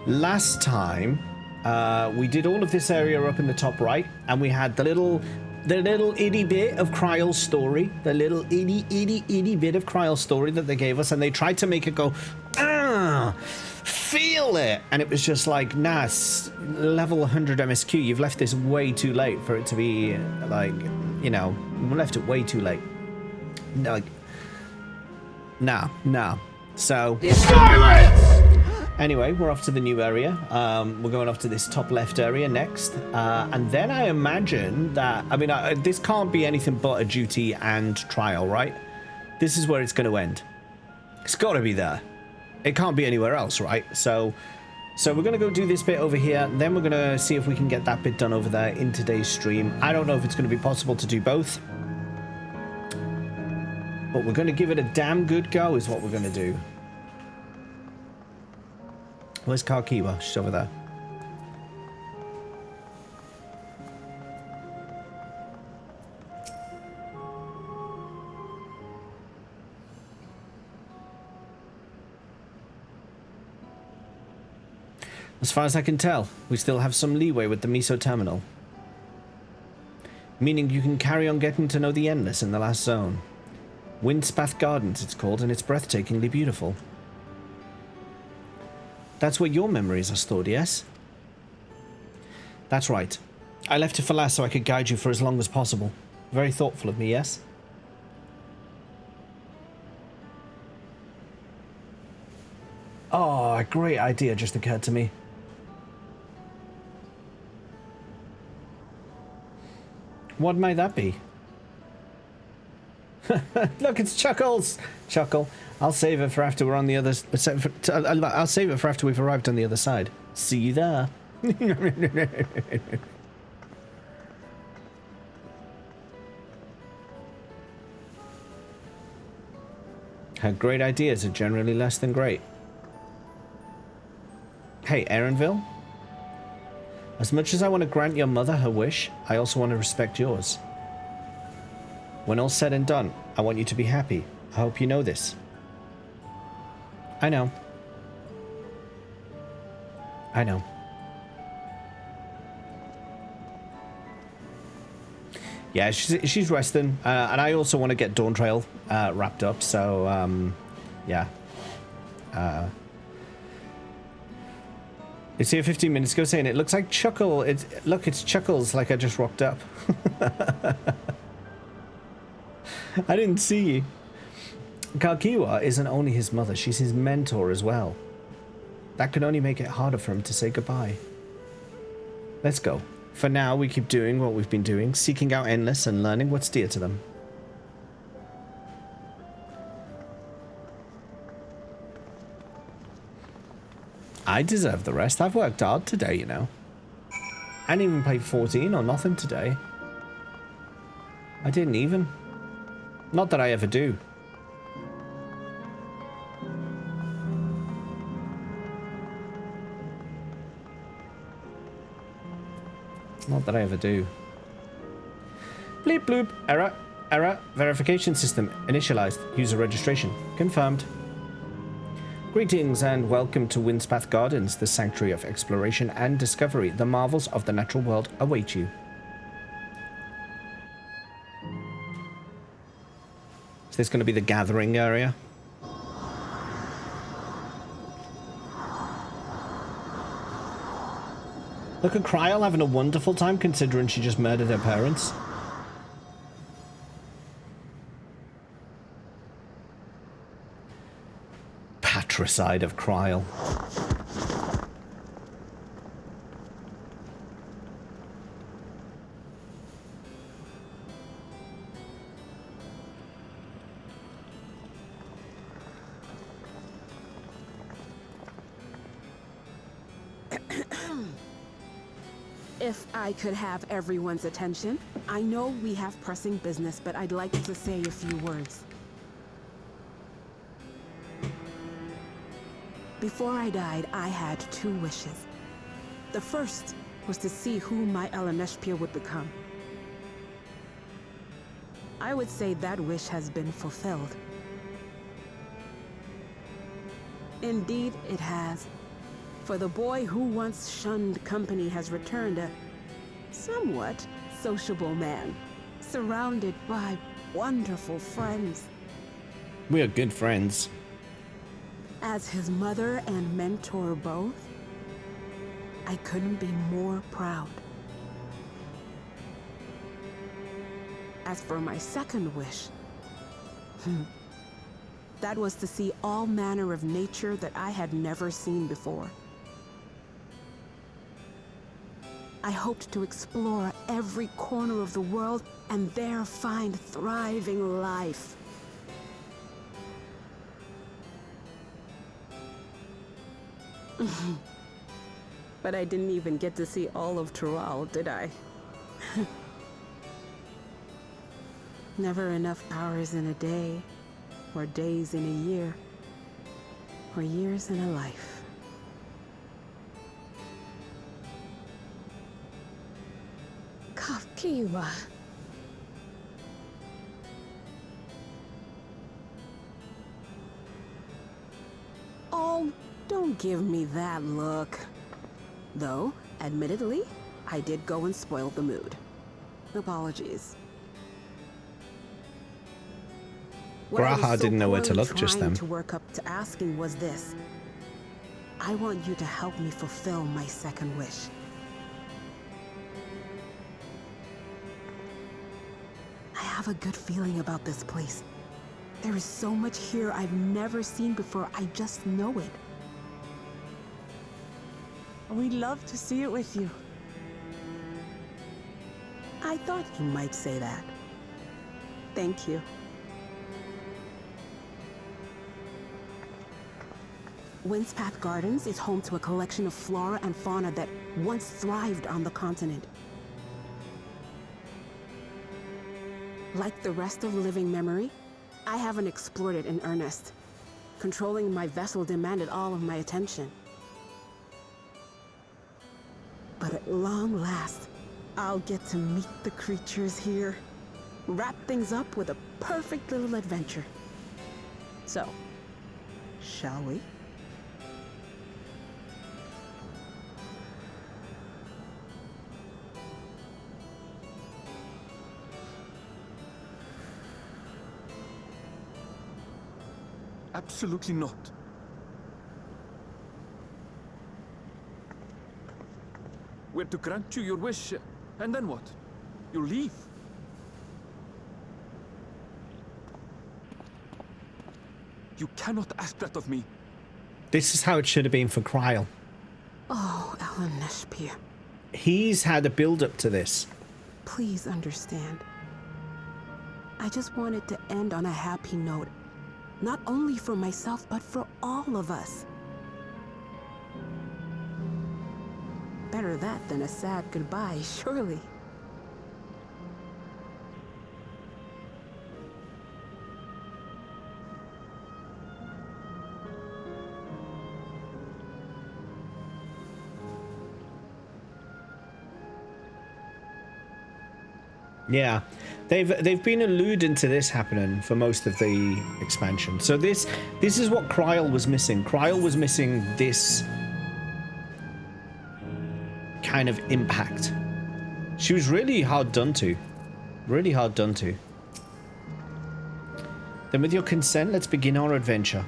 last time we did all of this area up in the top right, and we had the little itty bit of Kryle's story, the little itty bit of Kryle's story that they gave us, and they tried to make it go, feel it, and it was just like, nah, level 100 MSQ, you've left this way too late for it to be, like, you know, we left it way too late. Like, nah. So, silence! Anyway, we're off to the new area. We're going off to this top left area next. And then I imagine that, I mean, this can't be anything but a duty and trial, right? This is where it's going to end. It's got to be there. It can't be anywhere else, right? So we're going to go do this bit over here. Then we're going to see if we can get that bit done over there in today's stream. I don't know if it's going to be possible to do both. But we're going to give it a damn good go is what we're going to do. Where's Karkiwa? She's over there. As far as I can tell, we still have some leeway with the Miso terminal. Meaning you can carry on getting to know the Endless in the last zone. Windspath Gardens it's called, and it's breathtakingly beautiful. That's where your memories are stored, yes? That's right. I left it for last so I could guide you for as long as possible. Very thoughtful of me, yes? Oh, a great idea just occurred to me. What might that be? Look, it's Chuckles! Chuckle. I'll save it for after we're on the other... I'll save it for after we've arrived on the other side. See you there. Her great ideas are generally less than great. Hey, Aaronville? As much as I want to grant your mother her wish, I also want to respect yours. When all's said and done, I want you to be happy. I hope you know this. I know. I know. Yeah, she's resting, and I also want to get Dawntrail wrapped up, so, yeah. It's here 15 minutes ago saying it looks like Chuckle. Look, it's Chuckles like I just rocked up. I didn't see you. Karkiwa isn't only his mother, she's his mentor as well. That could only make it harder for him to say goodbye. Let's go. For now, we keep doing what we've been doing, seeking out Endless and learning what's dear to them. I deserve the rest. I've worked hard today, you know. I didn't even play 14 or nothing today. I didn't even. Not that I ever do. Not that I ever do. Bleep bloop. Error. Error. Verification system initialized. User registration confirmed. Greetings and welcome to Windspath Gardens, the sanctuary of exploration and discovery. The marvels of the natural world await you. Is this going to be the gathering area? Look at Kryl having a wonderful time considering she just murdered her parents. Patricide of Kryl. If I could have everyone's attention. I know we have pressing business, but I'd like to say a few words. Before I died, I had 2 wishes. The first was to see who my Eleneshpia would become. I would say that wish has been fulfilled. Indeed, it has. For the boy who once shunned company has returned a somewhat sociable man, surrounded by wonderful friends. We are good friends. As his mother and mentor both, I couldn't be more proud. As for my second wish, that was to see all manner of nature that I had never seen before. I hoped to explore every corner of the world and there find thriving life. But I didn't even get to see all of Tural, did I? Never enough hours in a day, or days in a year, or years in a life. Kakiwa. Oh, don't give me that look. Though, admittedly, I did go and spoil the mood. Apologies. What I was Graha so didn't know where to poorly look just trying then. to work up to asking was this. I want you to help me fulfill my second wish. I have a good feeling about this place. There is so much here I've never seen before, I just know it. We'd love to see it with you. I thought you might say that. Thank you. Windspath Gardens is home to a collection of flora and fauna that once thrived on the continent. Like the rest of living memory, I haven't explored it in earnest. Controlling my vessel demanded all of my attention. But at long last, I'll get to meet the creatures here. Wrap things up with a perfect little adventure. So, shall we? Absolutely not. We're to grant you your wish, and then what? You leave? You cannot ask that of me. This is how it should have been for Kryl. Oh, Alan Neshpir, He's had a build-up to this. please understand. I just wanted to end on a happy note. Not only for myself, but for all of us. Better that than a sad goodbye, surely. Yeah, they've been alluding to this happening for most of the expansion. So this is what Kryl was missing. Kryl was missing this kind of impact. She was really hard done to. Really hard done to. Then with your consent, let's begin our adventure.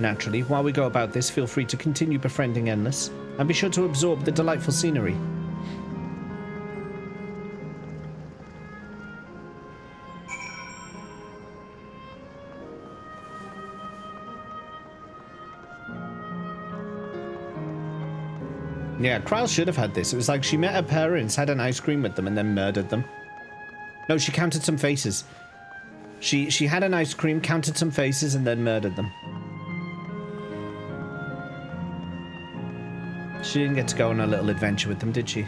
Naturally, while we go about this, feel free to continue befriending Endless, and be sure to absorb the delightful scenery. Yeah, Kryl should have had this. It was like she met her parents, had an ice cream with them, and then murdered them. No, she counted some faces. She had an ice cream, counted some faces, and then murdered them. She didn't get to go on a little adventure with them, did she?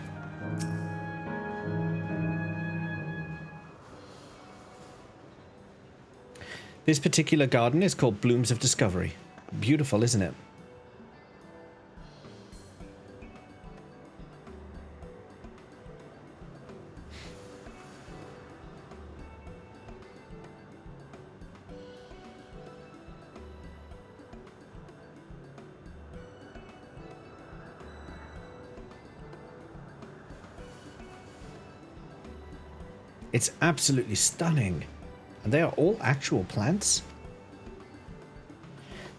This particular garden is called Blooms of Discovery. Beautiful, isn't it? It's absolutely stunning. And they are all actual plants?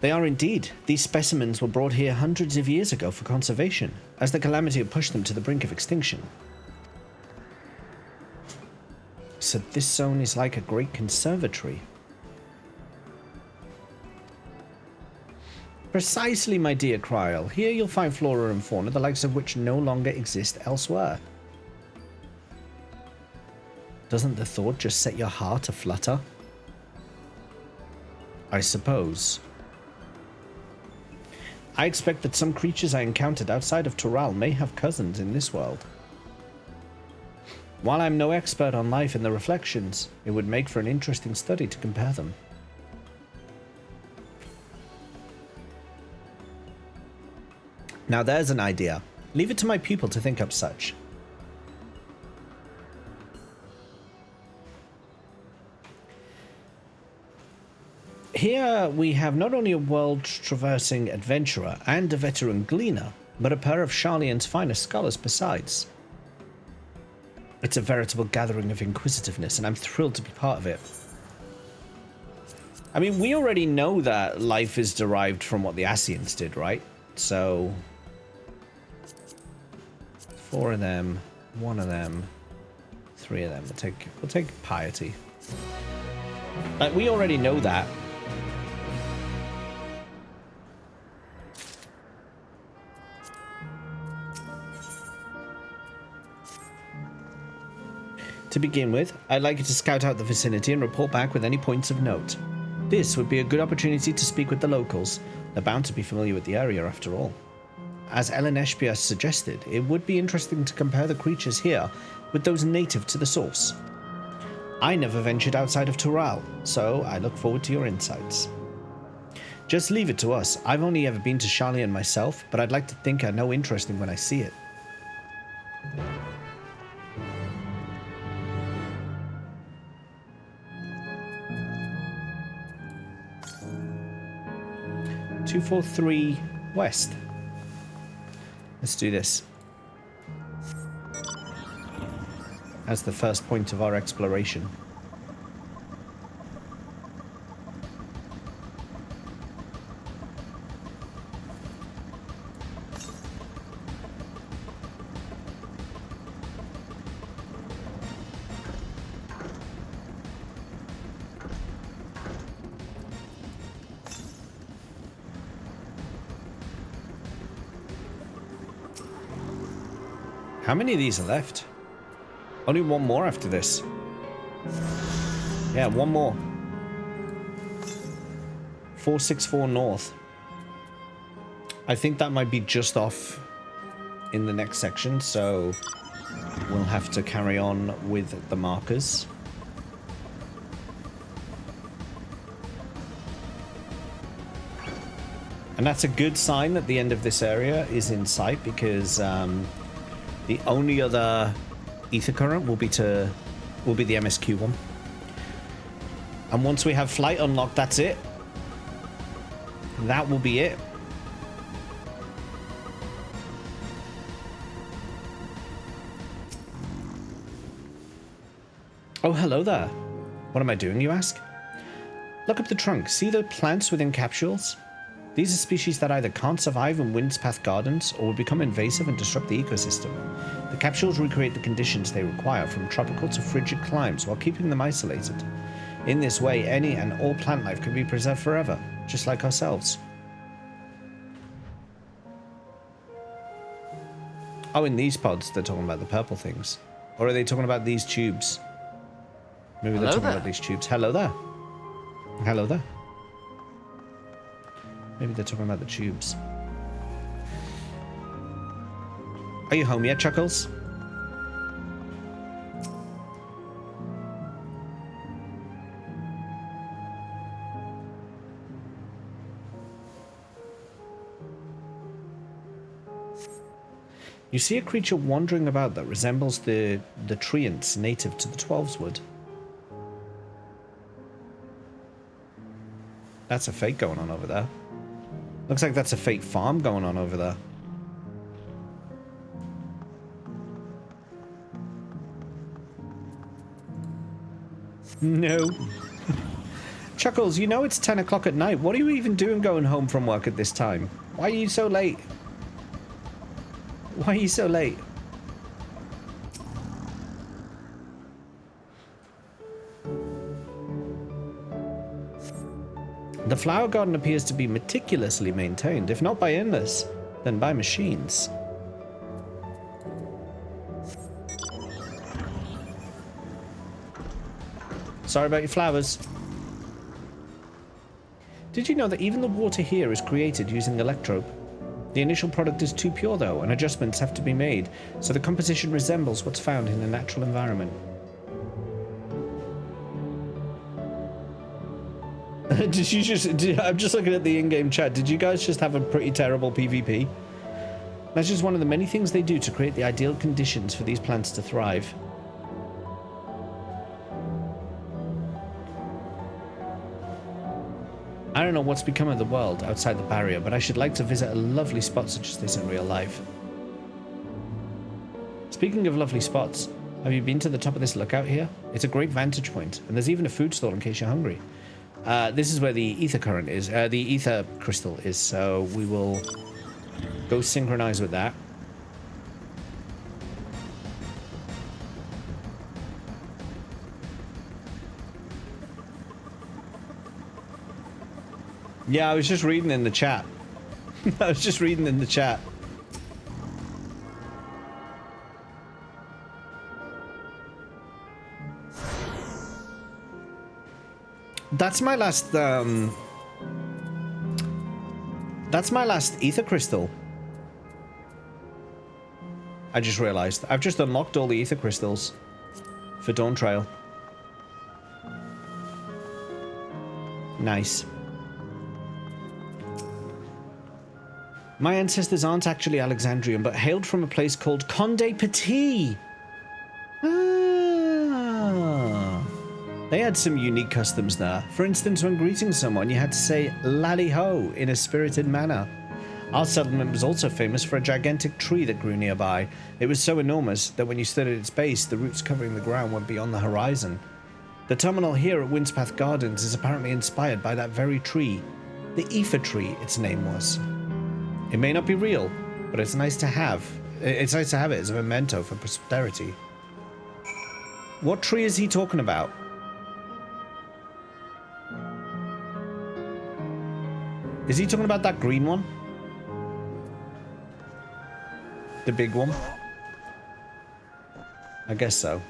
They are indeed. These specimens were brought here hundreds of years ago for conservation, as the calamity had pushed them to the brink of extinction. So this zone is like a great conservatory. Precisely, my dear Kryl. Here you'll find flora and fauna, the likes of which no longer exist elsewhere. Doesn't the thought just set your heart aflutter? I suppose. I expect that some creatures I encountered outside of Toral may have cousins in this world. While I'm no expert on life in the reflections, it would make for an interesting study to compare them. Now there's an idea. Leave it to my pupil to think up such. Here we have not only a world-traversing adventurer and a veteran gleaner, but a pair of Sharlayan's finest scholars besides. It's a veritable gathering of inquisitiveness, and I'm thrilled to be part of it. I mean, we already know that life is derived from what the Ascians did, right? So 4 of them, 1 of them, 3 of them. We'll take piety. Like, we already know that. To begin with, I'd like you to scout out the vicinity and report back with any points of note. This would be a good opportunity to speak with the locals. They're bound to be familiar with the area after all. As Ellen Eshpias suggested, it would be interesting to compare the creatures here with those native to the source. I never ventured outside of Toral, so I look forward to your insights. Just leave it to us. I've only ever been to Sharlayan myself, but I'd like to think I know interesting when I see it. .243 west. Let's do this. As the first point of our exploration. How many of these are left? Only one more after this. Yeah, one more. 464 north. I think that might be just off in the next section, so we'll have to carry on with the markers. And that's a good sign that the end of this area is in sight, because the only other ether current will be the MSQ one. And once we have flight unlocked, that's it. That will be it. Oh, hello there. What am I doing, you ask? Look up the trunk. See the plants within capsules? These are species that either can't survive in windspath gardens or will become invasive and disrupt the ecosystem. The capsules recreate the conditions they require, from tropical to frigid climes, while keeping them isolated. In this way, any and all plant life can be preserved forever, just like ourselves. Oh, in these pods, they're talking about the purple things. Or are they talking about these tubes? Maybe they're talking about these tubes. Hello there. Hello there. Maybe they're talking about the tubes. Are you home yet, Chuckles? You see a creature wandering about that resembles the treants native to the Twelveswood. That's a fake going on over there. Looks like that's a fake farm going on over there. No. Chuckles, you know it's 10 o'clock at night. What are you even doing going home from work at this time? Why are you so late? Why are you so late? The flower garden appears to be meticulously maintained, if not by endless, then by machines. Sorry about your flowers. Did you know that even the water here is created using electrope? The initial product is too pure though, and adjustments have to be made, so the composition resembles what's found in a natural environment. Did you just... I'm just looking at the in-game chat. Did you guys just have a pretty terrible PvP? That's just one of the many things they do to create the ideal conditions for these plants to thrive. I don't know what's become of the world outside the barrier, but I should like to visit a lovely spot such as this in real life. Speaking of lovely spots, have you been to the top of this lookout here? It's a great vantage point, and there's even a food stall in case you're hungry. This is where the ether current is, the ether crystal is, so we will go synchronize with that. Yeah, I was just reading in the chat. I was just reading in the chat. That's my last, that's my last ether crystal. I just realized. I've just unlocked all the ether crystals for Dawntrail. Nice. My ancestors aren't actually Alexandrian, but hailed from a place called Conde Petit. Ah. They had some unique customs there. For instance, when greeting someone, you had to say "Lally ho" in a spirited manner. Our settlement was also famous for a gigantic tree that grew nearby. It was so enormous that when you stood at its base, the roots covering the ground went beyond the horizon. The terminal here at Windspath Gardens is apparently inspired by that very tree. The Ether Tree, its name was. It may not be real, but it's nice to have. It's nice to have it as a memento for posterity. What tree is he talking about? Is he talking about that green one? The big one? I guess so.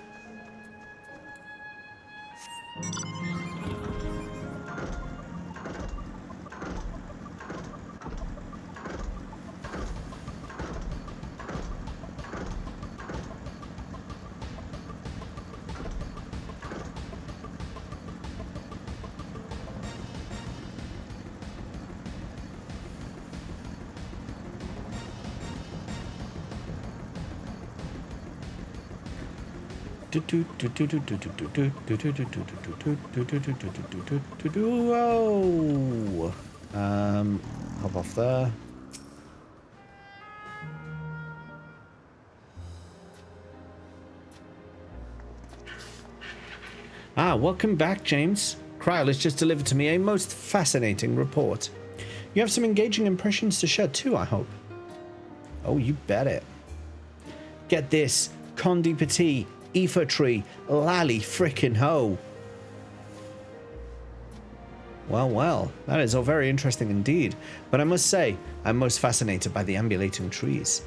Whoa. Hop off there. Ah, welcome back, James. Kryl has just delivered to me a most fascinating report. You have some engaging impressions to share too, I hope. Oh, you bet it. Get this, Conde Petit, Ether Tree, Lally frickin' ho. Well, well, that is all very interesting indeed, but I must say, I'm most fascinated by the ambulating trees.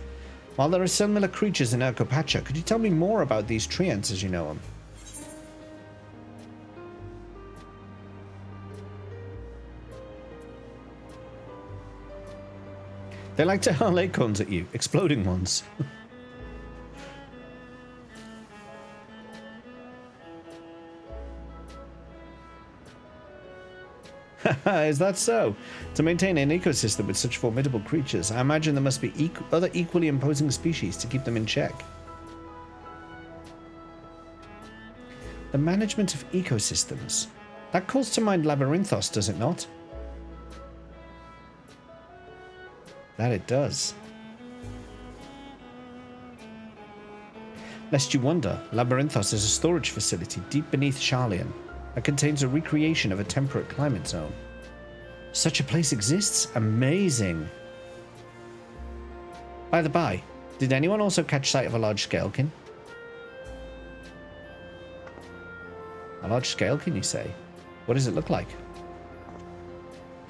While there are similar creatures in Erkopacha, could you tell me more about these treants as you know them? They like to hurl acorns at you, exploding ones. Is that so? To maintain an ecosystem with such formidable creatures, I imagine there must be other equally imposing species to keep them in check. The management of ecosystems. That calls to mind Labyrinthos, does it not? That it does. Lest you wonder, Labyrinthos is a storage facility deep beneath Charlian. that contains a recreation of a temperate climate zone. Such a place exists? Amazing. By the by, did anyone also catch sight of a large scalekin? A large scalekin, you say? What does it look like?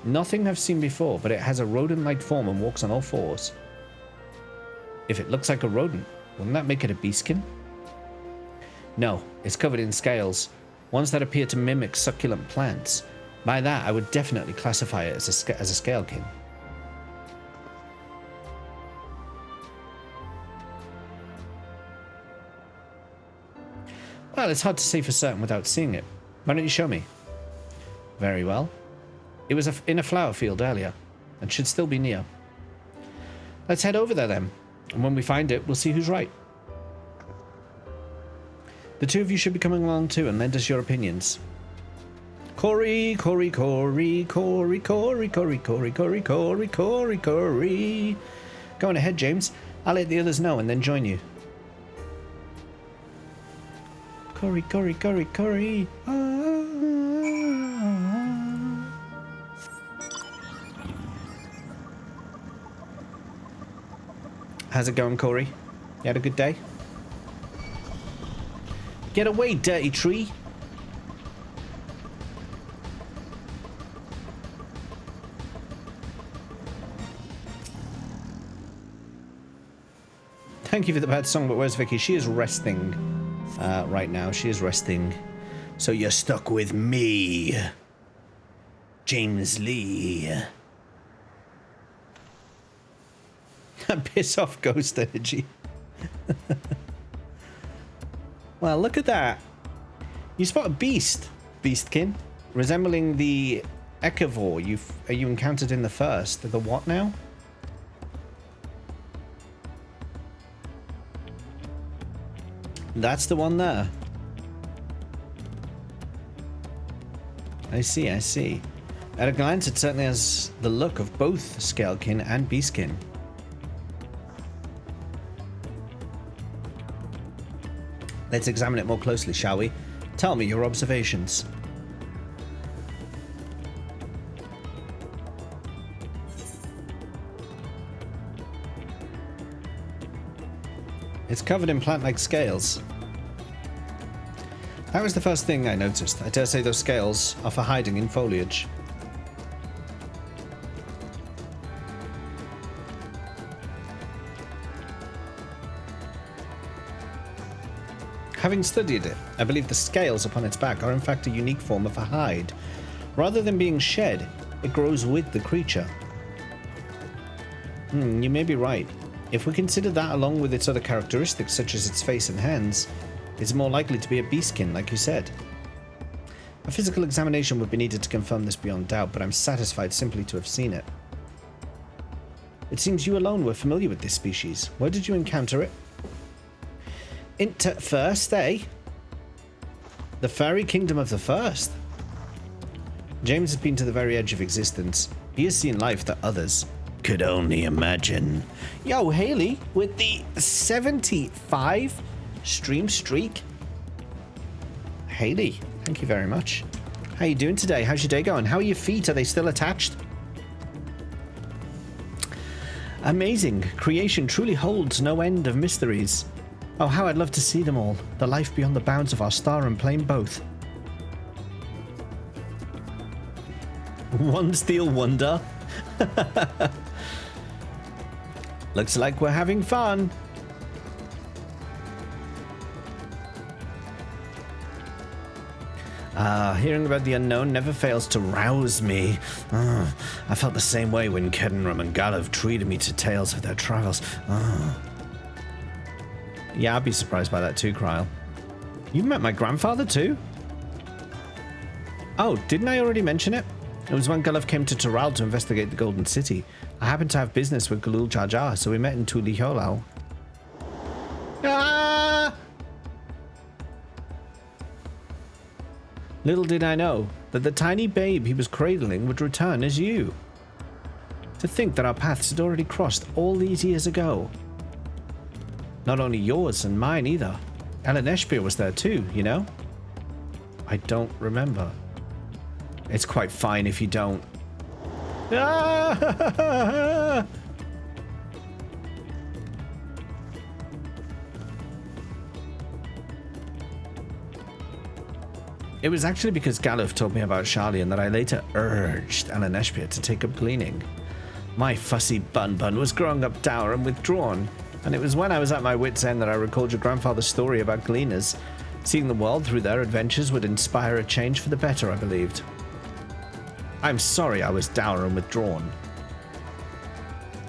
Nothing I've seen before, but it has a rodent-like form and walks on all fours. If it looks like a rodent, wouldn't that make it a beastkin? No, it's covered in scales, ones that appear to mimic succulent plants. By that, I would definitely classify it as a scalekin. Well, it's hard to say for certain without seeing it. Why don't you show me? Very well. It was in a flower field earlier, and should still be near. Let's head over there then, and when we find it, we'll see who's right. The two of you should be coming along too and lend us your opinions. Corey, Corey, Corey, Corey, Corey, Corey, Corey, Corey, Corey, Corey, Corey. Go on ahead, James. I'll let the others know and then join you. Corey, Corey, Corey, Corey. How's it going, Corey? You had a good day? Get away, dirty tree! Thank you for the bad song, but where's Vicky? She is resting right now. She is resting. So you're stuck with me, James Lee. Piss off, ghost energy. Well, look at that. You spot a beast, beastkin, resembling the Echivore you encountered in the first. The what now? That's the one there. I see, I see. At a glance, it certainly has the look of both Scalekin and Beastkin. Let's examine it more closely, shall we? Tell me your observations. It's covered in plant-like scales. That was the first thing I noticed. I dare say those scales are for hiding in foliage. Having studied it, I believe the scales upon its back are in fact a unique form of a hide. Rather than being shed, it grows with the creature. You may be right. If we consider that along with its other characteristics such as its face and hands, it's more likely to be a beastkin, like you said. A physical examination would be needed to confirm this beyond doubt, but I'm satisfied simply to have seen it. It seems you alone were familiar with this species. Where did you encounter it? First, eh? The fairy kingdom of the first. James has been to the very edge of existence. He has seen life that others could only imagine. Yo, Haley, with the 75 stream streak. Haley, thank you very much. How you doing today? How's your day going? How are your feet? Are they still attached? Amazing. Creation truly holds no end of mysteries. Oh, how I'd love to see them all. The life beyond the bounds of our star and plane both. One steel wonder. Looks like we're having fun. Hearing about the unknown never fails to rouse me. I felt the same way when Kedinram and Galav treated me to tales of their travels. Yeah, I'd be surprised by that too, Kryle. You've met my grandfather too? Oh, didn't I already mention it? It was when Galav came to Taral to investigate the Golden City. I happened to have business with Galul Jar Jar, so we met in Tuli Holao. Ah! Little did I know that the tiny babe he was cradling would return as you. To think that our paths had already crossed all these years ago. Not only yours and mine either. Ellen Eshbir was there too, you know? I don't remember. It's quite fine if you don't. Ah! It was actually because Galuf told me about Charlie and that I later urged Alaneshpia to take up gleaning. My fussy bun was growing up dour and withdrawn, and it was when I was at my wit's end that I recalled your grandfather's story about gleaners. Seeing the world through their adventures would inspire a change for the better, I believed. I'm sorry I was dour and withdrawn.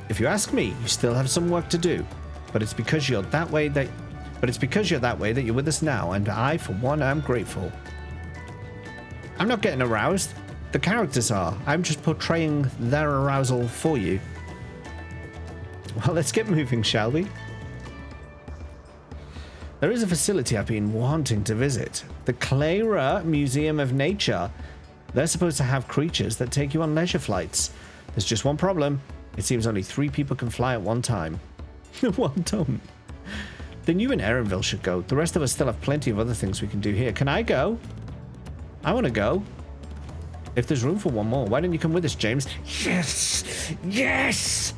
If you ask me, you still have some work to do, but it's because you're that way that you're with us now, and I, for one, am grateful. I'm not getting aroused. The characters are. I'm just portraying their arousal for you. Well, let's get moving, shall we? There is a facility I've been wanting to visit. The Clara Museum of Nature. They're supposed to have creatures that take you on leisure flights. There's just one problem. It seems only 3 people can fly at one time. Well done. Then you and Erenville should go. The rest of us still have plenty of other things we can do here. Can I go? I want to go. If there's room for one more, why don't you come with us, James? Yes! Yes!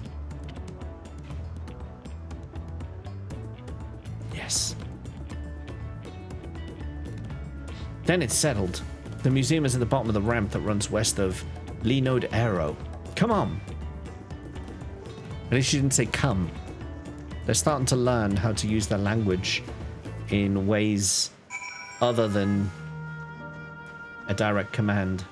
Yes. Then it's settled. The museum is at the bottom of the ramp that runs west of Linode Aero. Come on. At least you didn't say come. They're starting to learn how to use their language in ways other than a direct command.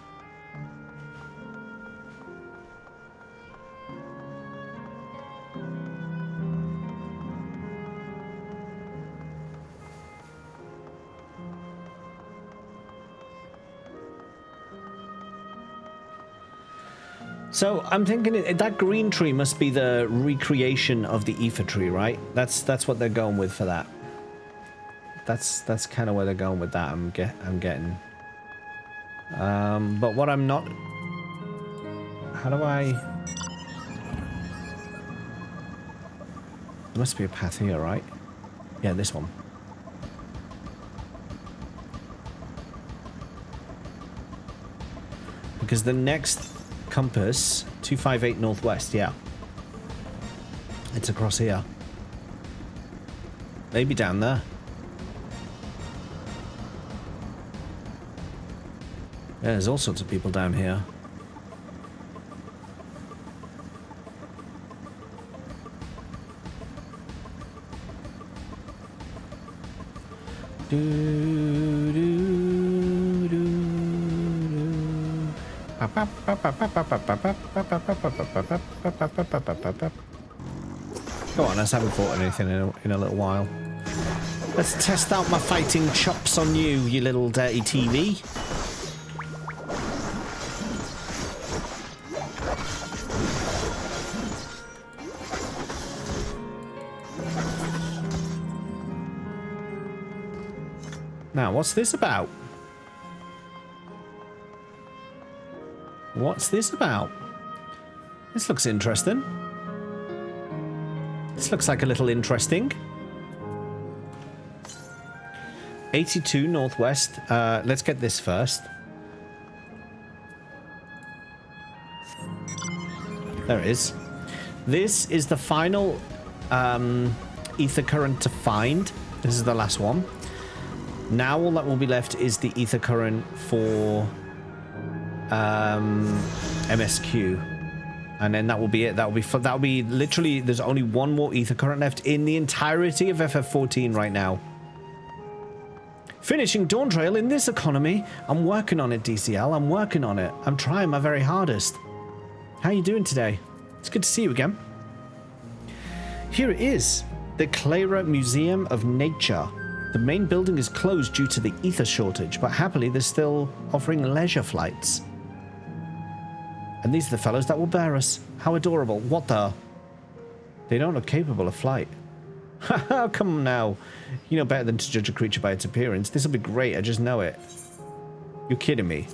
So I'm thinking that green tree must be the recreation of the ether tree, right? That's what they're going with for that. That's kind of where they're going with that. I'm getting. But what I'm not. How do I? There must be a path here, right? Yeah, this one. Because the next compass, 258 northwest, yeah. It's across here. Maybe down there. Yeah, there's all sorts of people down here. Go on, I haven't fought anything in a little while. Let's test out my fighting chops on you, you little dirty TV. Now, what's this about? What's this about? This looks interesting. This looks like a little interesting. 82 northwest. Let's get this first. There it is. This is the final ether current to find. This is the last one. Now all that will be left is the ether current for MSQ, and then that will be it. That will be literally. There's only one more ether current left in the entirety of FF14 right now. Finishing Dawntrail in this economy. I'm working on it, DCL. I'm working on it. I'm trying my very hardest. How you doing today? It's good to see you again. Here it is, the Clara Museum of Nature. The main building is closed due to the ether shortage, but happily they're still offering leisure flights. And these are the fellows that will bear us. How adorable. What the? They don't look capable of flight. Haha, come on now. You know better than to judge a creature by its appearance. This will be great, I just know it. You're kidding me.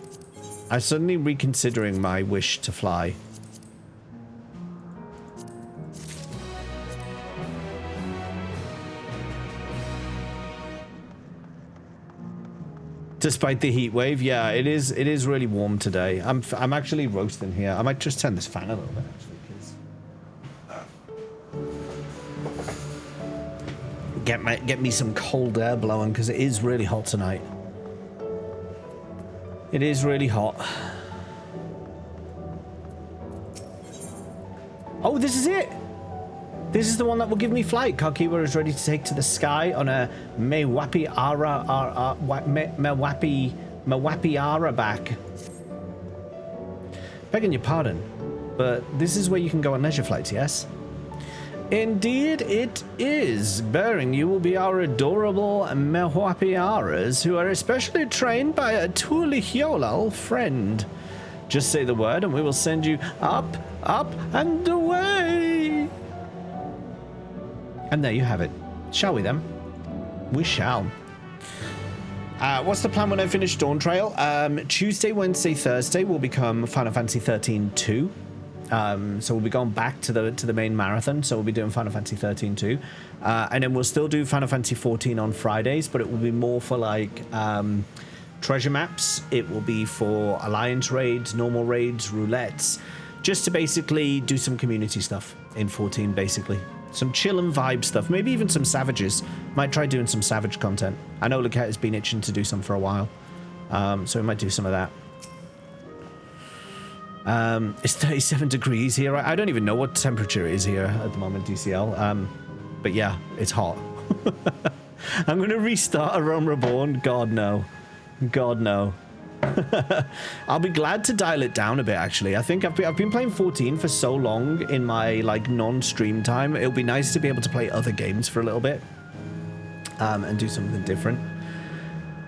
I'm suddenly reconsidering my wish to fly. Despite the heat wave, yeah, it is really warm today. I'm actually roasting here. I might just turn this fan a little bit actually, get me some cold air blowing because it is really hot tonight. It is really hot. Oh, this is it. This is the one that will give me flight. Karkiwa is ready to take to the sky on a Mewapi Ara back. Begging your pardon, but this is where you can go on leisure flights, yes? Indeed it is. Bearing you will be our adorable Mewapi Aras, who are especially trained by a Tulihiolal friend. Just say the word and we will send you up, up, and away. And there you have it. Shall we then? We shall. What's the plan when I finish Dawntrail? Tuesday, Wednesday, Thursday will become Final Fantasy 13-2. So we'll be going back to the main marathon. So we'll be doing Final Fantasy 13-2. And then we'll still do Final Fantasy 14 on Fridays, but it will be more for like treasure maps. It will be for alliance raids, normal raids, roulettes, just to basically do some community stuff in 14, basically. Some chill and vibe stuff, maybe even some savages. Might try doing some savage content. I know Lamat has been itching to do some for a while, so we might do some of that. It's 37 degrees here. I don't even know what temperature it is here at the moment, DCL. But yeah, it's hot. I'm going to restart a Realm Reborn. God, no. God, no. I'll be glad to dial it down a bit, actually. I think I've been playing 14 for so long in my, like, non-stream time. It'll be nice to be able to play other games for a little bit. And do something different.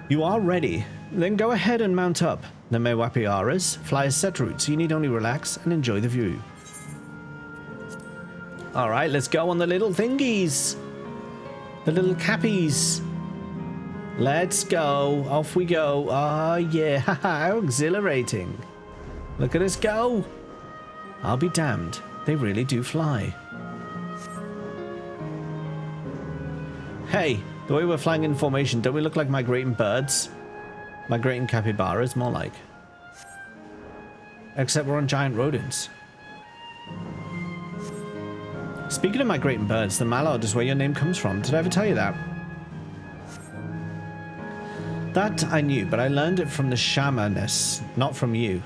You are ready. Then go ahead and mount up. The Mewapi Aras fly a set route, so you need only relax and enjoy the view. Alright, let's go on the little thingies. The little cappies. Let's go. Off we go. Oh, yeah. How exhilarating. Look at us go. I'll be damned. They really do fly. Hey, the way we're flying in formation, don't we look like migrating birds? Migrating capybaras, more like. Except we're on giant rodents. Speaking of migrating birds, the mallard is where your name comes from. Did I ever tell you that? That I knew, but I learned it from the shamaness, not from you.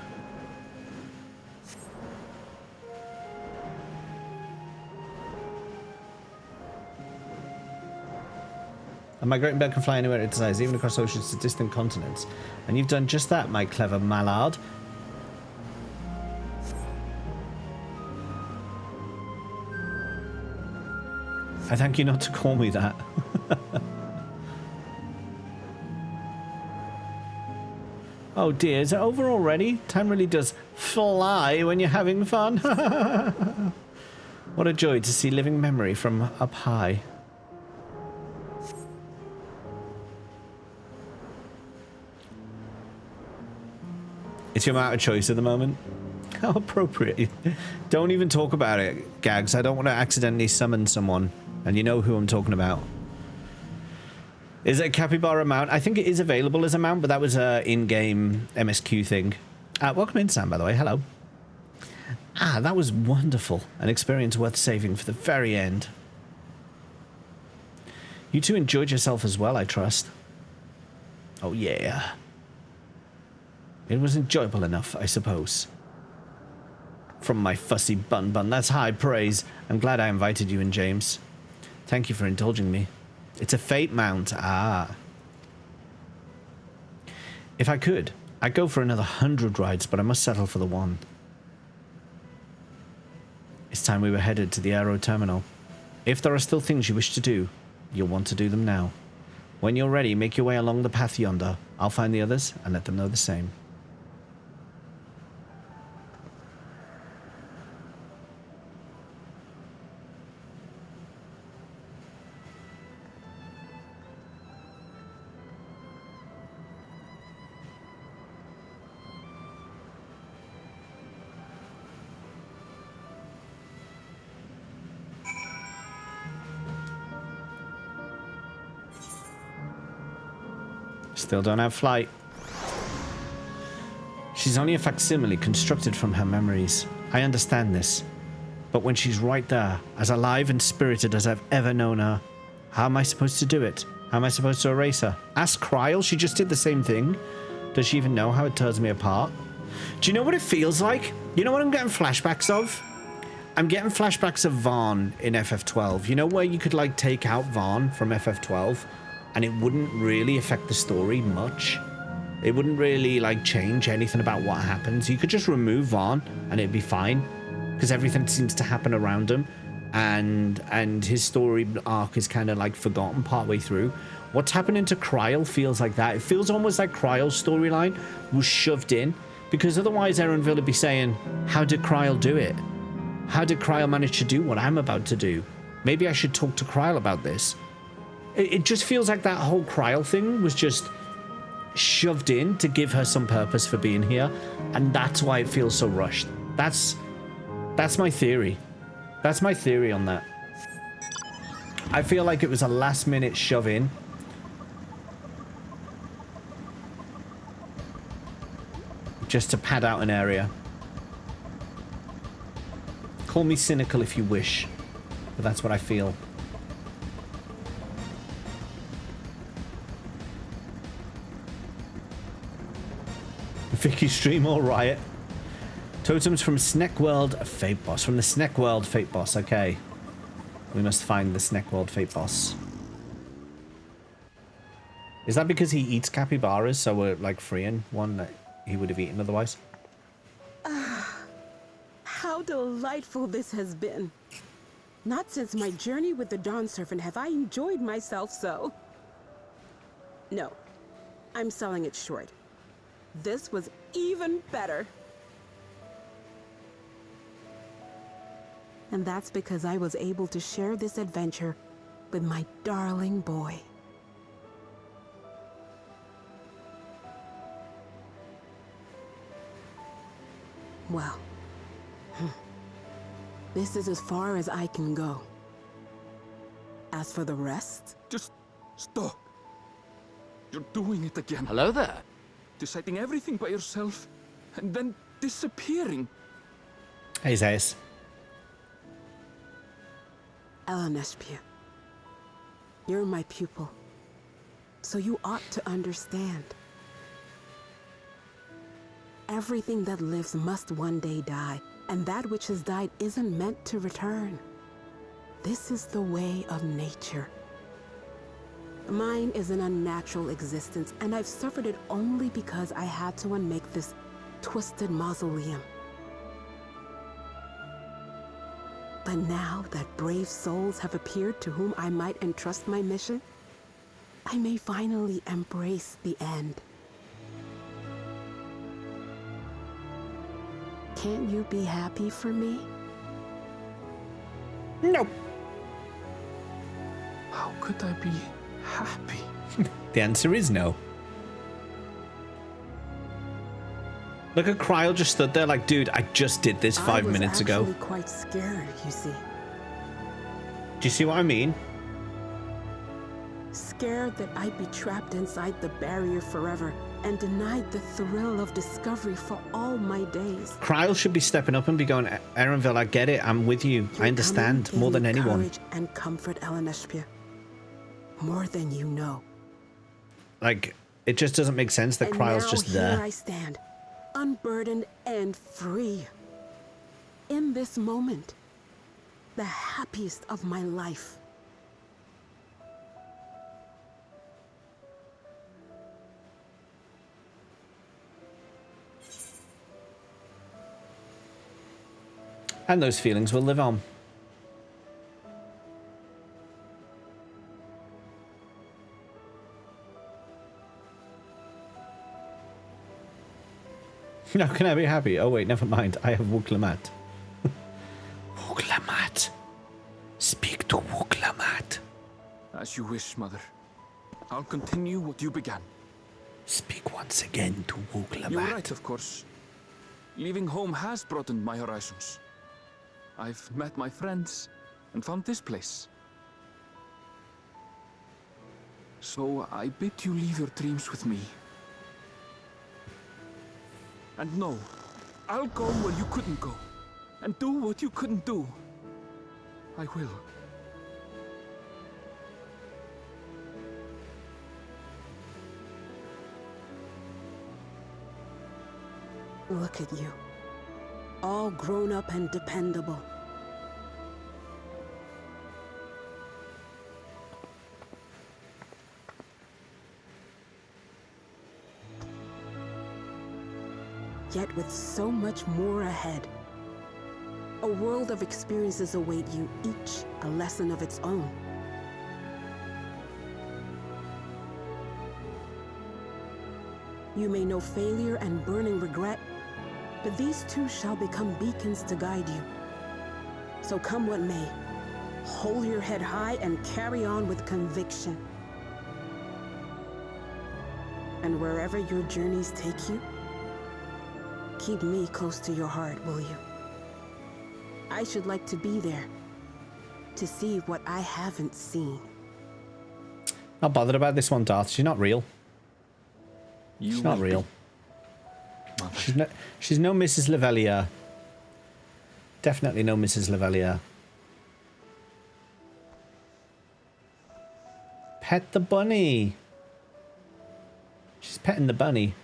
A migrating bird can fly anywhere it desires, even across oceans to distant continents. And you've done just that, my clever mallard. I thank you not to call me that. Oh dear, is it over already? Time really does fly when you're having fun. What a joy to see living memory from up high. It's your amount of choice at the moment. How appropriate. Don't even talk about it, Gags. I don't want to accidentally summon someone. And you know who I'm talking about. Is it a capybara mount? I think it is available as a mount, but that was a in-game MSQ thing. Welcome in, Sam, by the way. Hello. Ah, that was wonderful. An experience worth saving for the very end. You two enjoyed yourself as well, I trust. Oh, yeah. It was enjoyable enough, I suppose. From my fussy bun-bun, that's high praise. I'm glad I invited you in, James. Thank you for indulging me. It's a fate mount. Ah. If I could, I'd go for another 100 rides, but I must settle for the one. It's time we were headed to the aero terminal. If there are still things you wish to do, you'll want to do them now. When you're ready, make your way along the path yonder. I'll find the others and let them know the same. Still don't have flight. She's only a facsimile constructed from her memories. I understand this. But when she's right there, as alive and spirited as I've ever known her, how am I supposed to do it? How am I supposed to erase her? Ask Kryl, she just did the same thing. Does she even know how it tears me apart? Do you know what it feels like? You know what I'm getting flashbacks of? I'm getting flashbacks of Vaughn in FF12. You know where you could like take out Vaughn from FF12 and it wouldn't really affect the story much? It wouldn't really like change anything about what happens. You could just remove Vaughn and it'd be fine because everything seems to happen around him and his story arc is kind of like forgotten partway through. What's happening to Kryl feels like that. It feels almost like Kryl's storyline was shoved in because otherwise Erenville would be saying, how did Kryl do it? How did Kryl manage to do what I'm about to do? Maybe I should talk to Kryl about this. It just feels like that whole Kryl thing was just shoved in to give her some purpose for being here, and that's why it feels so rushed. That's my theory. That's my theory on that. I feel like it was a last-minute shove in. Just to pad out an area. Call me cynical if you wish, but that's what I feel. Vicky stream or riot. Totems from Snack World Fate Boss. From the Snack World Fate Boss. Okay. We must find the Snack World Fate Boss. Is that because he eats capybaras, so we're like freeing one that he would have eaten otherwise? How delightful this has been. Not since my journey with the Dawn Serpent have I enjoyed myself so. No, I'm selling it short. This was even better. And that's because I was able to share this adventure with my darling boy. Well, this is as far as I can go. As for the rest... Just stop. You're doing it again. Hello there. Deciding everything by yourself and then disappearing. Hey, Zeus. Elenespia, you're my pupil, so you ought to understand. Everything that lives must one day die, and that which has died isn't meant to return. This is the way of nature. Mine is an unnatural existence, and I've suffered it only because I had to unmake this twisted mausoleum. But now that brave souls have appeared to whom I might entrust my mission, I may finally embrace the end. Can't you be happy for me? Nope. How could I be happy? The answer is no. Look at Kryl just stood there like, dude, I just did this 5 minutes ago. I was actually quite scared, you see. Do you see what I mean? Scared that I'd be trapped inside the barrier forever and denied the thrill of discovery for all my days. Kryl should be stepping up and be going, Erenville, I get it. I'm with you. I understand more than anyone. Courage and comfort, Elenespia. More than you know. Like, it just doesn't make sense that Kryl's just there. Here I stand, unburdened and free. In this moment, the happiest of my life. And those feelings will live on. How can I be happy? Oh wait, never mind. I have Lamat. Lamat. Speak to Lamat. As you wish, Mother. I'll continue what you began. Speak once again to Lamat. You're right, of course. Leaving home has broadened my horizons. I've met my friends and found this place. So I bid you leave your dreams with me. And no, I'll go where you couldn't go. And do what you couldn't do. I will. Look at you. All grown up and dependable. Yet with so much more ahead. A world of experiences await you, each a lesson of its own. You may know failure and burning regret, but these too shall become beacons to guide you. So come what may, hold your head high and carry on with conviction. And wherever your journeys take you, keep me close to your heart, will you? I should like to be there, to see what I haven't seen. Not bothered about this one, Darth. She's not real. She's not real. She's no Mrs. Lavelier. Definitely no Mrs. Lavelier. Pet the bunny. She's petting the bunny.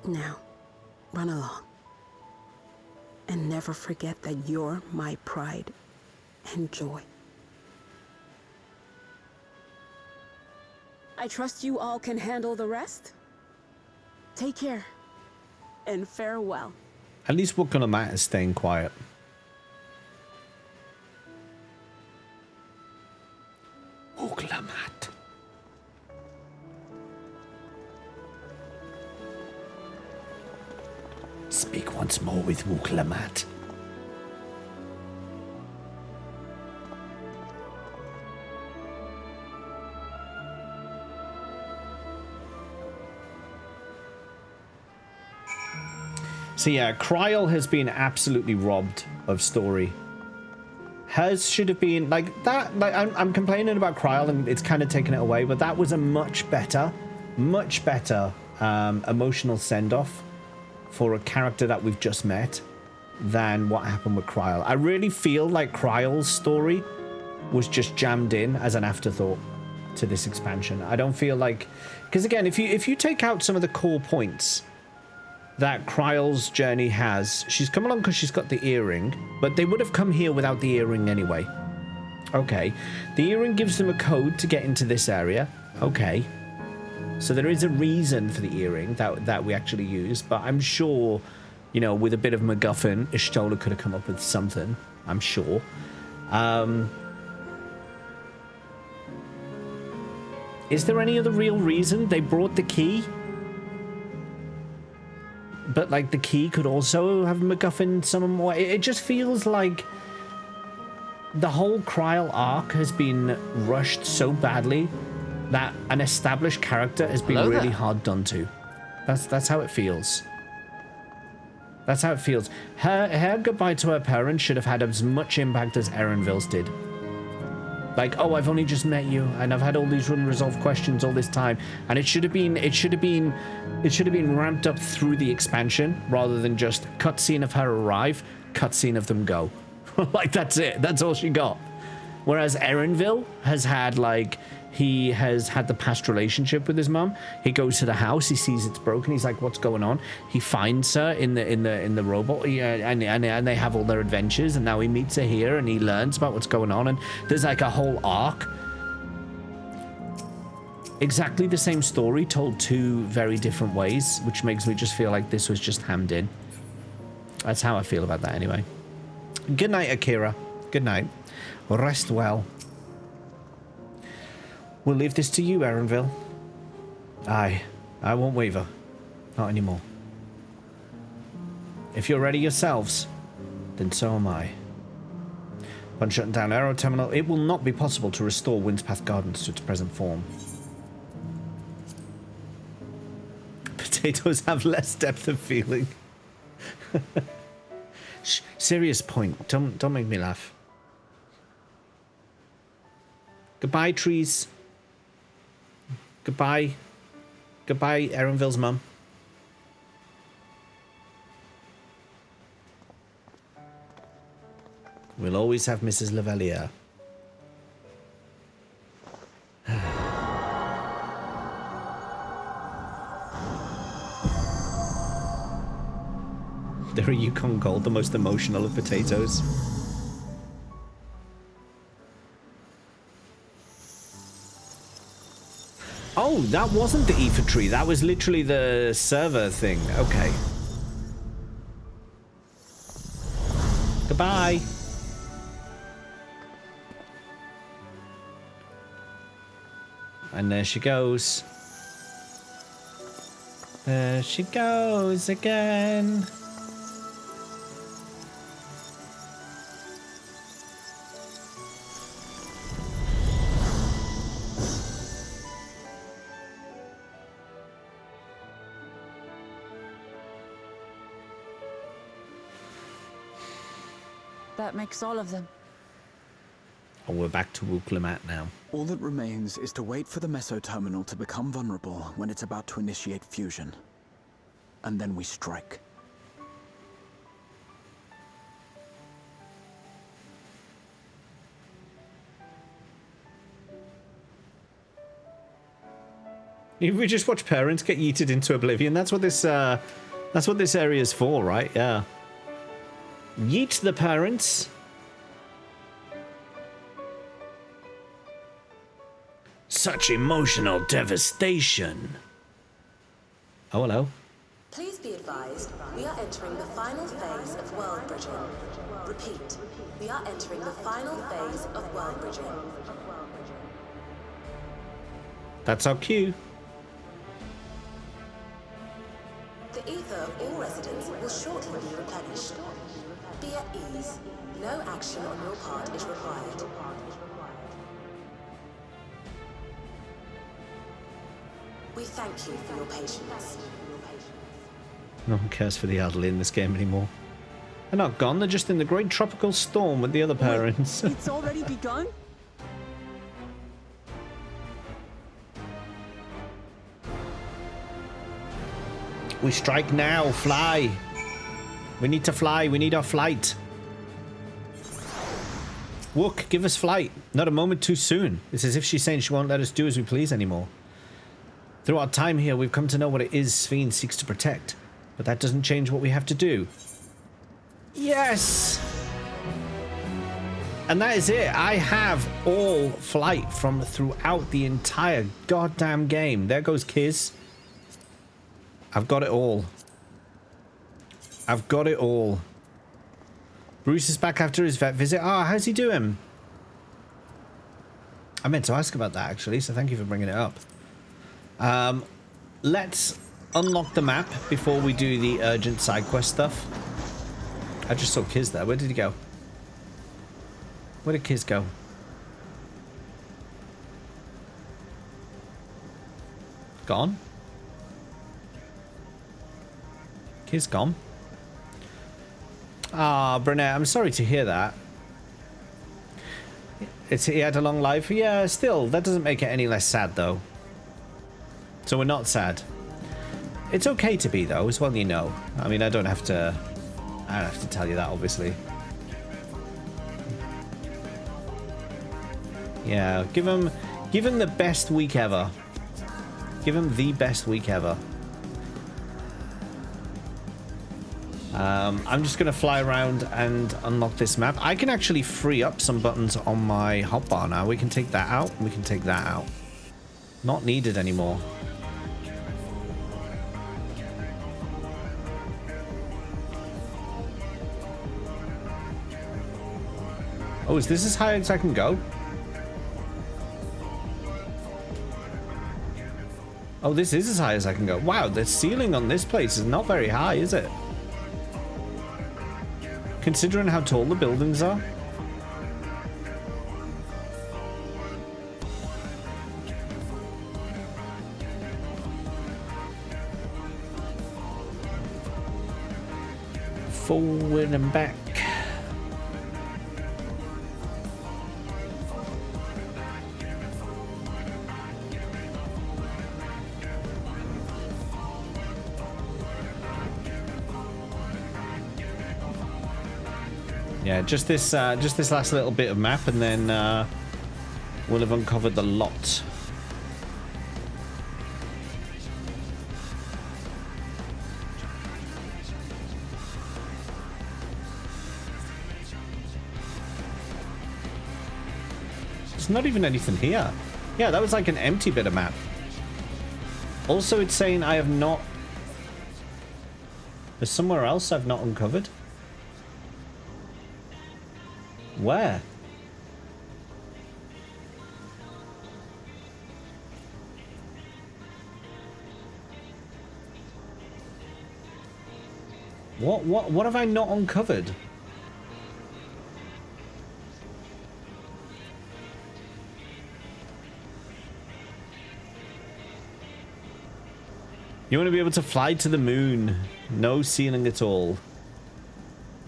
Now, run along. And never forget that you're my pride and joy. I trust you all can handle the rest. Take care, and farewell. At least Lamat is staying quiet. Lamat. Speak once more with Lamat. So yeah, Kryl has been absolutely robbed of story. Hers should have been like that. Like I'm complaining about Kryl and it's kind of taken it away, but that was a much better emotional send-off for a character that we've just met than what happened with Kryl. I really feel like Kryl's story was just jammed in as an afterthought to this expansion. I don't feel like, because again, if you take out some of the core points that Kryl's journey has, she's come along because she's got the earring, but they would have come here without the earring anyway. Okay, the earring gives them a code to get into this area. Okay. So there is a reason for the earring that we actually use, but I'm sure, you know, with a bit of MacGuffin, Ishtola could have come up with something, I'm sure. Is there any other real reason they brought the key? But, like, the key could also have MacGuffin some more. It just feels like the whole Kryl arc has been rushed so badly that an established character has been really hard done to. That's how it feels. That's how it feels. Her goodbye to her parents should have had as much impact as Erenville's did. Like, oh, I've only just met you, and I've had all these unresolved questions all this time, and it should have been ramped up through the expansion rather than just cutscene of her arrive, cutscene of them go. Like, that's it. That's all she got. Whereas Erenville has had, like, he has had the past relationship with his mum. He goes to the house, he sees it's broken, he's like, what's going on? He finds her in the robot, and they have all their adventures, and now he meets her here and he learns about what's going on, and there's like a whole arc. Exactly the same story told two very different ways, which makes me just feel like this was just hammed in. That's how I feel about that anyway. Good night, Akira. Good night. Rest well. We'll leave this to you, Erenville. I won't waver. Not anymore. If you're ready yourselves, then so am I. Upon shutting down Aero Terminal, it will not be possible to restore Windspath Gardens to its present form. Potatoes have less depth of feeling. Serious point. Don't make me laugh. Goodbye, trees. Goodbye. Goodbye, Erenville's mum. We'll always have Mrs. Lavalier. They're a Yukon Gold, the most emotional of potatoes. Oh, that wasn't the Aether tree. That was literally the server thing. Okay. Goodbye. And there she goes. There she goes again. That makes all of them. Oh, we're back to Lamat now. All that remains is to wait for the meso terminal to become vulnerable when it's about to initiate fusion. And then we strike. If we just watch parents get yeeted into oblivion, that's what this area is for, right? Yeah. Yeet the parents. Such emotional devastation. Oh, hello. Please be advised, we are entering the final phase of world bridging. Repeat, we are entering the final phase of world bridging. That's our cue. The ether of all residents will shortly be replenished. Be at ease. No action on your part is required. We thank you for your patience. No one cares for the elderly in this game anymore. They're not gone, they're just in the great tropical storm with the other parents. It's already begun? We strike now, fly. We need to fly, we need our flight. Wook, give us flight. Not a moment too soon. It's as if she's saying she won't let us do as we please anymore. Through our time here, we've come to know what it is Sphene seeks to protect. But that doesn't change what we have to do. Yes! And that is it. I have all flight from throughout the entire goddamn game. There goes Kiz. I've got it all. I've got it all. Bruce is back after his vet visit. Ah, how's he doing? I meant to ask about that, actually, so thank you for bringing it up. Let's unlock the map before we do the urgent side quest stuff. I just saw Kiz there. Where did he go? Where did Kiz go? Gone? Kiz gone? Ah, Brunette, I'm sorry to hear that. He had a long life. Yeah, still, that doesn't make it any less sad, though. So we're not sad. It's okay to be, though, as well you know. I mean, I don't have to tell you that, obviously. Yeah, give him the best week ever. Give him the best week ever. I'm just going to fly around and unlock this map. I can actually free up some buttons on my hotbar now. We can take that out, and we can take that out. Not needed anymore. Oh, is this as high as I can go? Oh, this is as high as I can go. Wow, the ceiling on this place is not very high, is it? Considering how tall the buildings are. Forward and back. Yeah, just this last little bit of map, and then we'll have uncovered the lot. There's not even anything here. Yeah, that was like an empty bit of map. Also, it's saying I have not... There's somewhere else I've not uncovered. Where? What have I not uncovered? You want to be able to fly to the moon. No ceiling at all.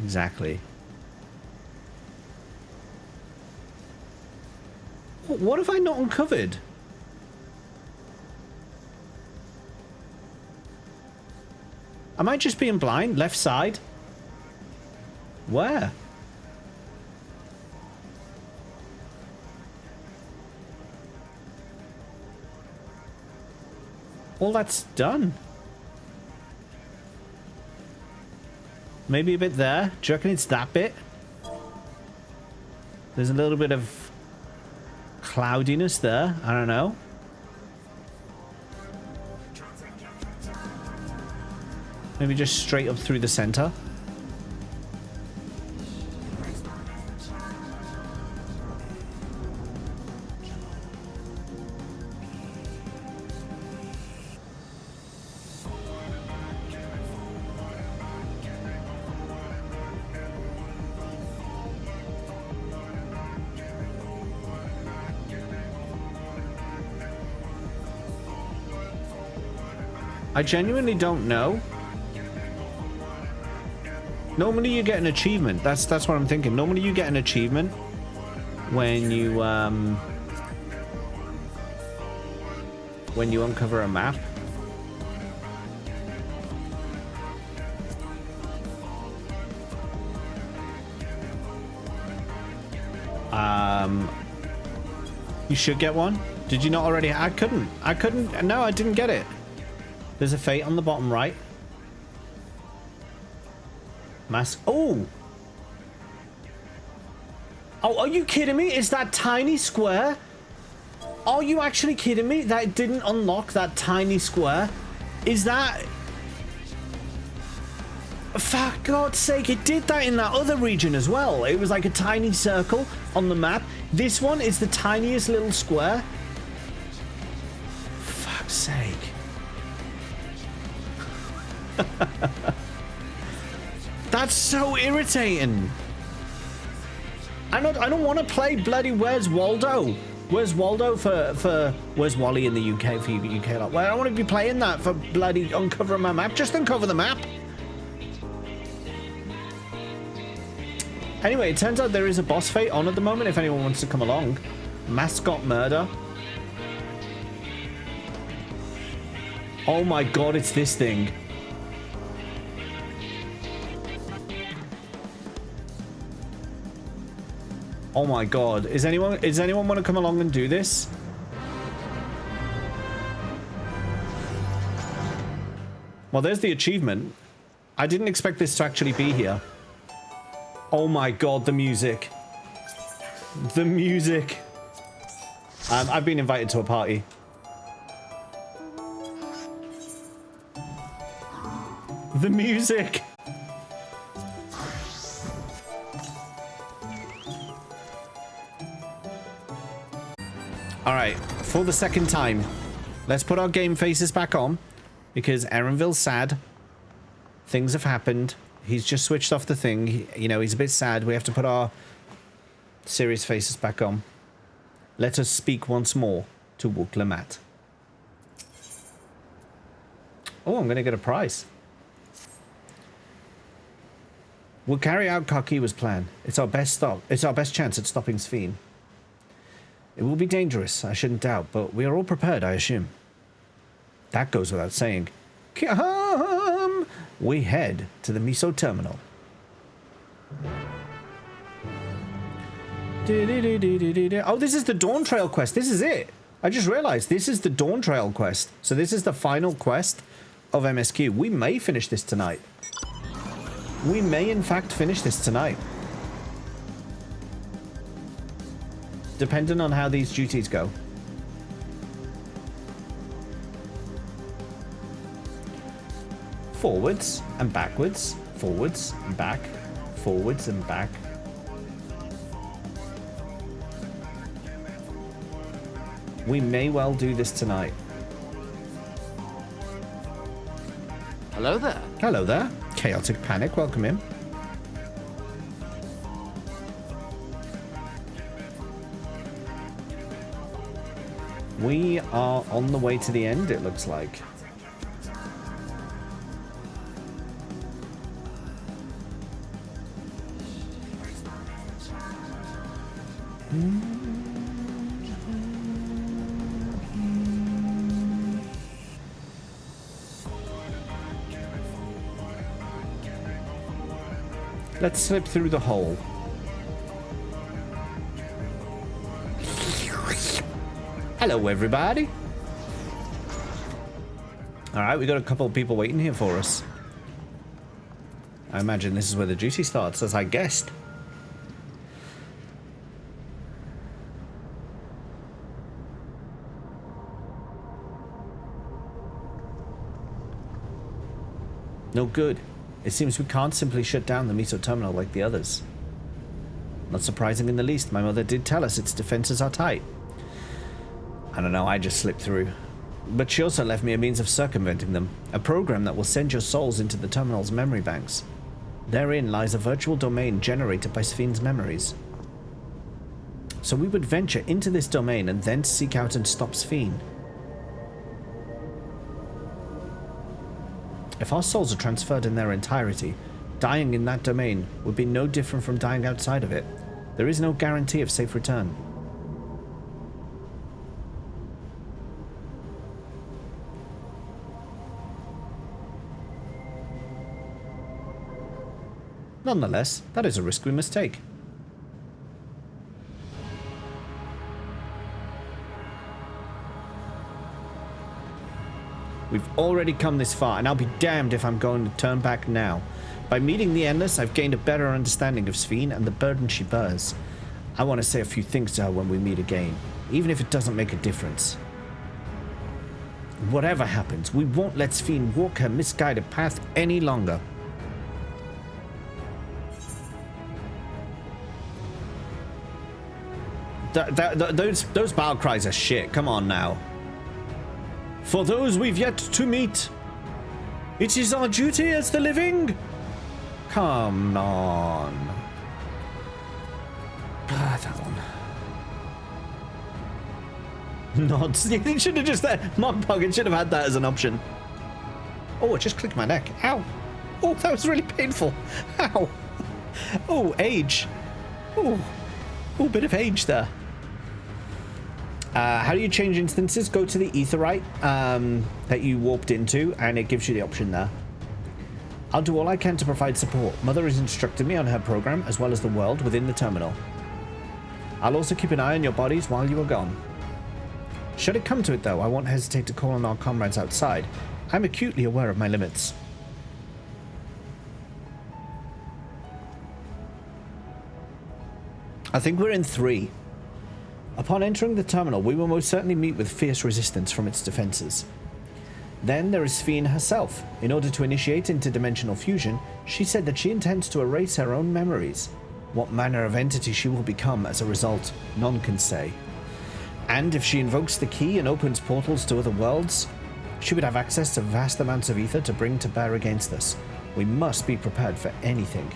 Exactly. What have I not uncovered? Am I just being blind? Left side? Where? All that's done. Maybe a bit there. Do you reckon it's that bit? There's a little bit of cloudiness there. I don't know. Maybe just straight up through the center. I genuinely don't know. Normally you get an achievement. That's what I'm thinking. Normally you get an achievement when you uncover a map. You should get one. Did you not already? I couldn't. No, I didn't get it. There's a fate on the bottom right. Mask. Oh! Oh, are you kidding me? Is that tiny square? Are you actually kidding me? That it didn't unlock that tiny square? Is that... For God's sake, it did that in that other region as well. It was like a tiny circle on the map. This one is the tiniest little square. Fuck's sake. That's so irritating. I don't want to play bloody Where's Waldo? Where's Waldo for Where's Wally in the UK for UK? Like, well, I don't want to be playing that for bloody uncovering my map. Just uncover the map. Anyway, it turns out there is a boss fight on at the moment if anyone wants to come along. Mascot murder. Oh my god, it's this thing. Oh my god. Is anyone want to come along and do this? Well, there's the achievement. I didn't expect this to actually be here. Oh my god, the music. The music. I've been invited to a party. The music. Alright, for the second time, let's put our game faces back on because Erenville's sad. Things have happened. He's just switched off the thing. You know, he's a bit sad. We have to put our serious faces back on. Let us speak once more to Lamat. Oh, I'm going to get a prize. We'll carry out Karkiwa's plan. It's our best stop. It's our best chance at stopping Sphene. It will be dangerous, I shouldn't doubt, but we are all prepared, I assume. That goes without saying. Come! We head to the Miso Terminal. Oh, this is the Dawntrail quest. This is it. I just realized this is the Dawntrail quest. So this is the final quest of MSQ. We may finish this tonight. We may, in fact, finish this tonight. Depending on how these duties go. Forwards and backwards. Forwards and back. Forwards and back. We may well do this tonight. Hello there. Hello there. Chaotic Panic, welcome in. We are on the way to the end, it looks like. Let's slip through the hole. Hello, everybody. All right, we got a couple of people waiting here for us. I imagine this is where the duty starts, as I guessed. No good. It seems we can't simply shut down the Miso terminal like the others. Not surprising in the least. My mother did tell us its defenses are tight. I don't know, I just slipped through. But she also left me a means of circumventing them. A program that will send your souls into the terminal's memory banks. Therein lies a virtual domain generated by Sphene's memories. So we would venture into this domain and then seek out and stop Sphene. If our souls are transferred in their entirety, dying in that domain would be no different from dying outside of it. There is no guarantee of safe return. Nonetheless, that is a risk we must take. We've already come this far, and I'll be damned if I'm going to turn back now. By meeting the Endless, I've gained a better understanding of Sphene and the burden she bears. I want to say a few things to her when we meet again, even if it doesn't make a difference. Whatever happens, we won't let Sphene walk her misguided path any longer. Those battle cries are shit. Come on now. For those we've yet to meet, it is our duty as the living. Come on. Ah, that one. Nods. You should have just Mod Pocket should have had that as an option. Oh, it just clicked my neck. Ow. Oh, that was really painful. Ow. Oh, age. Oh, bit of age there. How do you change instances? Go to the Aetheryte that you warped into, and it gives you the option there. I'll do all I can to provide support. Mother has instructed me on her program, as well as the world within the terminal. I'll also keep an eye on your bodies while you are gone. Should it come to it, though, I won't hesitate to call on our comrades outside. I'm acutely aware of my limits. I think we're in 3. Upon entering the terminal, we will most certainly meet with fierce resistance from its defenses. Then there is Sphene herself. In order to initiate interdimensional fusion, she said that she intends to erase her own memories. What manner of entity she will become as a result, none can say. And if she invokes the key and opens portals to other worlds, she would have access to vast amounts of ether to bring to bear against us. We must be prepared for anything.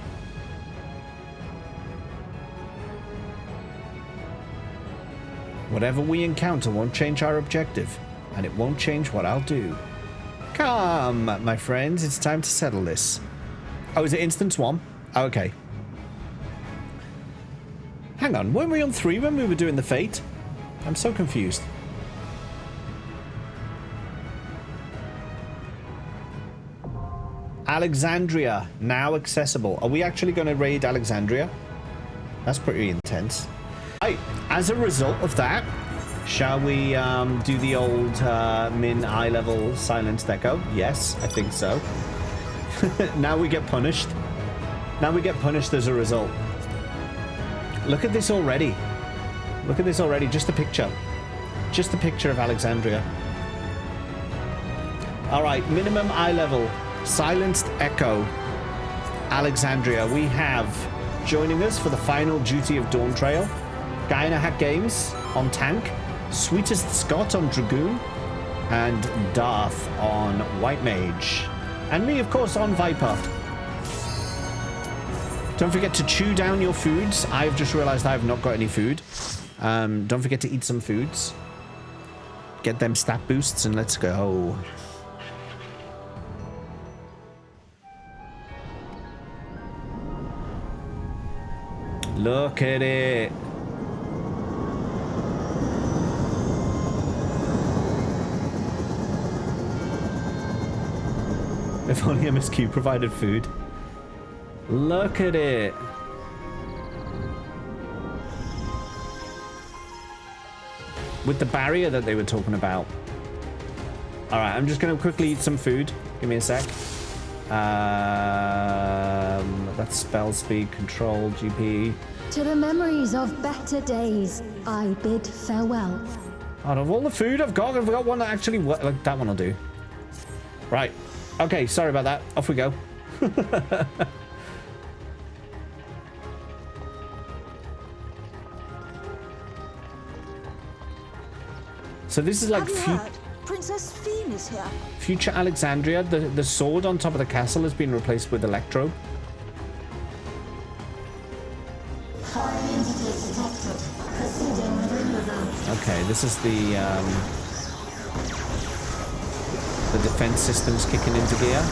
Whatever we encounter won't change our objective, and it won't change what I'll do. Come, my friends, it's time to settle this. Oh, is it instance 1? Oh, okay. Hang on, weren't we on 3 when we were doing the fate? I'm so confused. Alexandria, now accessible. Are we actually going to raid Alexandria? That's pretty intense. Right, as a result of that, shall we do the old min eye level silenced echo? Yes, I think so. Now we get punished. Now we get punished as a result. Look at this already. Look at this already. Just a picture. Just a picture of Alexandria. All right, minimum eye level. Silenced Echo. Alexandria. We have joining us for the final duty of Dawntrail. Guy in a Hat Games on Tank. Sweetest Scott on Dragoon. And Darth on White Mage. And me, of course, on Viper. Don't forget to chew down your foods. I've just realized I have not got any food. Don't forget to eat some foods. Get them stat boosts and let's go. Look at it. If only MSQ provided food. Look at it. With the barrier that they were talking about. Alright, I'm just going to quickly eat some food. Give me a sec. That's spell speed, control, GP. To the memories of better days, I bid farewell. Out of all the food I've got one that actually works. Like, that one will do. Right. Okay, sorry about that. Off we go. So this is like Princess Fienne is here. future Alexandria. The sword on top of the castle has been replaced with Electro. Okay, this is the defense system's kicking into gear.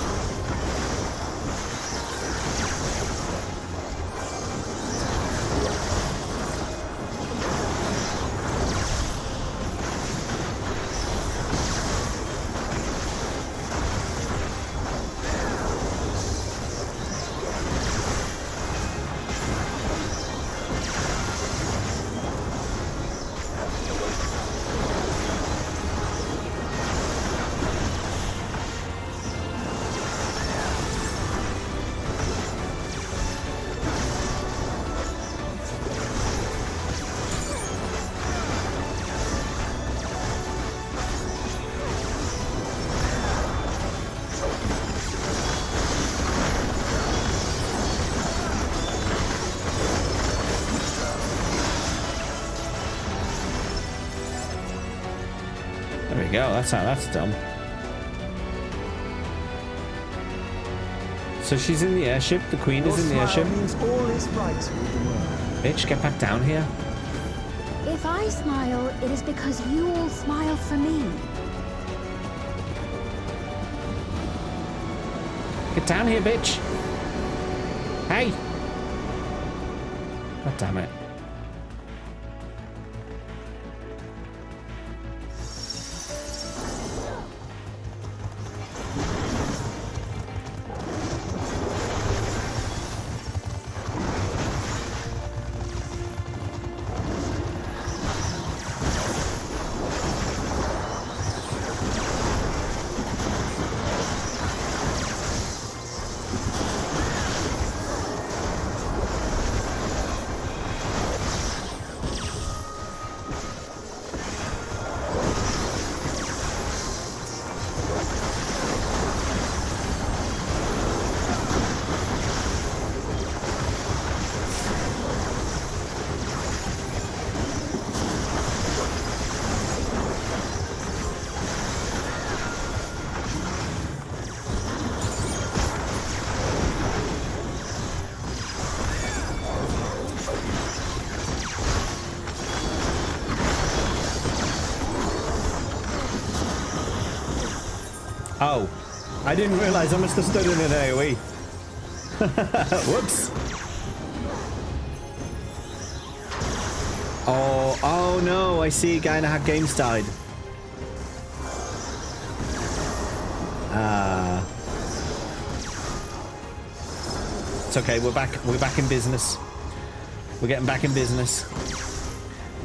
Go. That's dumb. So she's in the airship. The queen is in the airship. Bitch, get back down here. If I smile, it is because you all smile for me. Get down here, bitch. Hey. God damn it. I didn't realize I must have stood in an AoE. Whoops. Oh no, I see. Guy in a hat games died. It's okay, we're back in business. We're getting back in business.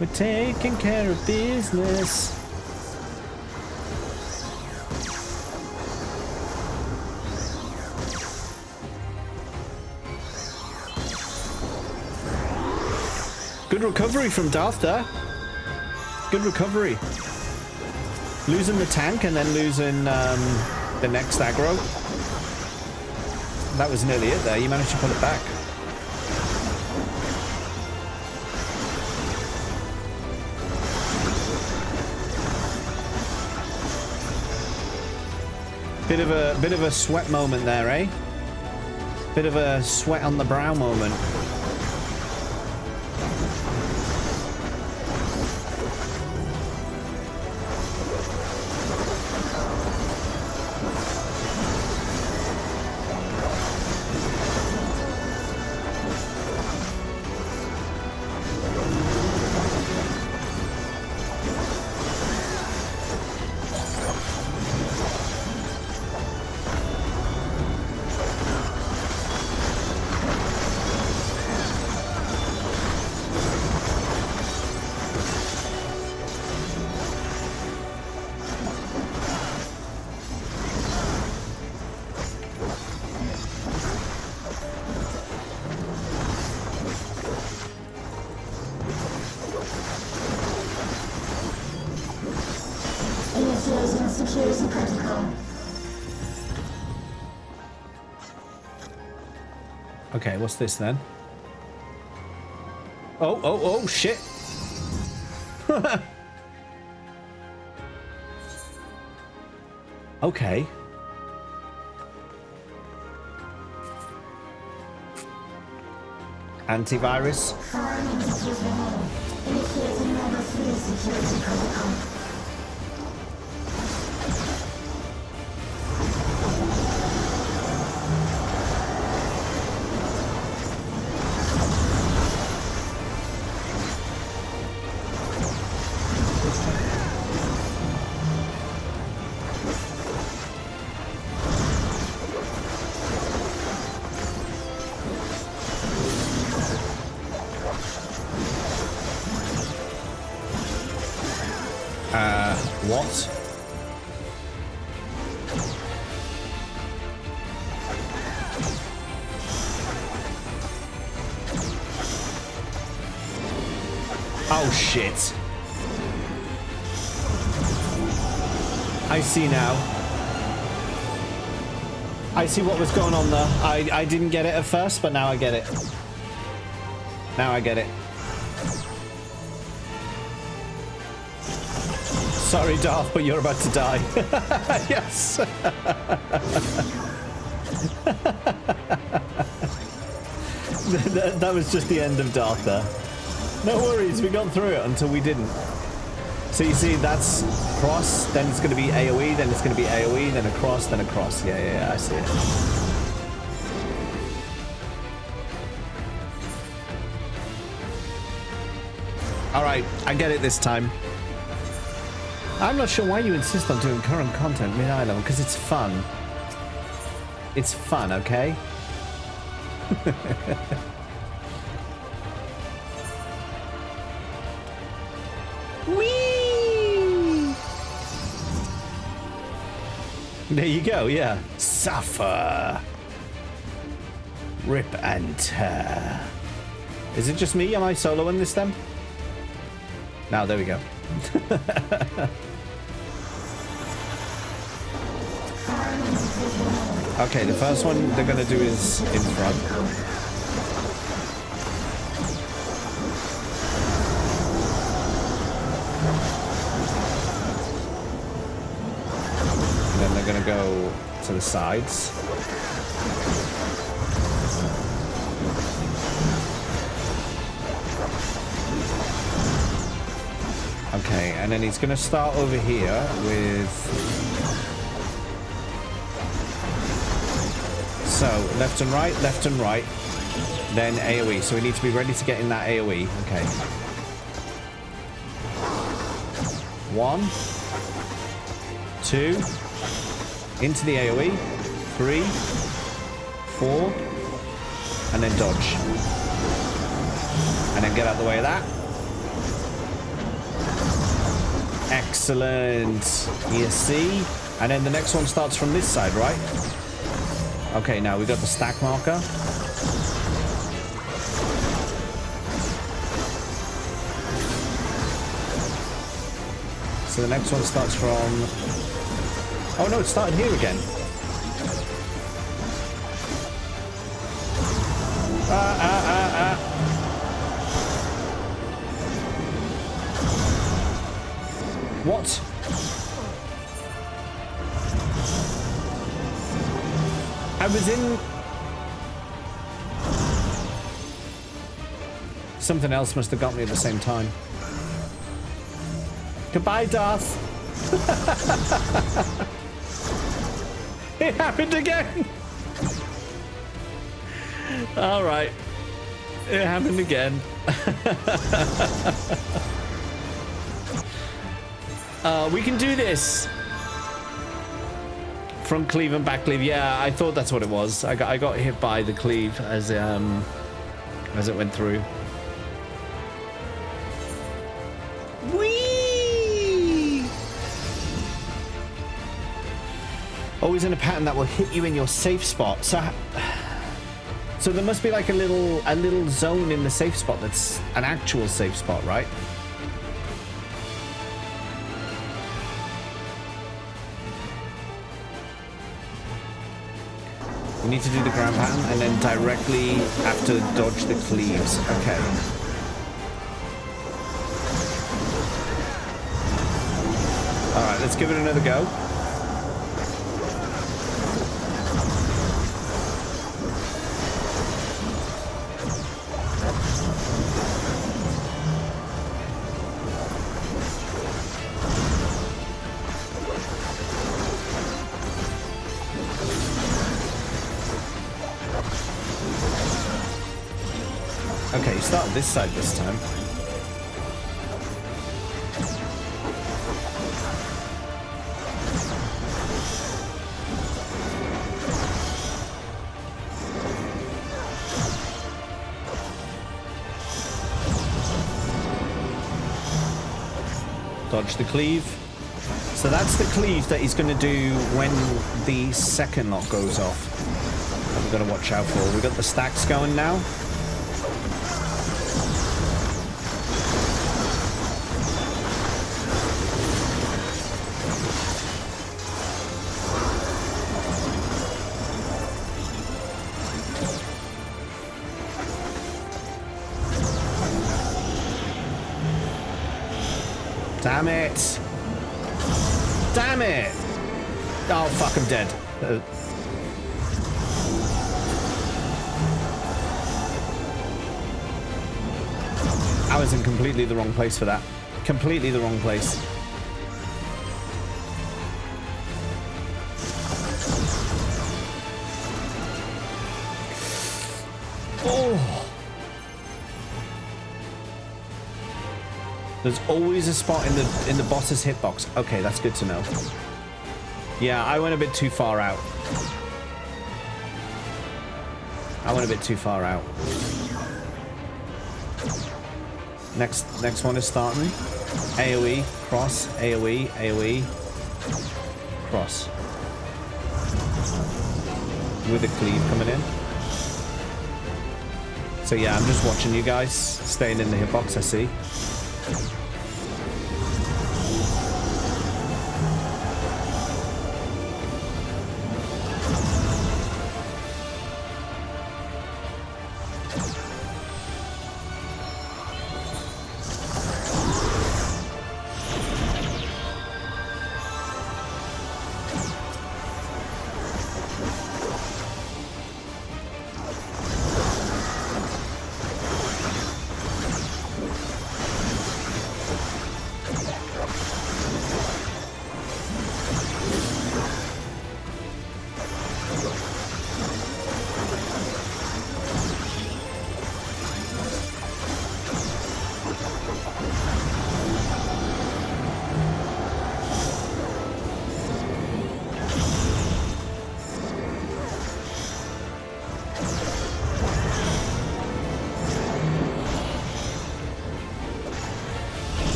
We're taking care of business. Good recovery from Darth there. Good recovery. Losing the tank and then losing the next aggro. That was nearly it there. You managed to pull it back. Bit of a sweat moment there, eh? Bit of a sweat on the brow moment. Okay, what's this then? Oh, shit. Okay. Antivirus. What? Oh shit. I see now. I see what was going on there. I didn't get it at first, but now I get it. Now I get it. Sorry, Darth, but you're about to die. Yes. that was just the end of Darth there. No worries, we got through it until we didn't. So you see, that's cross, then it's going to be AoE, then it's going to be AoE, then across, then across. Yeah, I see it. All right, I get it this time. I'm not sure why you insist on doing current content mid-island, because it's fun. It's fun, okay? Whee! There you go, yeah. Suffer. Rip and tear. Is it just me? Am I soloing this then? No, there we go. Okay, the first one they're gonna do is in front. And then they're gonna go to the sides. Okay, and then he's gonna start over here with So, left and right, then AoE. So we need to be ready to get in that AoE. Okay. 1, 2, into the AoE, 3, 4, and then dodge. And then get out the way of that. Excellent. You see? And then the next one starts from this side, right? Okay, now we got the stack marker. So the next one starts from... Oh no, it started here again. What? I was in... Something else must have got me at the same time. Goodbye, Darth. It happened again. All right. It happened again. We can do this. Front cleave and back cleave. Yeah, I thought that's what it was. I got hit by the cleave as it went through. Whee! Always in a pattern that will hit you in your safe spot. So there must be like a little zone in the safe spot that's an actual safe spot, right? You need to do the ground pattern and then directly after dodge the cleaves. Okay. Alright, let's give it another go. Okay, you start this side this time. Dodge the cleave. So that's the cleave that he's going to do when the second lock goes off. That we've got to watch out for. We've got the stacks going now. Damn it! Damn it! Oh, fuck, I'm dead. I was in completely the wrong place for that. Completely the wrong place. Oh! There's always a spot in the boss's hitbox. Okay, that's good to know. Yeah, I went a bit too far out. Next one is starting. AoE, cross, AoE, AoE, cross. With a cleave coming in. So yeah, I'm just watching you guys, staying in the hitbox, I see.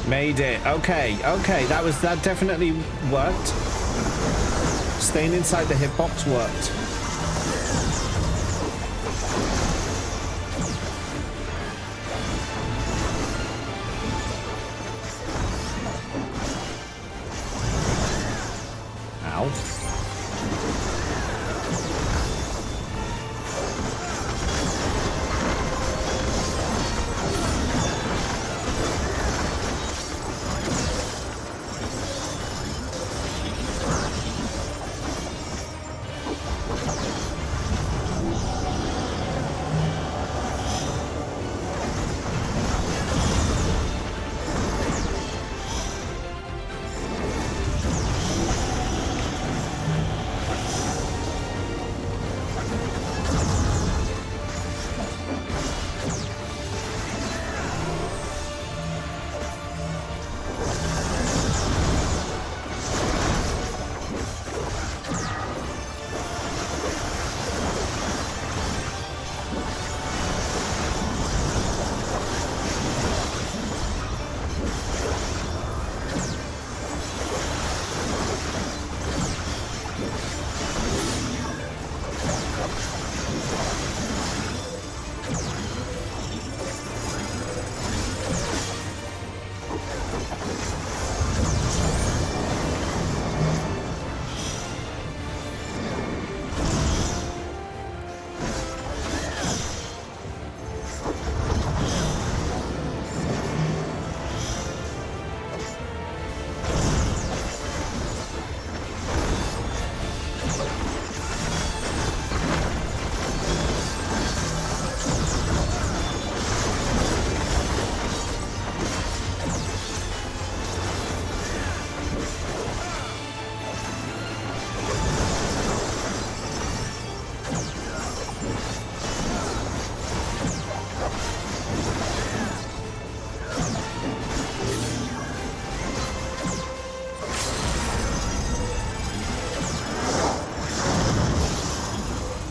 Made it. Okay, okay. That definitely worked. Staying inside the hitbox worked. Ow.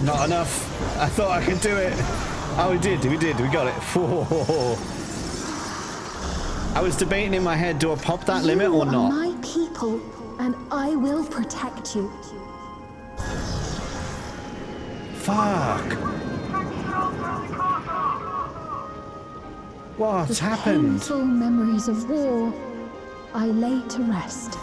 Not enough. I thought I could do it. Oh, we did. We got it. I was debating in my head, do I pop that limit or not? You are my people, and I will protect you. Fuck. What's happened? Painful memories of war, I lay to rest.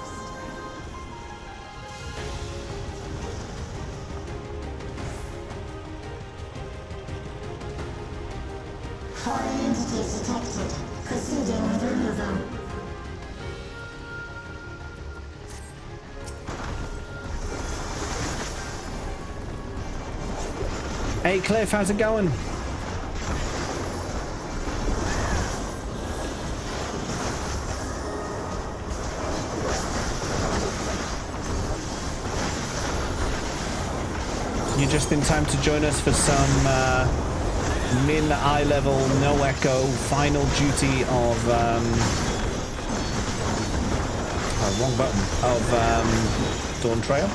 Foreign entities detected. Proceeding with removal. Hey Cliff, how's it going? You're just in time to join us for some min eye level, no echo, final duty of oh, wrong button, of Dawntrail.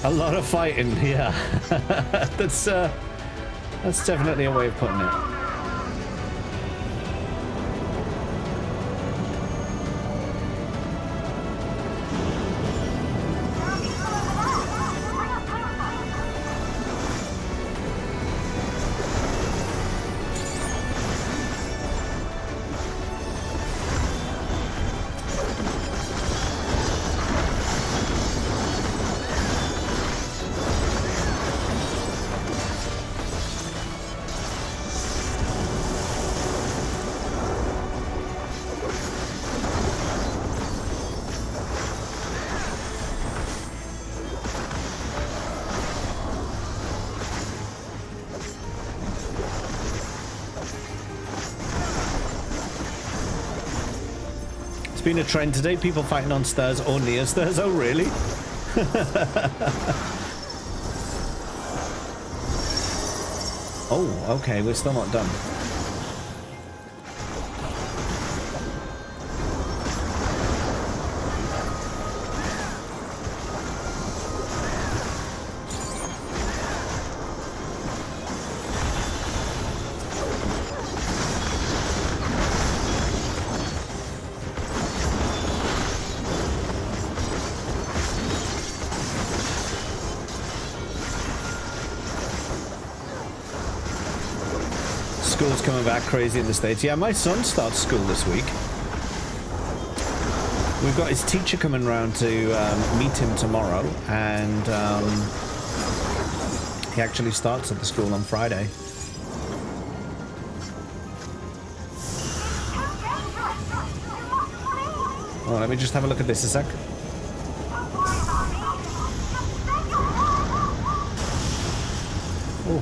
A lot of fighting, yeah. That's definitely a way of putting it. been a trend today. People fighting on stairs or near stairs. Oh, really? Oh, okay. We're still not done. School's coming back crazy in the States. Yeah, my son starts school this week. We've got his teacher coming round to meet him tomorrow, and he actually starts at the school on Friday. Oh, let me just have a look at this a sec. Oh.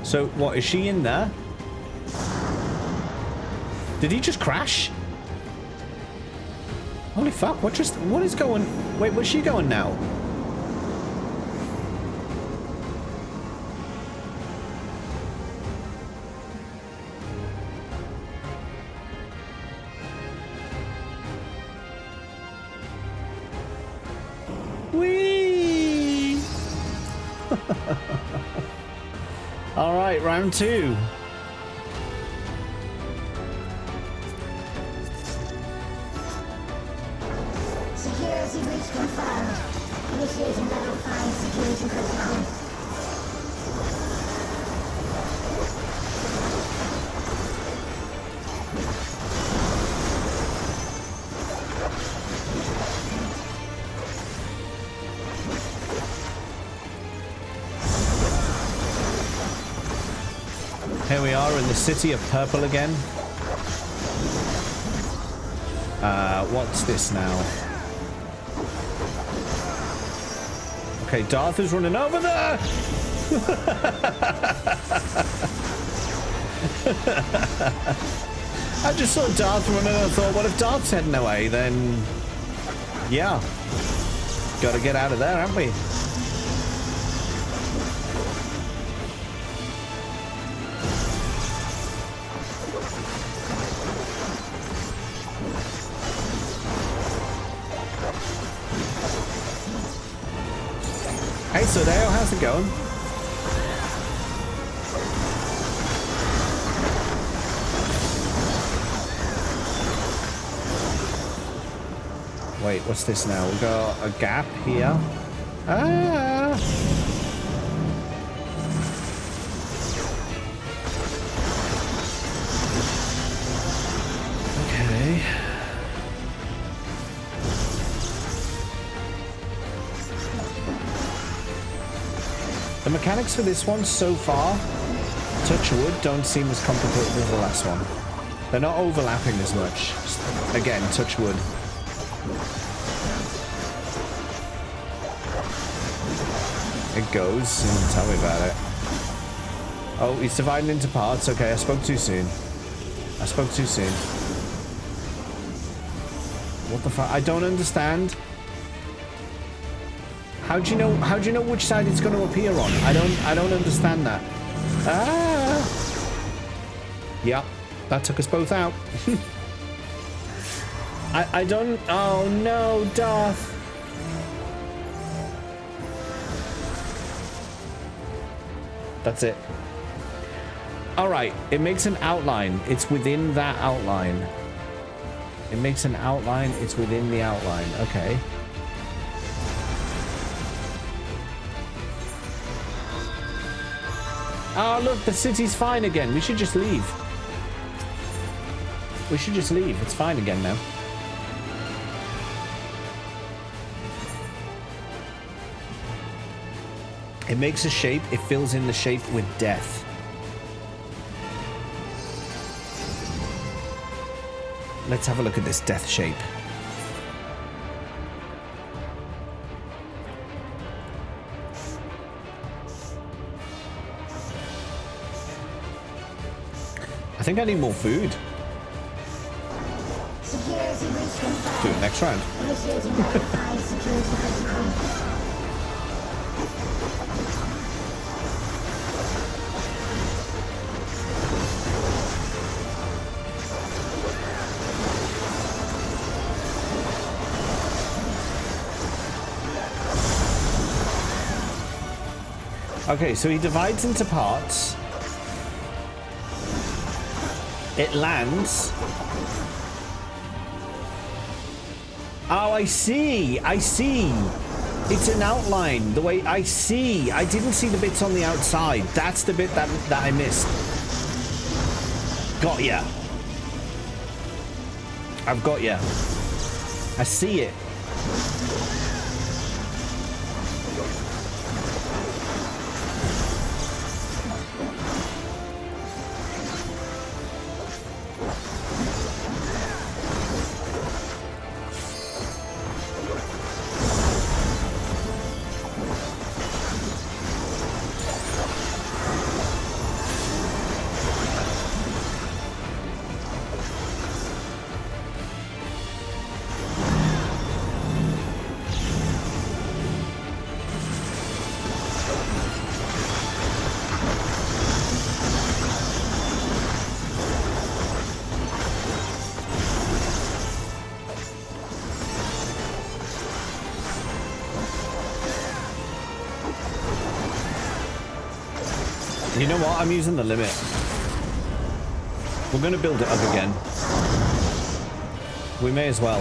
So, what, is she in there? Did he just crash? Holy fuck, what is going... Wait, where's she going now? Whee! All right, round 2. Security breach confirmed. Initiating level 5 security protocol. Here we are in the city of purple again. What's this now? Okay, Darth is running over there! I just saw Darth running and I thought, well, if Darth's heading away, then... yeah. Gotta get out of there, haven't we? Hey, Sodeo, how's it going? Wait, what's this now? We've got a gap here. Ah! Okay. The mechanics for this one so far, touch wood, don't seem as complicated as the last one. They're not overlapping as much. Again, touch wood. It goes, and tell me about it. Oh, he's dividing into parts. Okay, I spoke too soon. I spoke too soon. What the fuck? I don't understand. How do you know which side it's going to appear on? I don't understand that. Ah! Yeah, that took us both out. I don't... Oh no, Darth. That's it. Alright, it makes an outline. It's within that outline. It makes an outline. It's within the outline. Okay. Oh, look, the city's fine again. We should just leave. We should just leave. It's fine again now. It makes a shape. It fills in the shape with death. Let's have a look at this death shape. think I need more food. Security breach confirmed. Do it next round. Initiating level 5 security protocol. Okay, so he divides into parts. It lands. Oh, I see. I see. It's an outline. The way I see. I didn't see the bits on the outside. That's the bit that I missed. Got ya. I've got ya. I see it. You know what? I'm using the limit. We're going to build it up again. We may as well.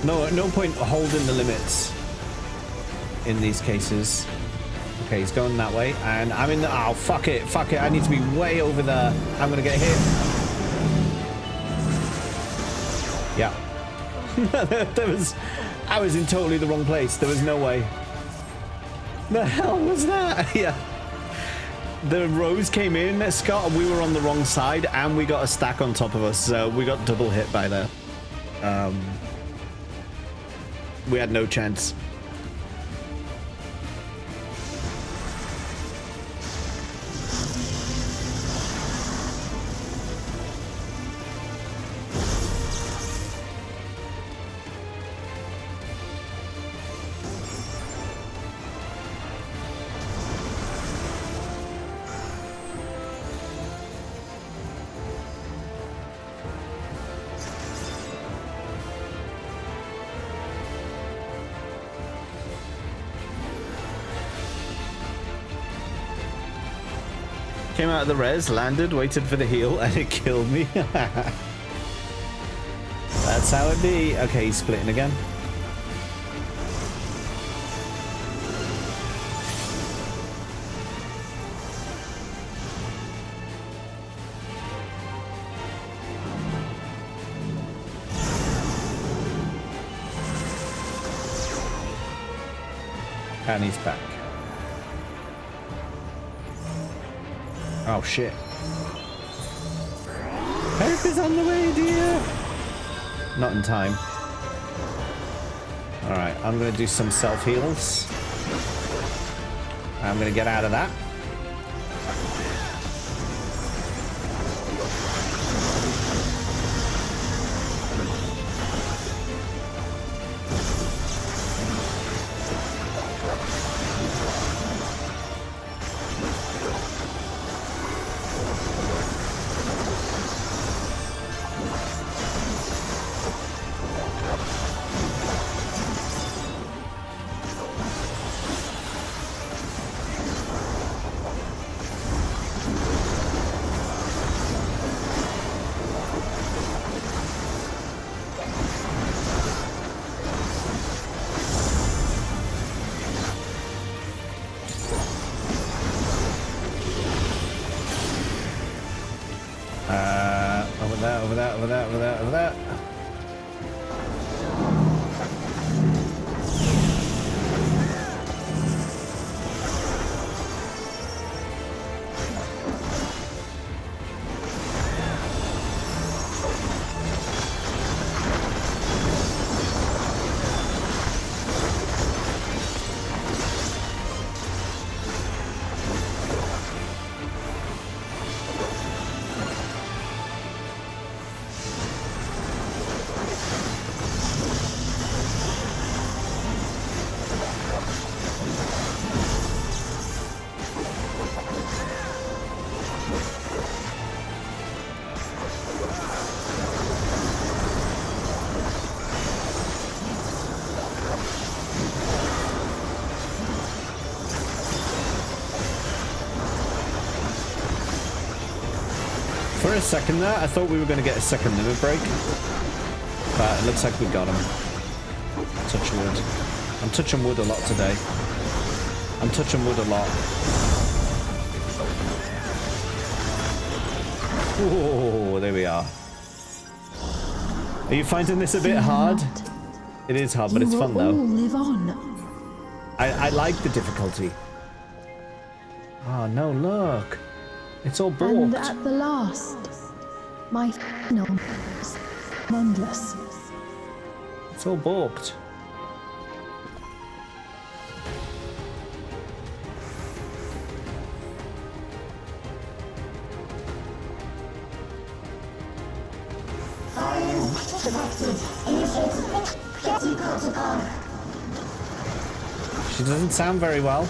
No point holding the limits in these cases. Okay, he's going that way, and I'm in the... Oh, fuck it. Fuck it. I need to be way over there. I'm going to get hit. Yeah. I was in totally the wrong place. There was no way. The hell was that? Yeah. The rows came in, Scott, and we were on the wrong side, and we got a stack on top of us, so we got double hit by there. We had no chance. Came out of the res, landed, waited for the heal, and it killed me. That's how it be. Okay, he's splitting again. And he's back. Oh shit. Help is on the way, dear. Not in time. Alright, I'm gonna do some self-heals. I'm gonna get out of that. Over that. For a second there, I thought we were going to get a second limit break. But it looks like we got him. Touch wood. I'm touching wood a lot today. I'm touching wood a lot. Oh, there we are. Are you finding this a bit hard? It is hard, but it's fun though. Live on. I like the difficulty. Oh no, look. It's all balked. And at the last, my final is endless. It's all balked. She doesn't sound very well.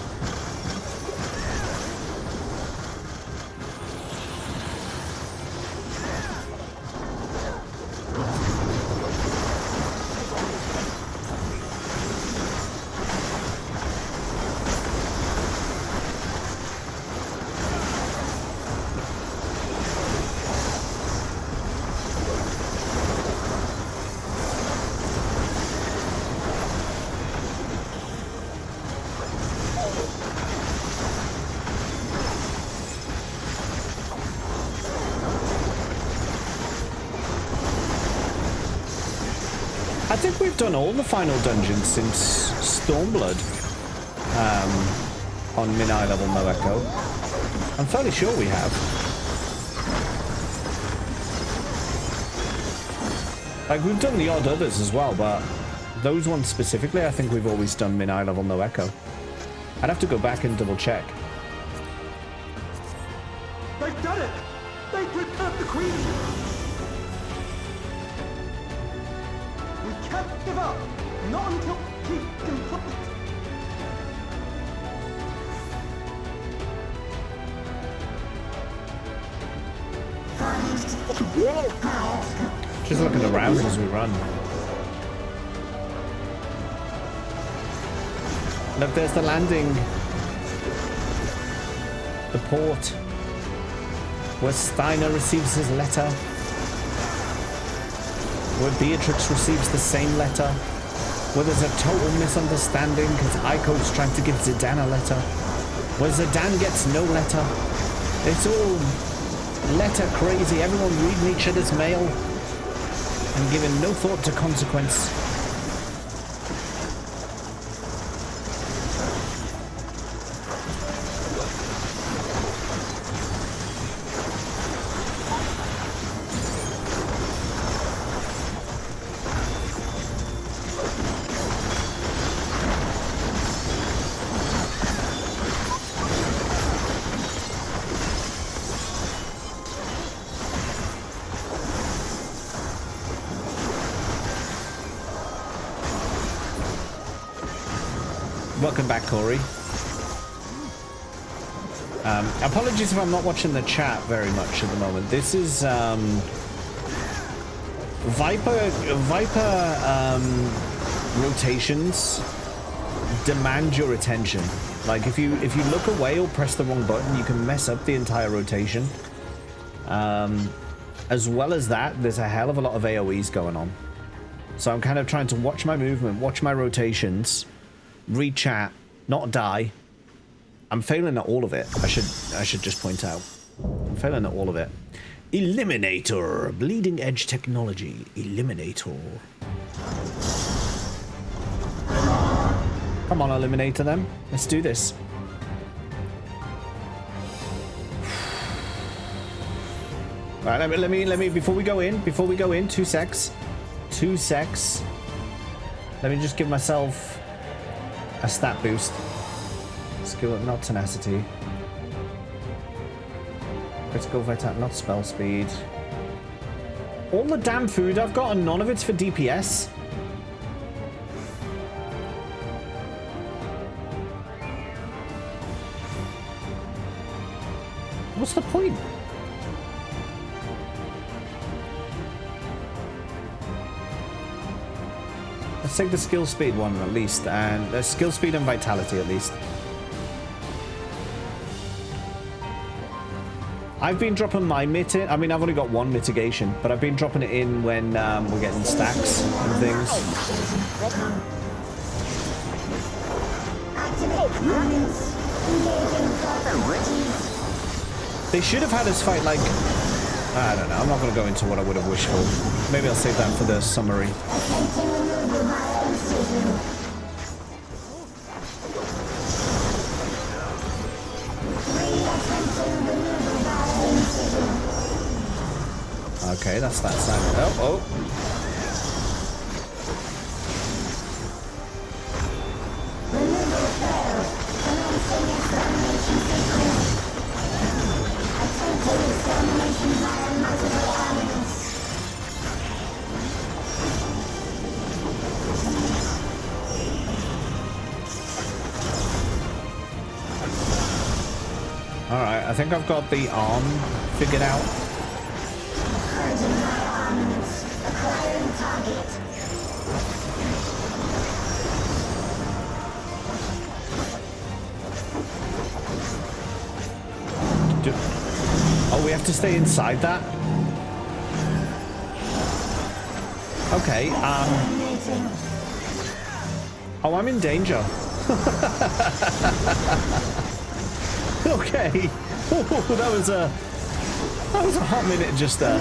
I think we've done all the final dungeons since Stormblood on Min-I level no echo. I'm fairly sure we have. Like, we've done the odd others as well, but those ones specifically, I think we've always done Min-I level no echo. I'd have to go back and double check. They've done it! They've prepared the queen! We can't give up! Not until he complete! Just looking around as we run. Look, there's the landing. The port. Where Steiner receives his letter. Where Beatrix receives the same letter. Where there's a total misunderstanding because Aiko's trying to give Zidane a letter. Where Zidane gets no letter. It's all letter crazy. Everyone reading each other's mail and giving no thought to consequence. Welcome back, Corey. Apologies if I'm not watching the chat very much at the moment. This is Viper rotations demand your attention. Like if you look away or press the wrong button, you can mess up the entire rotation. As well as that, there's a hell of a lot of AoEs going on. So I'm kind of trying to watch my movement, watch my rotations, read chat, not die. I'm failing at all of it. I should just point out. I'm failing at all of it. Eliminator, bleeding edge technology. Eliminator. Come on, Eliminator then. Let's do this. All right, let me before we go in, 2 secs. Let me just give myself a stat boost. Skill, not tenacity. Critical vitality, not spell speed. All the damn food I've got and none of it's for DPS. What's the point? Let's take the skill speed one at least, and the skill speed and vitality at least. I've been dropping my mitt in. I mean, I've only got one mitigation, but I've been dropping it in when we're getting stacks and things. They should have had us fight like... I don't know. I'm not going to go into what I would have wished for. Maybe I'll save that for the summary. Okay, that's that side. Oh. Alright, I think I've got the arm figured out. Oh, we have to stay inside that? Okay, oh, I'm in danger. Okay. Oh, that was a hot minute just there.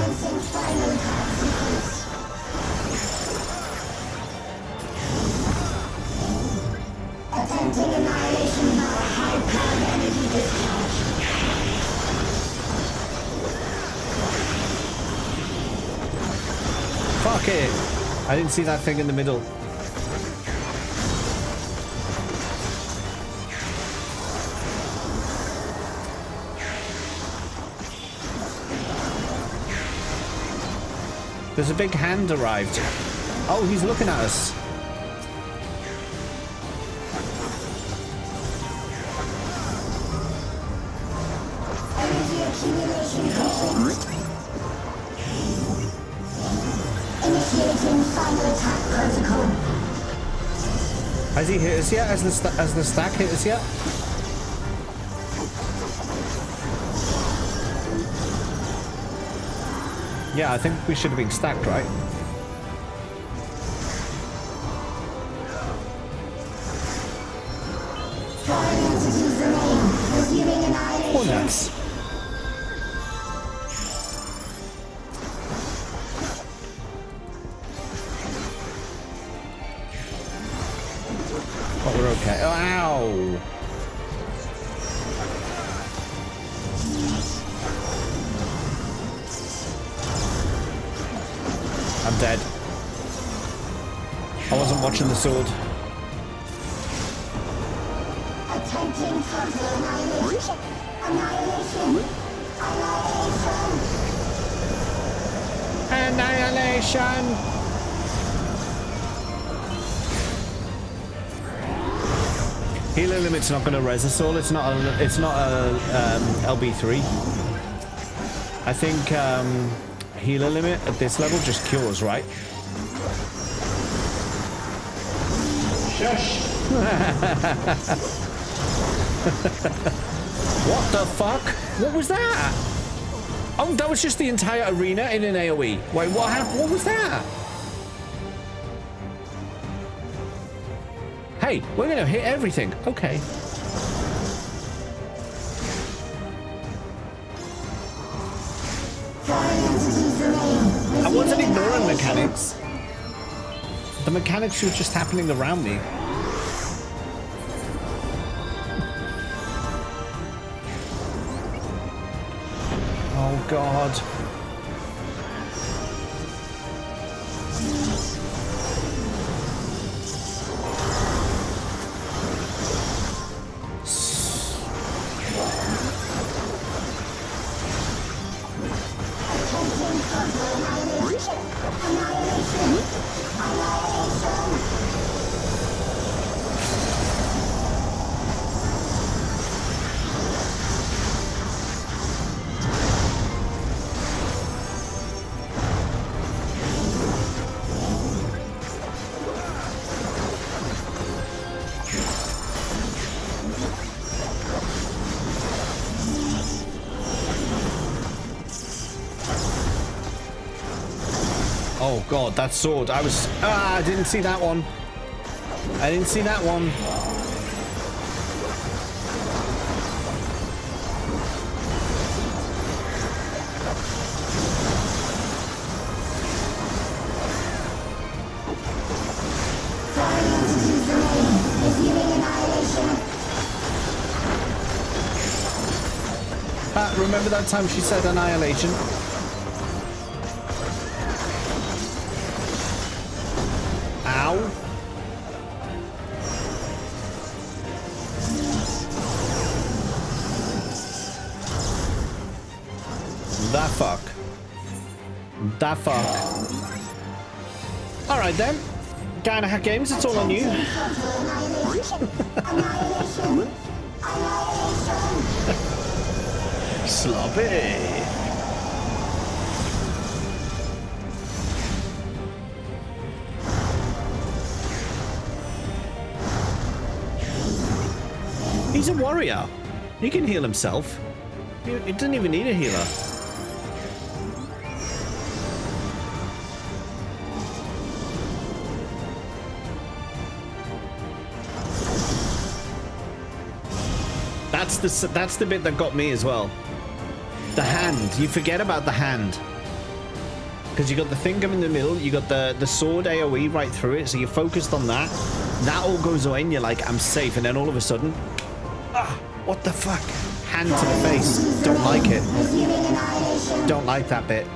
Attempting annihilation via high-powered energy discharge. Fuck it! I didn't see that thing in the middle. There's a big hand arrived. Oh, he's looking at us. Energy accumulation complete. Initiating final attack protocol. Has he hit us yet? Has the stack hit us yet? Yeah, I think we should have been stacked, right? Oh, nice. Oh, we're okay. Oh, ow! I'm dead. I wasn't watching the sword. Attempting total annihilation. Annihilation. Annihilation. Healer limit's not going to res us all. It's not a LB3. I think healer limit at this level just cures, right? Shush. What the fuck? What was that? Oh, that was just the entire arena in an AoE. Wait, what happened? What was that? Hey, we're gonna hit everything. Okay. I wasn't ignoring mechanics. The mechanics were just happening around me. Oh God. Oh god, that sword. I didn't see that one. I didn't see that one. Remember that time she said annihilation? Ow. The fuck. The fuck. Alright then. Gonna Hack Games, it's all on you. Sloppy. He's a warrior. He can heal himself. He doesn't even need a healer. That's the bit that got me as well. The hand. You forget about the hand. Because you got the thing in the middle, you got the sword AoE right through it, so you're focused on that. That all goes away and you're like, I'm safe, and then all of a sudden, what the fuck? Hand to the face. Don't like it. Don't like that bit.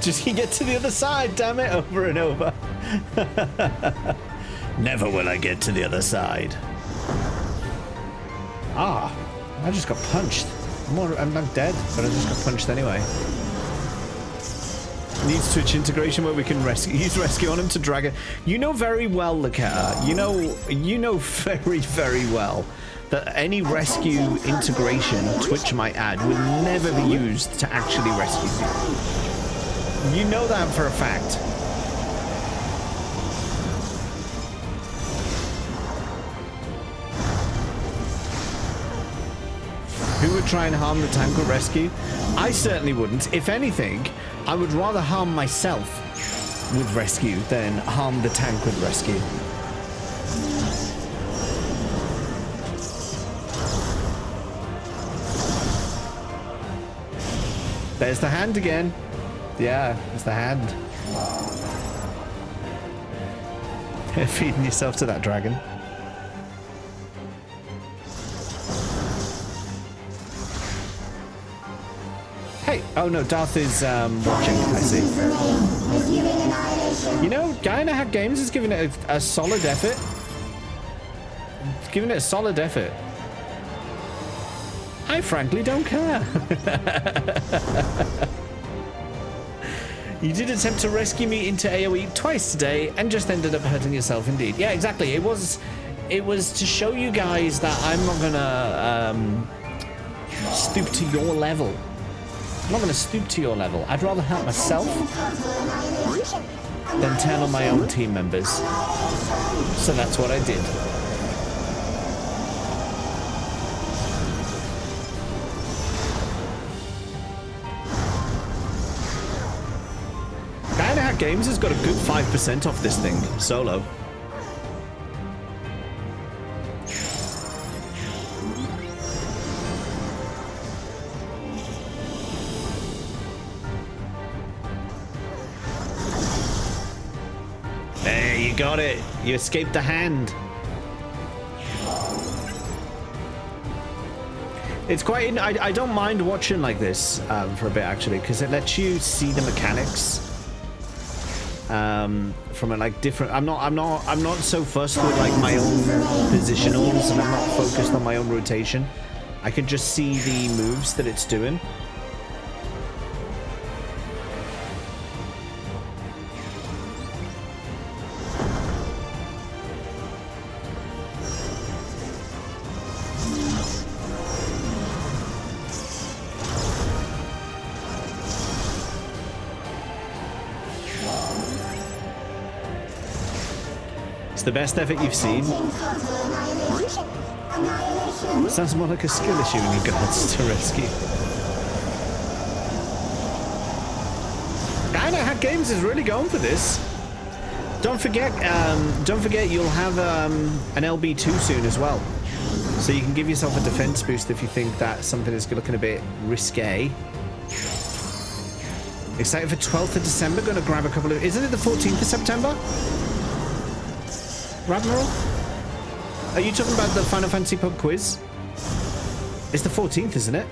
Just you get to the other side, damn it, over and over. Never will I get to the other side. Ah, I just got punched. I'm not dead, but I just got punched anyway. Needs Twitch integration where we can use rescue on him to drag it. You know very well, Laketa. You know very, very well that any rescue integration Twitch might add will never be used to actually rescue people. You know that for a fact. Who would try and harm the tank or rescue? I certainly wouldn't. If anything, I would rather harm myself with rescue than harm the tank with rescue. There's the hand again. Yeah, there's the hand. Feeding yourself to that dragon. Hey, oh no, Darth is watching, I see. You know, Guy in a Hack Games is giving it a solid effort. It's giving it a solid effort. I frankly don't care. You did attempt to rescue me into AoE twice today and just ended up hurting yourself indeed. Yeah, exactly. It was to show you guys that I'm not gonna stoop to your level. I'm not going to stoop to your level. I'd rather help myself than turn on my own team members. So that's what I did. Guy in a Hack Games has got a good 5% off this thing, solo. You got it. You escaped the hand. It's quite. I don't mind watching like this for a bit actually, because it lets you see the mechanics from a like different. I'm not so fussed with like my own positionals, and I'm not focused on my own rotation. I can just see the moves that it's doing. It's the best effort you've seen. Sounds more like a skill issue in regards to rescue. Guy Hack Games is really going for this. Don't forget you'll have an LB2 soon as well. So you can give yourself a defense boost if you think that something is looking a bit risque. Excited for 12th of December. Going to grab a couple of... Isn't it the 14th of September? Radmiral? Are you talking about the Final Fantasy pub quiz? It's the 14th, isn't it?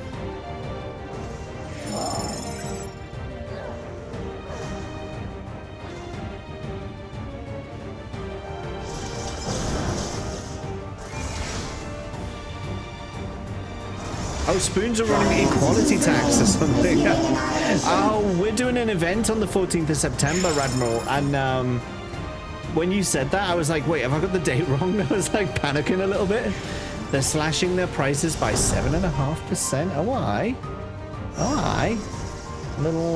Oh, Spoons are running equality tax or something. Oh, we're doing an event on the 14th of September, Radmiral. And when you said that, I was like, wait, have I got the date wrong? I was like panicking a little bit. They're slashing their prices by 7.5%. Oh, aye. Oh, aye. Little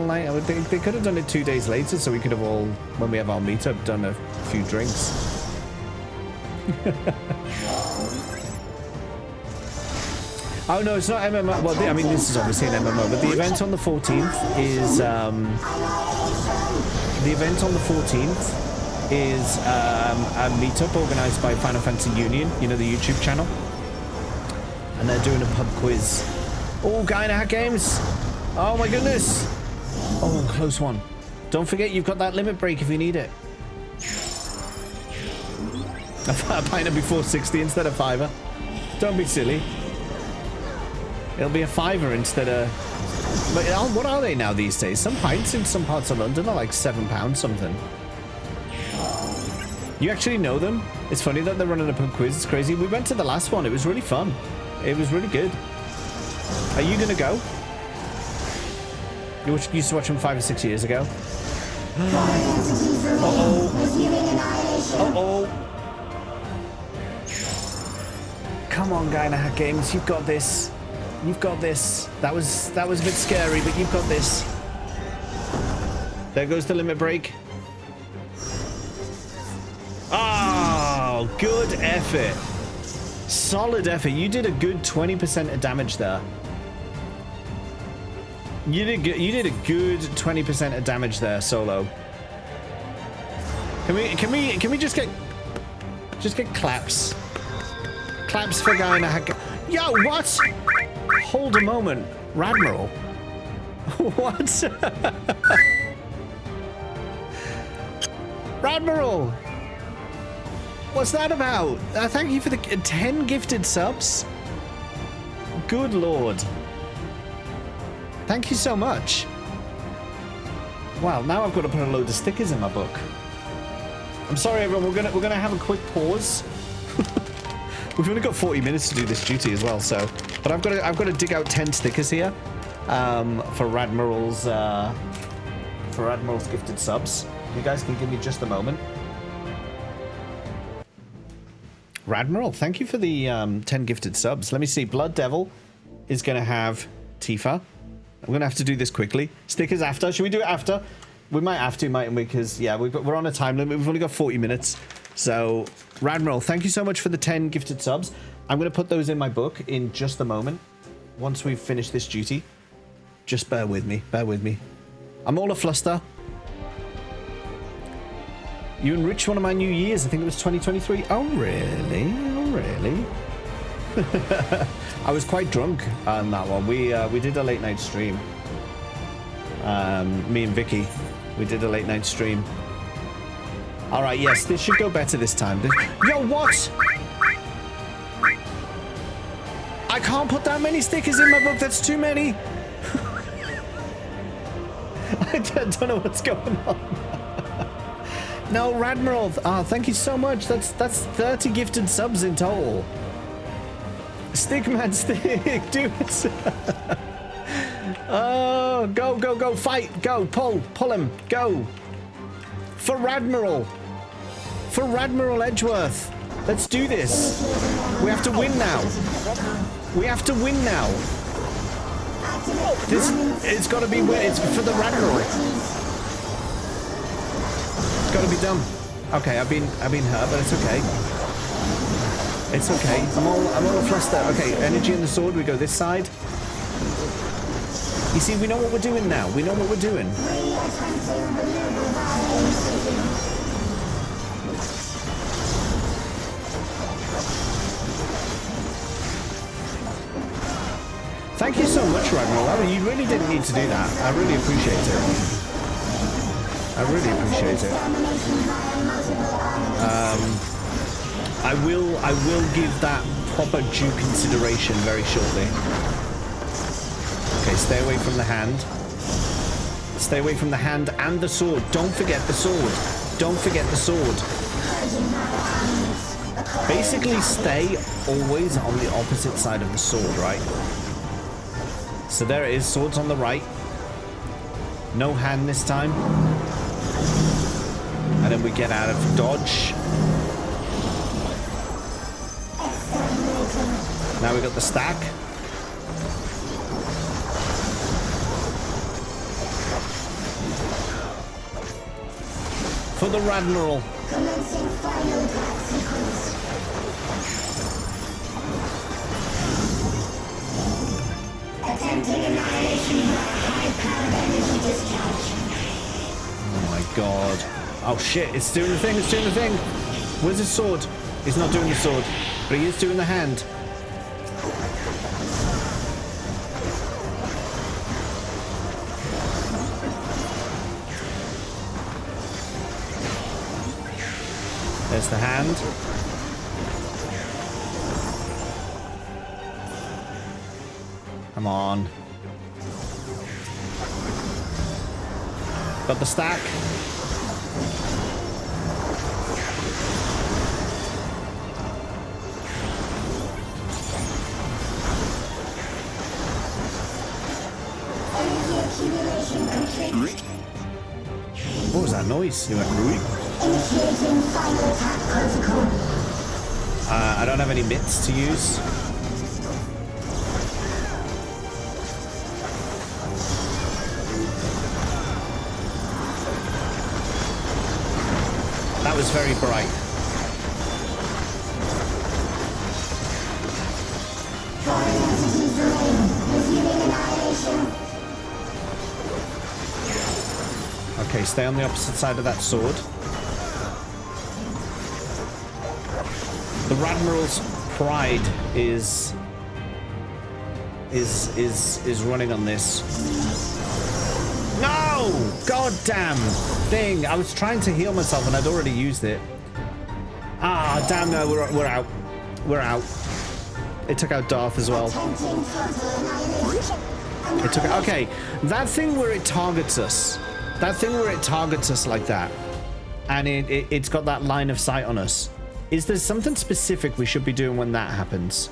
light. They could have done it 2 days later, so we could have all, when we have our meetup, done a few drinks. Oh no, it's not MMO. Well, I mean, this is obviously an MMO, but the event on the 14th is a meetup organized by Final Fantasy Union, you know, the YouTube channel, and they're doing a pub quiz. Oh, Guy Hack Games! Oh my goodness! Oh, close one. Don't forget, you've got that limit break if you need it. A pint will be 460 instead of $5. Don't be silly. It'll be a $5 instead of... But what are they now these days? Some pints in some parts of London are like £7 something. You actually know them? It's funny that they're running a pub quiz. It's crazy. We went to the last one. It was really fun. It was really good. Are you gonna go? You used to watch them 5 or 6 years ago. Uh-oh. Uh-oh. Come on, Guy Hack Games. You've got this. You've got this. That was a bit scary, but you've got this. There goes the limit break. Oh, good effort. Solid effort. You did a good 20% of damage there. You did a good 20% of damage there, Solo. Can we just get claps? Claps for Guy Hack. Yo, what? Hold a moment, Radmiral. What? Radmiral! What's that about? Thank you for the 10 gifted subs. Good lord. Thank you so much. Wow, now I've got to put a load of stickers in my book. I'm sorry, everyone. We're gonna have a quick pause. We've only got 40 minutes to do this duty as well, so. But I've got to dig out 10 stickers here for Radmiral's gifted subs. You guys can give me just a moment. Radmiral, thank you for the 10 gifted subs. Let me see. Blood Devil is going to have Tifa. I'm going to have to do this quickly. Stickers after. Should we do it after? We might have to, mightn't we? Because, yeah, we're on a time limit. We've only got 40 minutes. So, Radmiral, thank you so much for the 10 gifted subs. I'm going to put those in my book in just a moment. Once we've finished this duty. Just bear with me. Bear with me. I'm all afluster. You enriched one of my New Year's. I think it was 2023. Oh, really? Oh, really? I was quite drunk on that one. We did a late night stream. Me and Vicky. We did a late night stream. All right, yes, this should go better this time. Yo, what? I can't put that many stickers in my book. That's too many. I don't know what's going on. No, Radmiral. Oh, thank you so much. That's 30 gifted subs in total. Stick, man, stick. Do it. Oh, go. Fight. Go. Pull him. Go. For Radmiral. For Radmiral Edgeworth. Let's do this. We have to win now. We have to win now. It's got to be win. It's for the Radmiral. It's got to be done. Okay, I've been hurt, but it's okay. It's okay. I'm all flustered. Okay, energy in the sword. We go this side. You see, we know what we're doing now. We know what we're doing. Thank you so much, Ragnarok. You really didn't need to do that. I really appreciate it. I really appreciate it. I will give that proper due consideration very shortly. Okay, stay away from the hand. Stay away from the hand and the sword. Don't forget the sword. Don't forget the sword. Basically, stay always on the opposite side of the sword, right? So there it is. Sword's on the right. No hand this time. And then we get out of dodge. Now we got the stack. For the Radmiral. Commencing final attack sequence. Attempting annihilation by high-powered energy discharge. Oh my god. Oh shit, it's doing the thing, it's doing the thing. Where's his sword? He's not doing the sword, but he is doing the hand. There's the hand. Come on. Got the stack. Energy accumulation complete. What was that noise? You went Rui? Initiating final attack protocol. I don't have any mitts to use. That was very bright. Foreign entities remain. Resuming annihilation. Okay, stay on the opposite side of that sword. The Radmiral's pride is running on this. No! God damn thing! I was trying to heal myself and I'd already used it. Ah, damn no, we're out. We're out. It took out Darth as well. Attempting total annihilation. It took okay. That thing where it targets us. That thing where it targets us like that. And it's got that line of sight on us. Is there something specific we should be doing when that happens?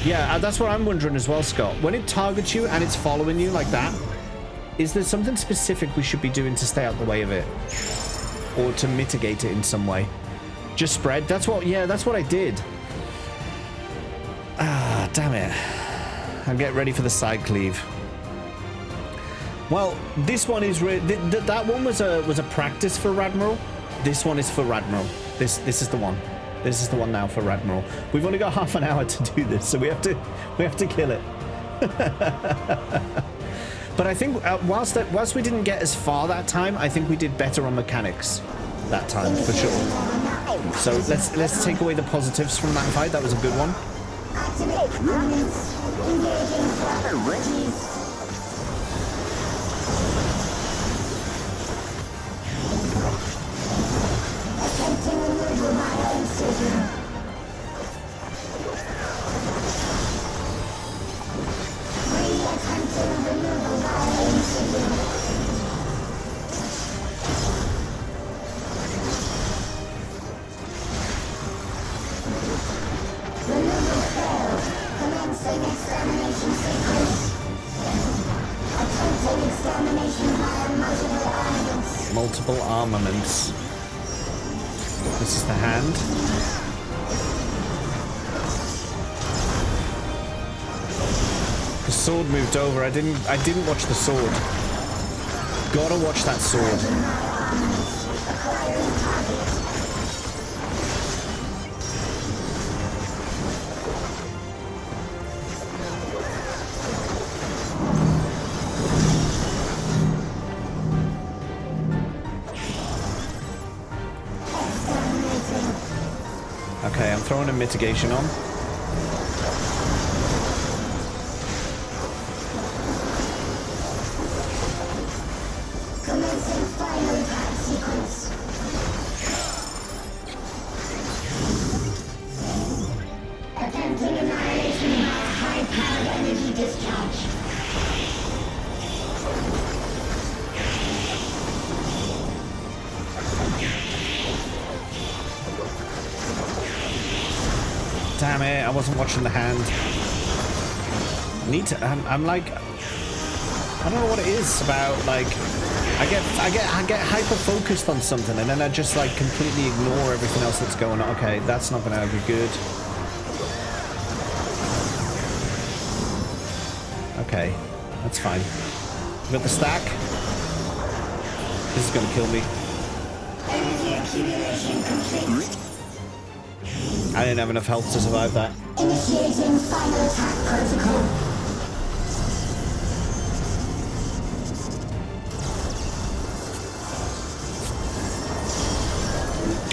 Yeah, that's what I'm wondering as well, Scott. When it targets you and it's following you like that, is there something specific we should be doing to stay out the way of it? Or to mitigate it in some way? Just spread? That's what, yeah, that's what I did. Ah, damn it. I'll get ready for the side cleave. Well, this one is that one was a practice for Radmiral. This one is for Radmiral. This is the one. This is the one now for Radmiral. We've only got half an hour to do this, so we have to kill it. But I think whilst we didn't get as far that time, I think we did better on mechanics that time for sure. So let's take away the positives from that fight. That was a good one. Activate permanents. Engaging properties. Attempting removal via incision. Attempting removal via incision. Removal failed. Commencing extermination sequence. Attempting extermination via multiple armaments. Multiple armaments. This is the hand. The sword moved over. I didn't watch the sword. Gotta watch that sword. throwing a mitigation on. Commencing final attack sequence. Attempting annihilation via high-powered energy discharge. Damn it, I wasn't watching the hand. Need to, I'm like, I don't know what it is about, like, I get hyper focused on something and then I just like completely ignore everything else that's going on. Okay, that's not gonna be good. Okay, that's fine. We got the stack. This is gonna kill me. Energy accumulation complete. I didn't have enough health to survive that. Initiating final attack protocol.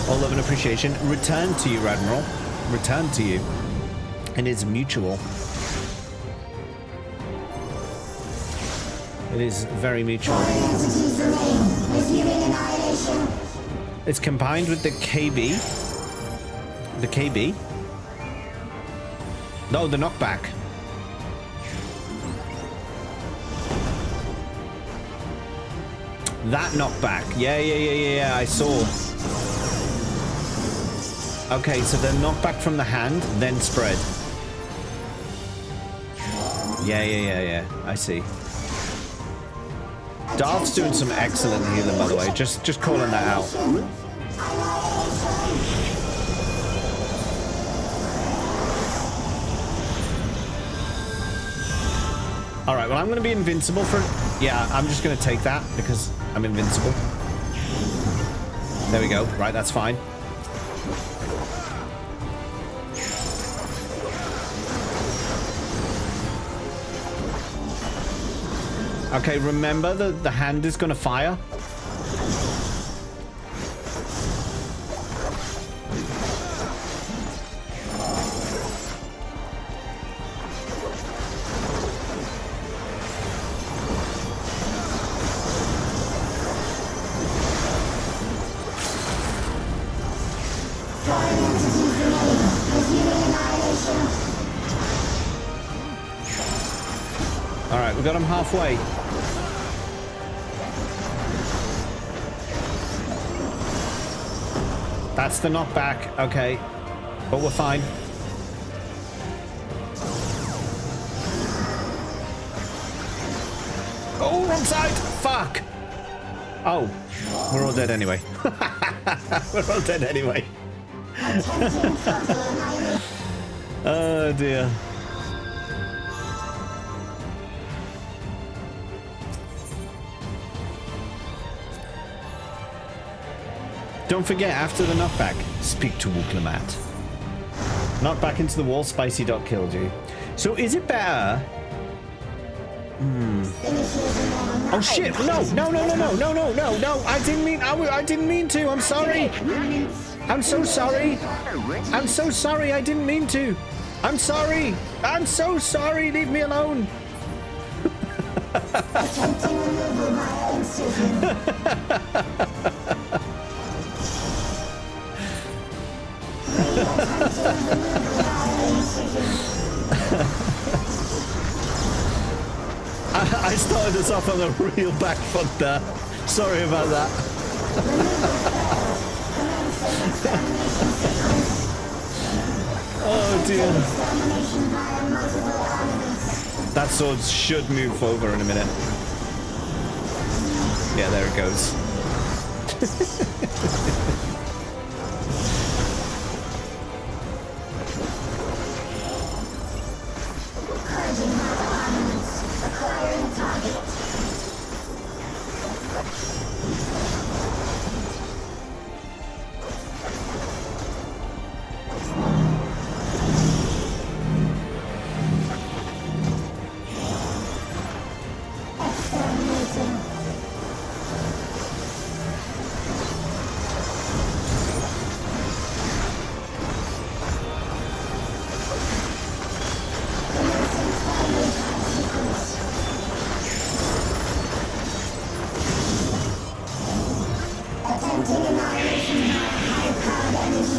All love and appreciation. Return to you, Radmiral. Return to you. And it's mutual. It is very mutual. Entities remain. Resuming annihilation. It's combined with the KB. The KB? No, the knockback. That knockback. Yeah, I saw. Okay, so the knockback from the hand, then spread. Yeah. I see. Darth's doing some excellent healing, by the way. Just calling that out. All right, well, I'm going to be invincible for... Yeah, I'm just going to take that because I'm invincible. There we go. Right, that's fine. Okay, remember that the hand is going to fire. All right, we got him halfway. That's the knockback. Okay, but we're fine. Oh, wrong side. Fuck. Oh, we're all dead anyway. We're all dead anyway. Oh dear. Don't forget, after the knockback, speak to Lamat. Knockback into the wall, spicy dot killed you. So is it better? Oh shit! No! I didn't mean to. I'm sorry. I'm so sorry. I'm so sorry. I didn't mean to. I'm sorry. I'm so sorry. Leave me alone. Attempting removal via incision. I started us off on a real back foot there. Sorry about that. Oh dear. That sword should move over in a minute. Yeah, there it goes.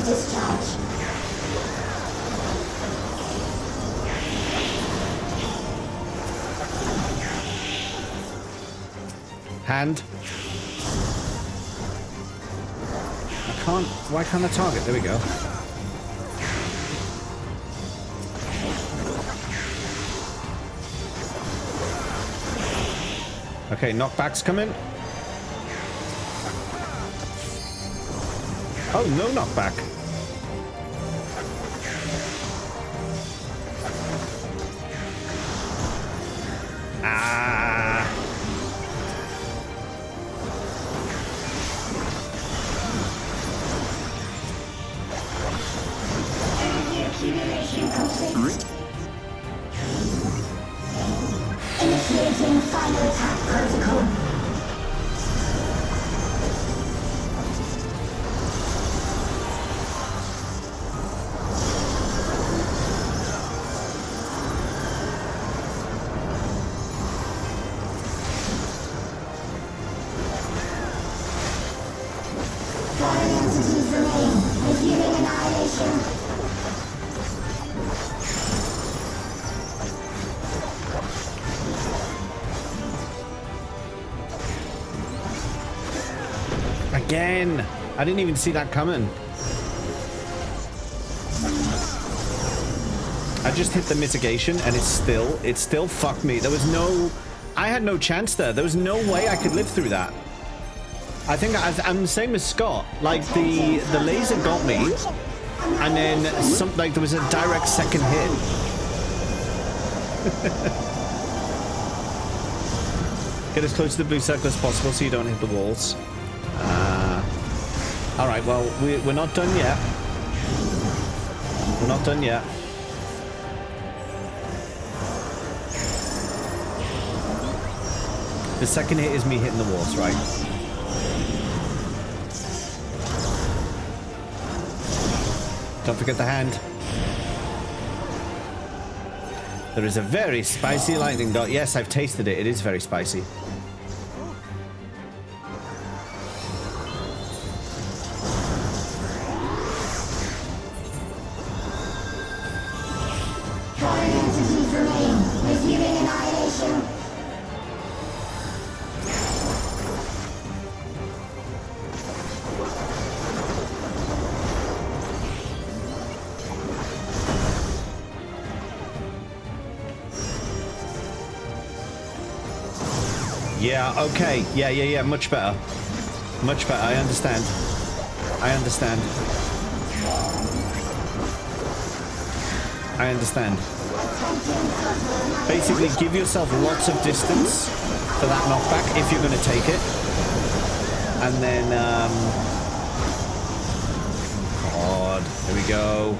to discharge. Hand. I can't. Why can't I target? There we go. Okay, knockback's coming. Oh, no knockback. Ah. Energy accumulation complete. Initiating final attack protocol. Foreign entities remain. Resuming annihilation. Again! I didn't even see that coming. I just hit the mitigation and it still fucked me. There was no... I had no chance there. There was no way I could live through that. I think I'm the same as Scott. Like, the laser got me, and then there was a direct second hit. Get as close to the blue circle as possible so you don't hit the walls. Alright, well, we're not done yet. We're not done yet. The second hit is me hitting the walls, right? Don't forget the hand. There is a very spicy lightning dot. Yes, I've tasted it. It is very spicy. Foreign entities remain. Resuming annihilation. Yeah, okay. Yeah. Much better. Much better. I understand. I understand. I understand. Basically, give yourself lots of distance for that knockback if you're going to take it. And then, God, here we go.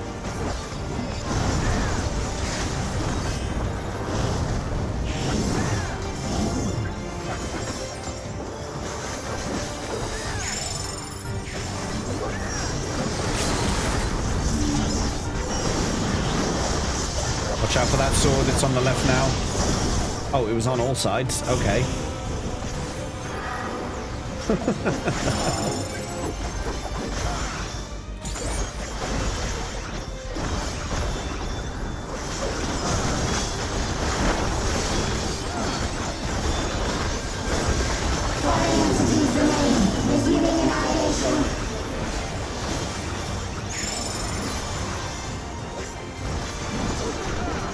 Watch out for that sword, it's on the left now. Oh, it was on all sides. Okay. Foreign entities remain. Resuming annihilation.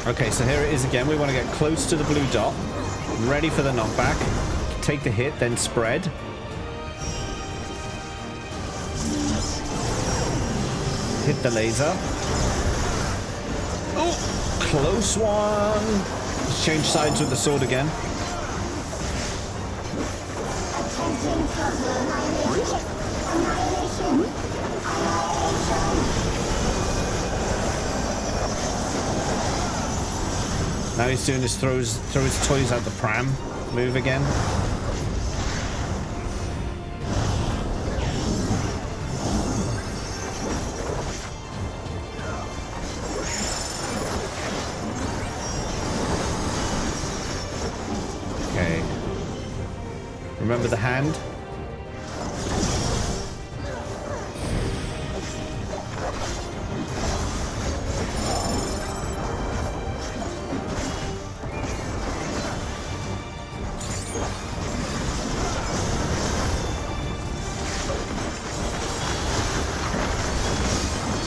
Okay, so here it is again. We want to get close to the blue dot. Ready for the knockback. Take the hit, then spread. Hit the laser. Oh, close one. Let's change sides with the sword again. Attempting total annihilation. Annihilation. Now he's doing his throw his toys out the pram. Move again. Okay. Remember the hand?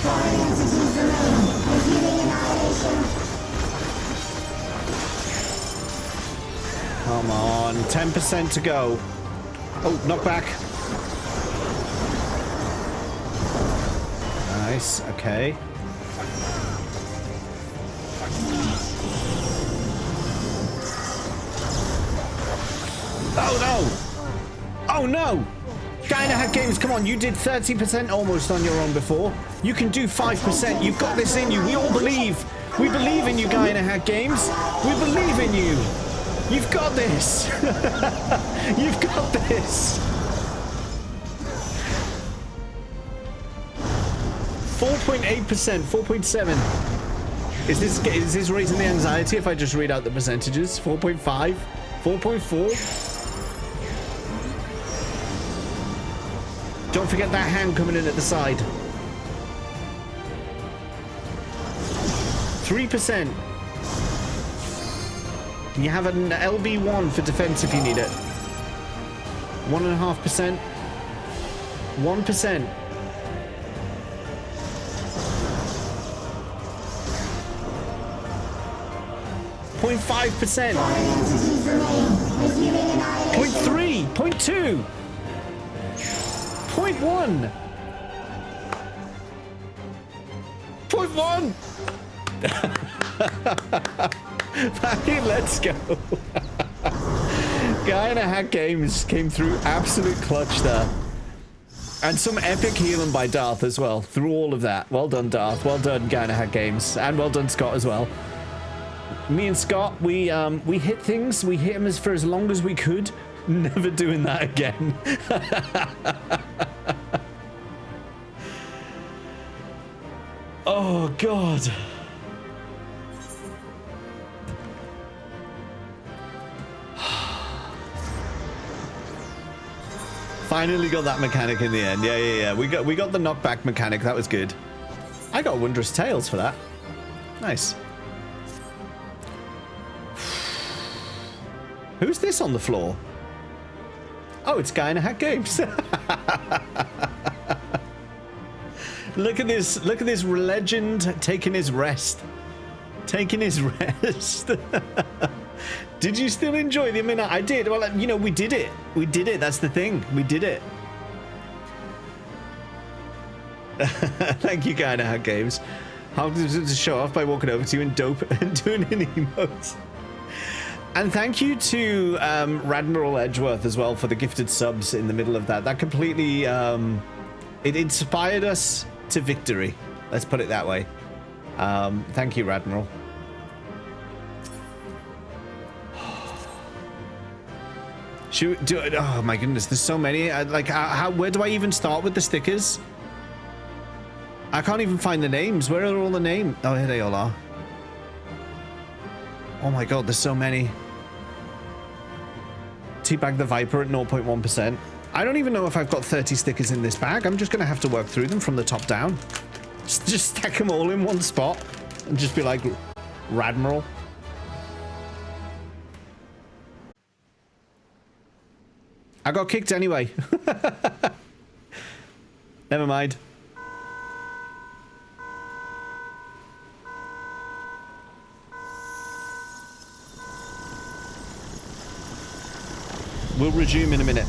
Foreign entities remain. Reviewing annihilation. Come on, 10% to go. Oh, knockback. Nice, okay. Oh no! Oh no! Dynahack Games, come on, you did 30% almost on your own before. You can do 5%. You've got this in you. We all believe. We believe in you, Dynahack Games. We believe in you. You've got this. You've got this. 4.8%, 4.7. Is this raising the anxiety if I just read out the percentages? 4.5, 4.4. Don't forget that hand coming in at the side. 3%. You have an LB1 for defense if you need it. 1.5%. 1%. 0.5%. 0.3. 0.2. 0.1. 0.1. Fucking let's go. Dynahack Games came through absolute clutch there. And some epic healing by Darth as well through all of that. Well done, Darth. Well done, Dynahack Games. And well done, Scott, as well. Me and Scott, we hit things. We hit them for as long as we could. Never doing that again. Oh, God. Finally got that mechanic in the end. Yeah. We got the knockback mechanic. That was good. I got Wondrous Tales for that. Nice. Who's this on the floor? Oh, it's Dynahack Games. Look at this. Look at this legend taking his rest. Taking his rest. Did you still enjoy the minute? I did. Well, you know, we did it. We did it. That's the thing. We did it. Thank you, Dynahack Games. How to show off by walking over to you and dope and doing an emote. And thank you to Radmiral Edgeworth as well for the gifted subs in the middle of that. That completely it inspired us to victory. Let's put it that way. Thank you, Radmiral. Should do it? Oh my goodness, there's so many. Where do I even start with the stickers? I can't even find the names. Where are all the names? Oh, here they all are. Oh my god, there's so many. Teabag the Viper at 0.1%. I don't even know if I've got 30 stickers in this bag. I'm just going to have to work through them from the top down. Just stack them all in one spot and just be like, Radmiral. I got kicked anyway. Never mind. We'll resume in a minute.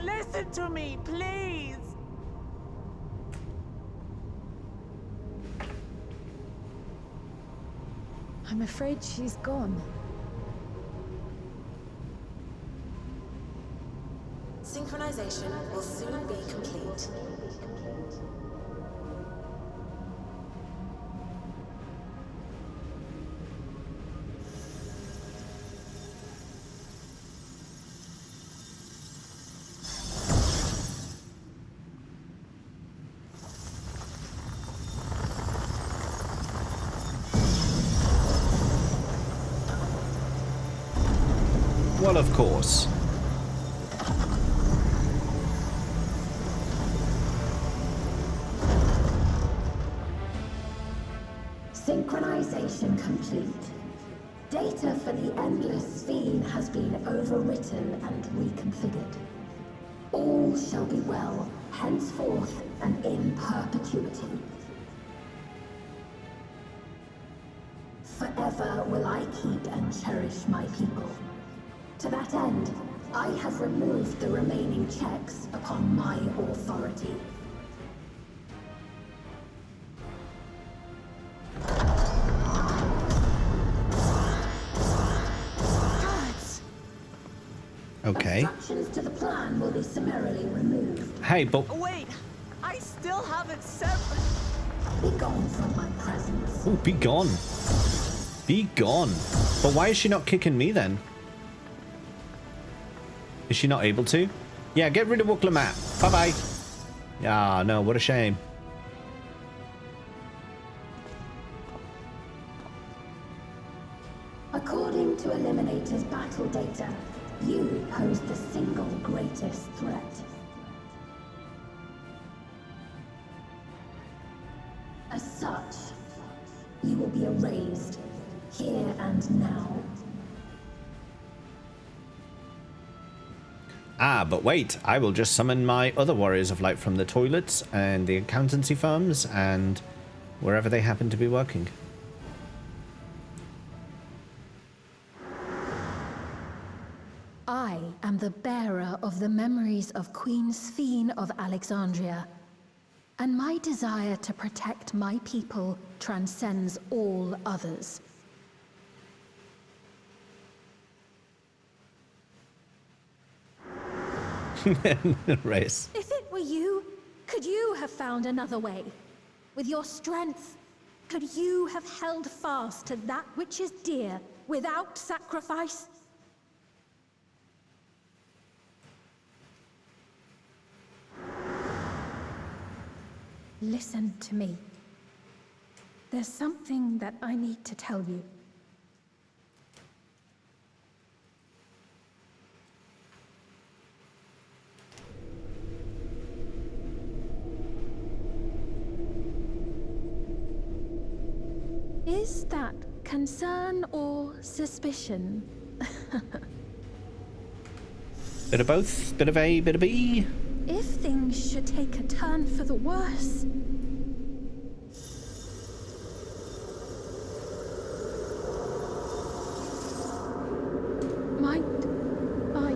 Listen to me, please. I'm afraid she's gone. Synchronization will soon be complete. Well, of course. Synchronization complete. Data for the endless sphere has been overwritten and reconfigured. All shall be well, henceforth and in perpetuity. Forever will I keep and cherish my people. To that end, I have removed the remaining checks upon my authority. Okay. Obstructions to the plan will be summarily removed. Hey, but Wait, I still haven't said. Be gone from my presence. oh, be gone. Be gone. But why is she not kicking me then? Is she not able to? Yeah, get rid of Lamat. Bye-bye. Ah, no, what a shame. According to Eliminator's battle data, you pose the single greatest threat. As such, you will be erased, here and now. Ah, but wait, I will just summon my other warriors of light from the toilets and the accountancy firms and wherever they happen to be working. I am the bearer of the memories of Queen SPHEEEEEEEENE of Alexandria, and my desire to protect my people transcends all others. Race. If it were you, could you have found another way? With your strength, could you have held fast to that which is dear without sacrifice? Listen to me. There's something that I need to tell you. Is that concern or suspicion? Bit of both, bit of A, bit of B. If things should take a turn for the worse... might I...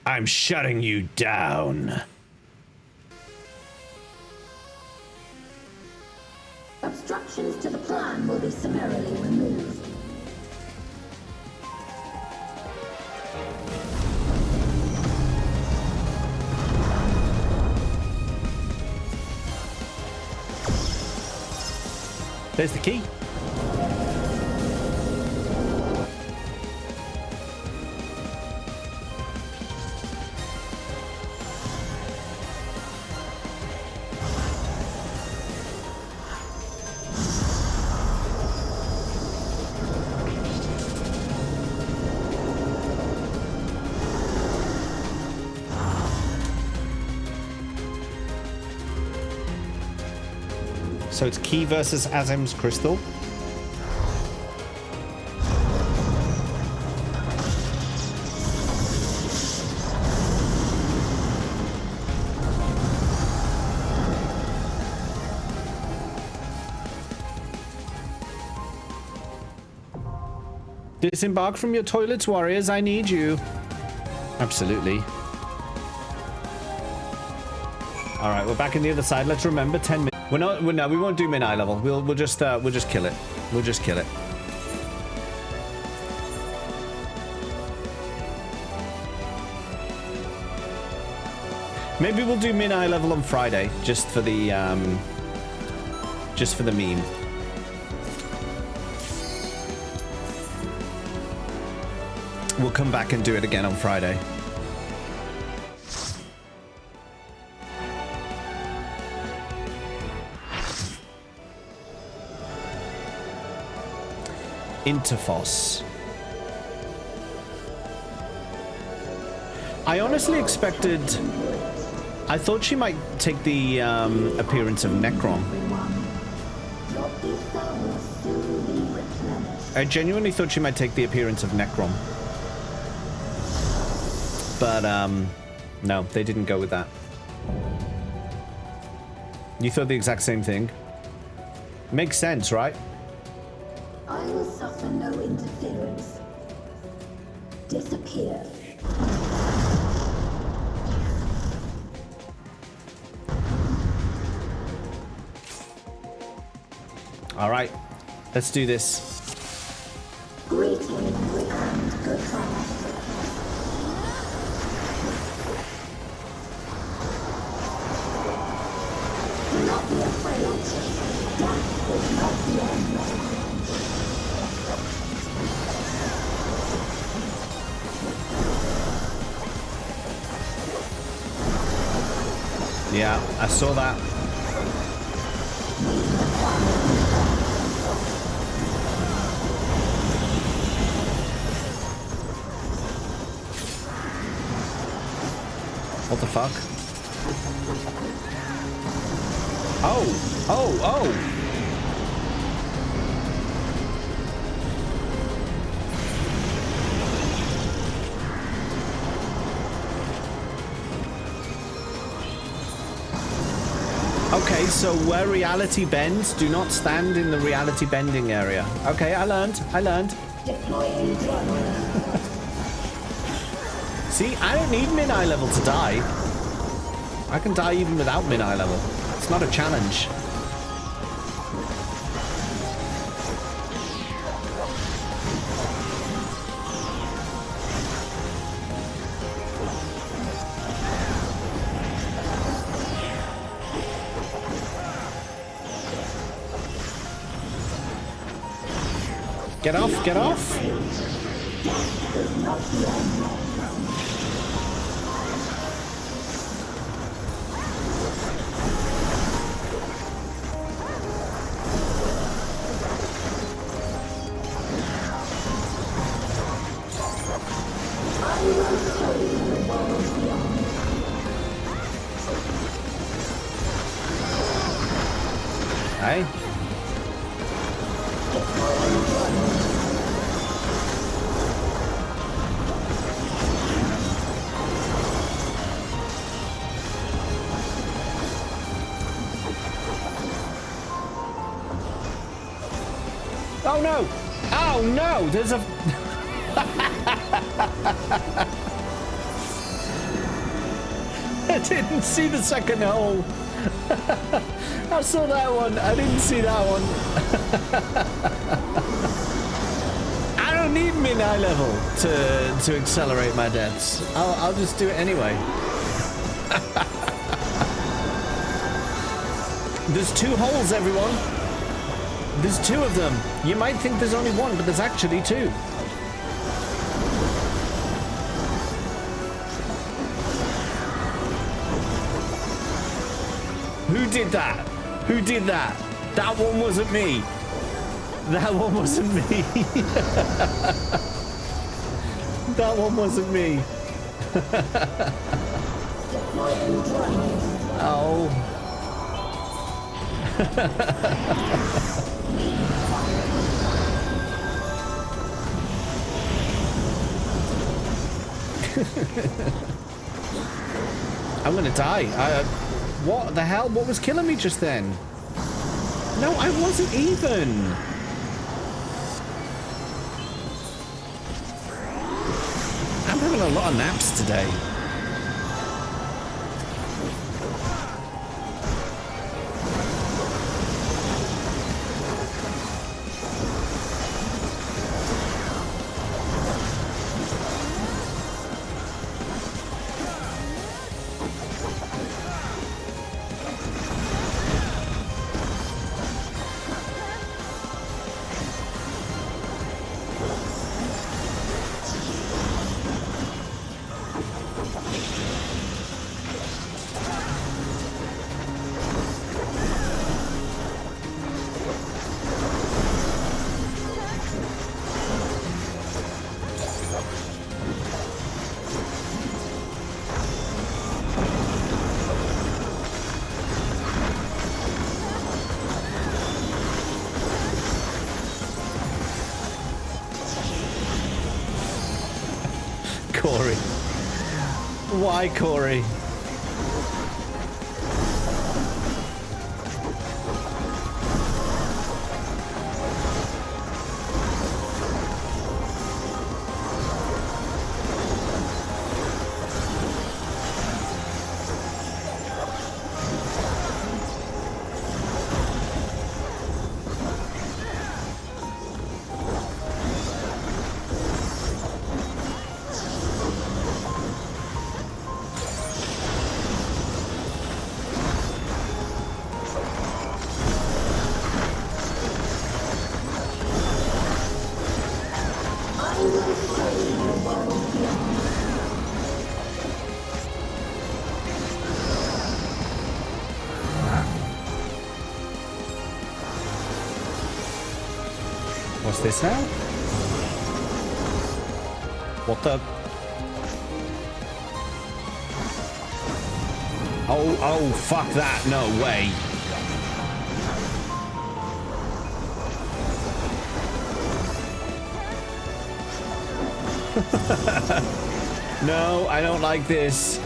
I'm shutting you down. Obstructions to the plan will be summarily removed. There's the key. So it's key versus Azim's crystal. Disembark from your toilets, warriors. I need you. Absolutely. All right, we're back in the other side. Let's remember 10 minutes. No, we won't do mid-eye level. We'll just kill it. We'll just kill it. Maybe we'll do mid-eye level on Friday, just for the meme. We'll come back and do it again on Friday. Interphos. I honestly expected... I thought she might take the appearance of Necrom. I genuinely thought she might take the appearance of Necrom. But, no, they didn't go with that. You thought the exact same thing? Makes sense, right? I will suffer no interference. Disappear. All right, let's do this. Greetings and goodbye. Do not be afraid. Death is not the end. Yeah, I saw that. What the fuck? Oh! Oh! Oh! Okay, so where reality bends, do not stand in the reality bending area. Okay, I learned. I learned. See, I don't need min-eye level to die. I can die even without min-eye level. It's not a challenge. Get off, get off! Hey. Oh no! Oh no! There's a... I didn't see the second hole. I saw that one. I didn't see that one. I don't need min-eye level to accelerate my deaths. I'll just do it anyway. There's 2 holes, everyone. There's 2 of them. You might think there's only 1, but there's actually 2. Who did that? Who did that? That one wasn't me. That one wasn't me. That one wasn't me. Oh. I'm gonna die. What the hell? What was killing me just then? No, I wasn't even. I'm having a lot of naps today. Why, Corey? What's this now? What the? Oh, fuck that. No way. No, I don't like this.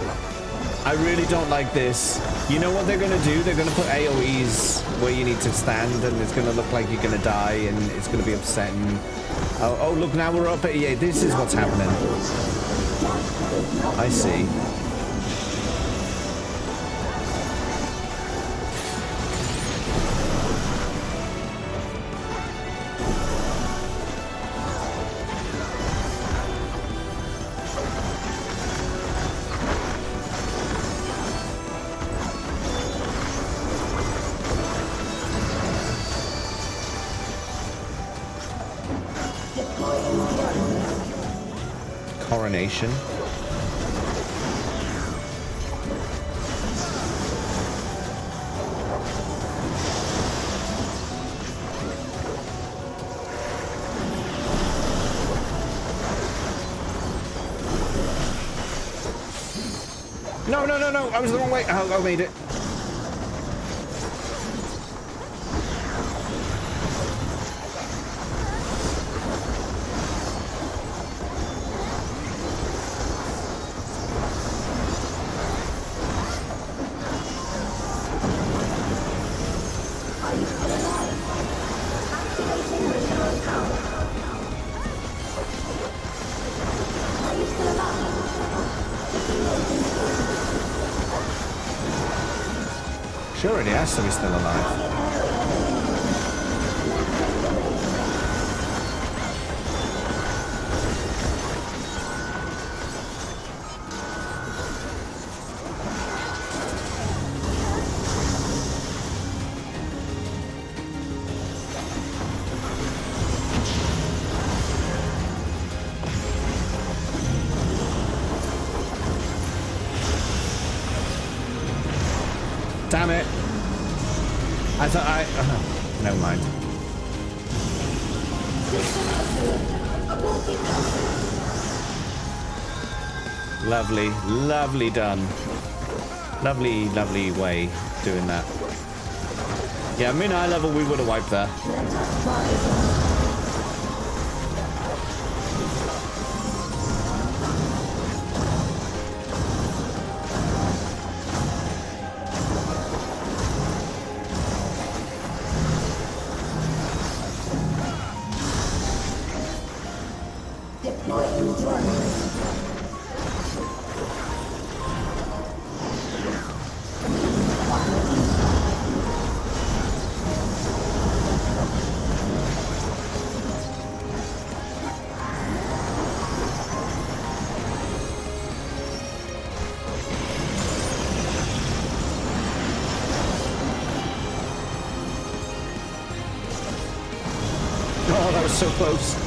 I really don't like this. You know what they're gonna do? They're gonna put AoEs where you need to stand, and it's gonna look like you're gonna die, and it's gonna be upsetting. Oh, look, now we're up at EA. This is what's happening. I see. Coronation. No, I was the wrong way. I made it. Sure, it has to be still alive. Damn it. I thought never mind. Lovely, lovely done. Lovely, lovely way doing that. Yeah, I mean, eye level, we would have wiped that. Oh, that was so close.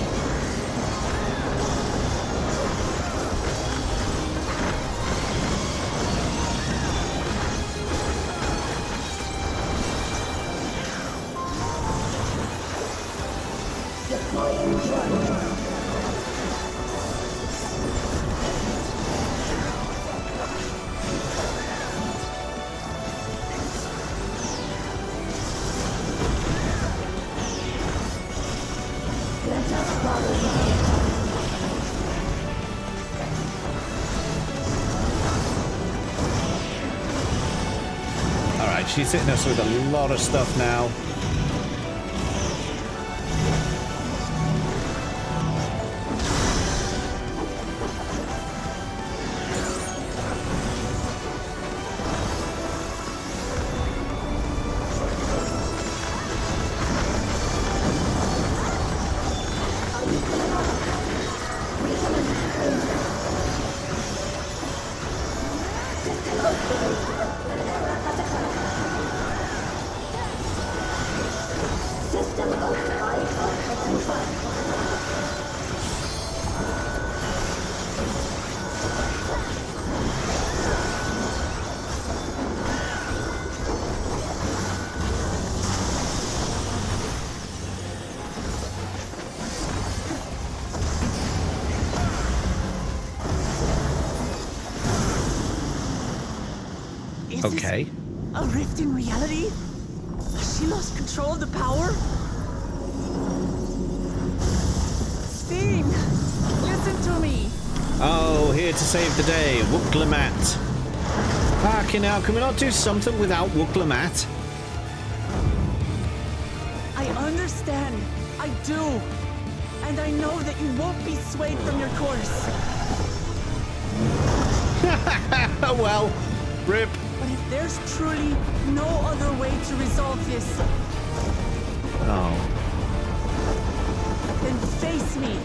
she's hitting us with a lot of stuff now. Okay. A rift in reality? Has she lost control of the power? Sphene, listen to me. Oh, here to save the day, Lamat. Fucking hell, can we not do something without Lamat? I understand. I do. And I know that you won't be swayed from your course. Well, rip. But if there's truly no other way to resolve this, Oh. then face me.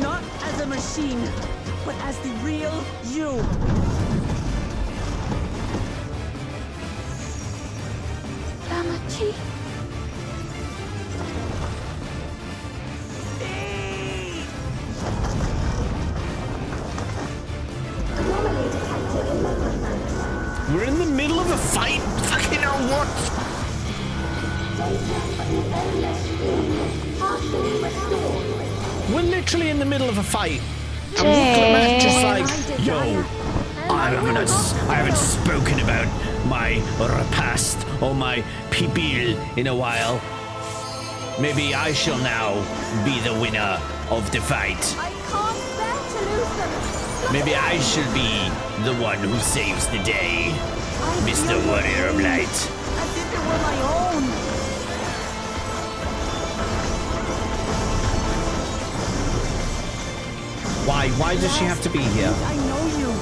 Not as a machine, but as the real you. Lamat. We're in the middle of a fight? Fucking hell, what? We're literally in the middle of a fight. And Lamat just like, yo, I haven't spoken about my repast or my pipil in a while. Maybe I shall now be the winner of the fight. I can't bear to lose them. Maybe I shall be the one who saves the day, Mr. Warrior of Light. As if it were my own. Why? Why does she have to be here? I know you.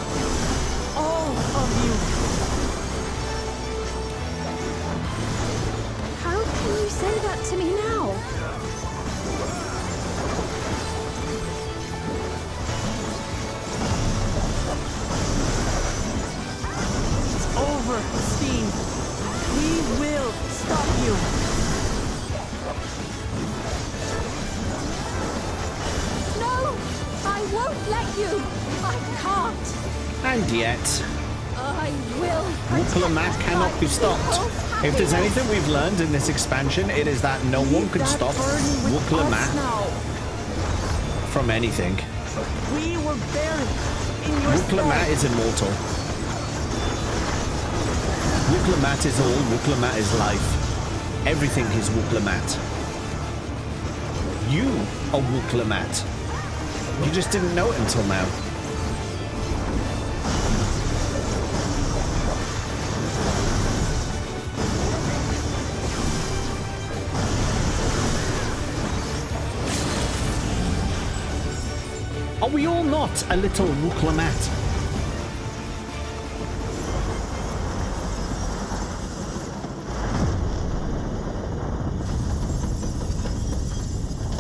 All of you. How can you say that to me now? It's over, Sphene. We will stop you. No, I won't let you. I can't. And yet, I will. Lamat cannot be stopped. If there's anything we've learned in this expansion, it is that no one can stop Lamat from anything. We were buried in your Lamat is immortal. Lamat is all. Lamat is life. Everything is Lamat. You are Lamat. You just didn't know it until now. Are we all not a little Lamat?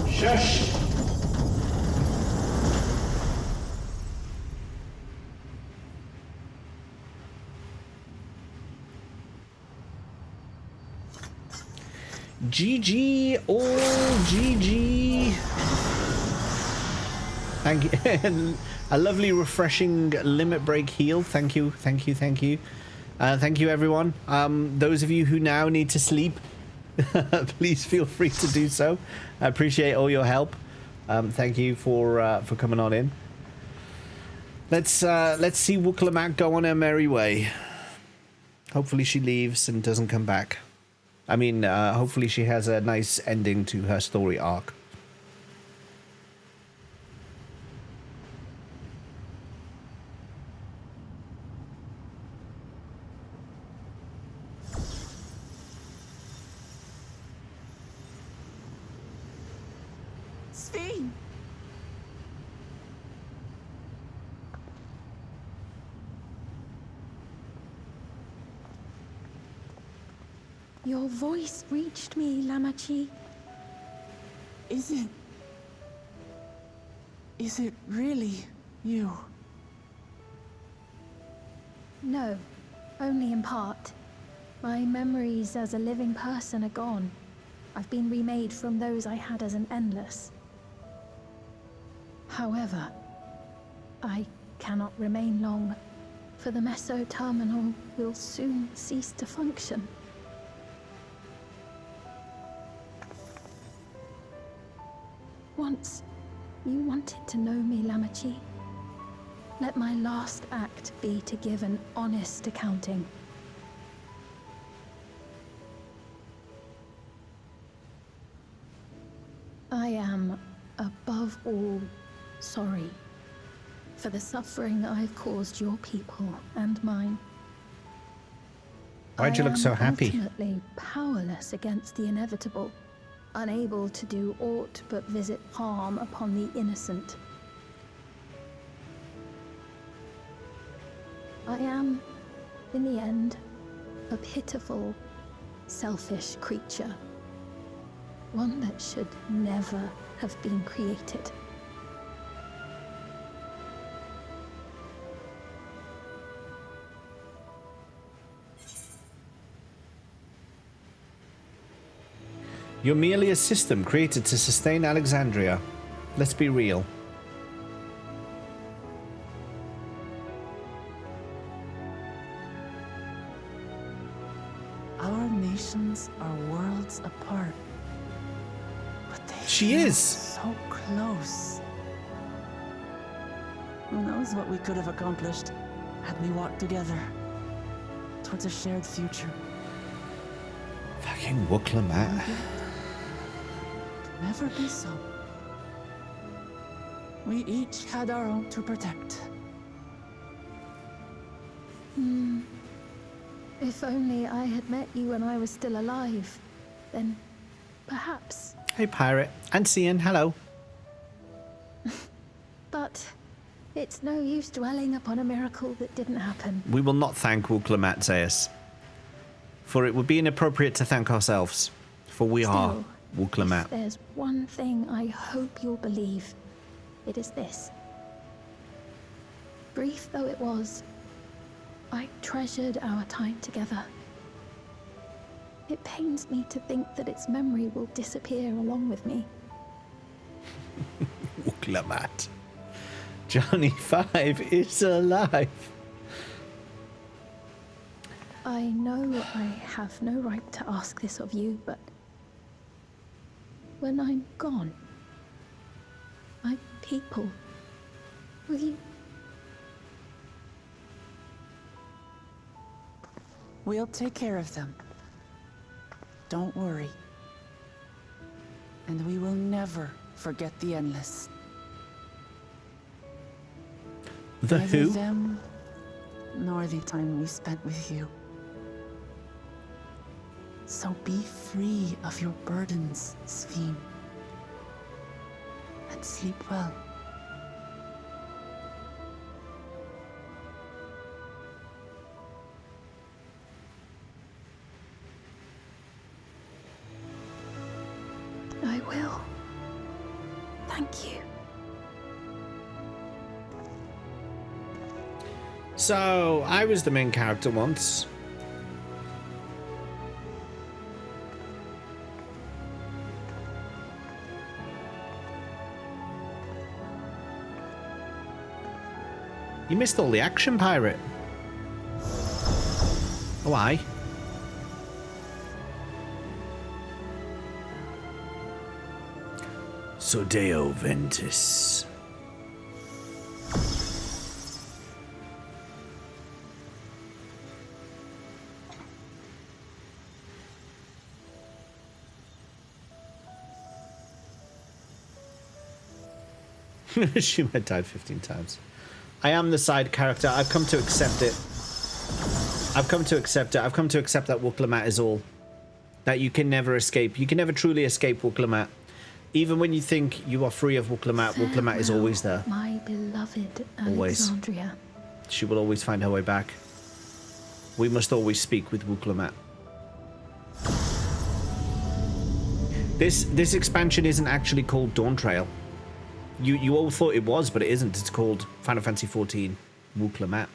Shush! GG, all GG. Thank you. A lovely, refreshing limit break heal. Thank you, thank you, thank you. Thank you, everyone. Those of you who now need to sleep, please feel free to do so. I appreciate all your help. Thank you for coming on in. Let's see Lamat go on her merry way. Hopefully she leaves and doesn't come back. I mean, hopefully she has a nice ending to her story arc. Sphene! Your voice reached me, Lamachi. Is it really you? No, only in part. My memories as a living person are gone. I've been remade from those I had as an endless. However, I cannot remain long, for the Meso Terminal will soon cease to function. Once, you wanted to know me, Lamachi. Let my last act be to give an honest accounting. I am, above all, sorry for the suffering I've caused your people and mine. Why'd you look so happy? I am ultimately powerless against the inevitable, unable to do aught but visit harm upon the innocent. I am, in the end, a pitiful, selfish creature. One that should never have been created. You're merely a system created to sustain Alexandria. Let's be real. Our nations are worlds apart. But they She feel is. so close. Who knows what we could have accomplished had we walked together towards a shared future. Fucking Lamat. Never be so. We each had our own to protect. If only I had met you when I was still alive, then perhaps. Hey, pirate. And Cian, hello. But it's no use dwelling upon a miracle that didn't happen. We will not thank Lamat, Zeus. For it would be inappropriate to thank ourselves. For we are Lamat. If there's one thing I hope you'll believe, it is this. Brief though it was, I treasured our time together. It pains me to think that its memory will disappear along with me. Lamat. Johnny 5 is alive. I know I have no right to ask this of you, but when I'm gone, my people, will you? We'll take care of them. Don't worry. And we will never forget the Endless. The Neither who? them, nor the time we spent with you. So be free of your burdens, Sphene. And sleep well. I will. Thank you. So, I was the main character once. You missed all the action, pirate. Oh, aye. So Deo Ventus. She might died 15 times. I am the side character. I've come to accept it. I've come to accept it. I've come to accept that Lamat is all. That you can never escape. You can never truly escape Lamat. Even when you think you are free of Wuk-Lamat, Wuk-Lamat is always there. My beloved Always. Alexandria. She will always find her way back. We must always speak with Wuk-Lamat. This expansion isn't actually called Dawntrail. You all thought it was, but it isn't. It's called Final Fantasy XIV Wuk-Lamat.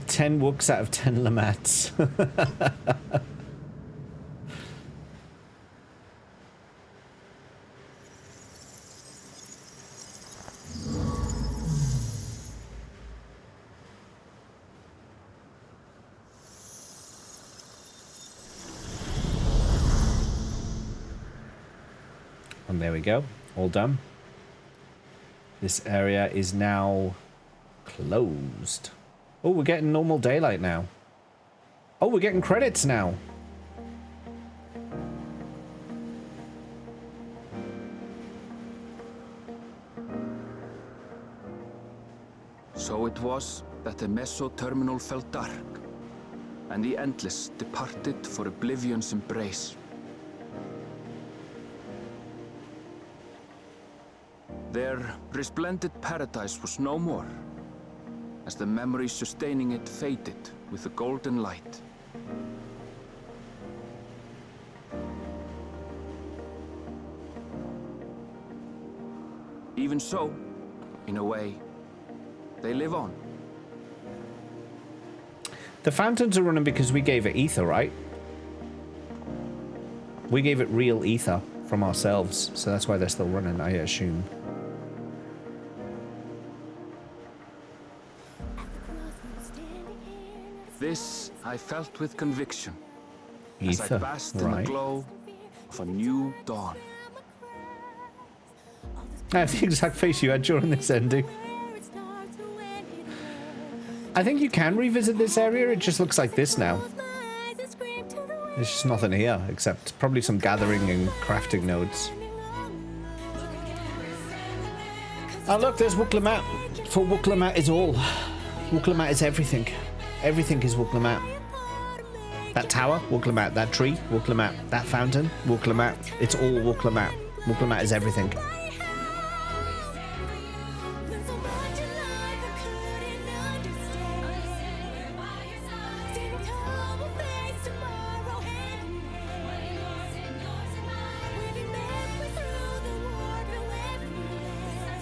Ten Wooks out of 10 Lamats. And there we go. All done. This area is now closed. Oh, we're getting normal daylight now. Oh, we're getting credits now. So it was that the Meso terminal fell dark, and the Endless departed for oblivion's embrace. Their resplendent paradise was no more, as the memory sustaining it faded with the golden light. Even so, in a way, they live on. The fountains are running because we gave it ether, right? We gave it real ether from ourselves, so that's why they're still running, I assume. This I felt with conviction, Ether, as I basked in the glow of a new dawn. I have the exact face you had during this ending. I think you can revisit this area, it just looks like this now. There's just nothing here, except probably some gathering and crafting nodes. Oh look, there's Wuk-Lamat. For Wuk-Lamat is all. Wuk-Lamat is everything. Everything is Wuk-Lamat. That tower, Wuk-Lamat. That tree, Wuk-Lamat. That fountain, Wuk-Lamat. It's all Wuk-Lamat. Wuk-Lamat is everything.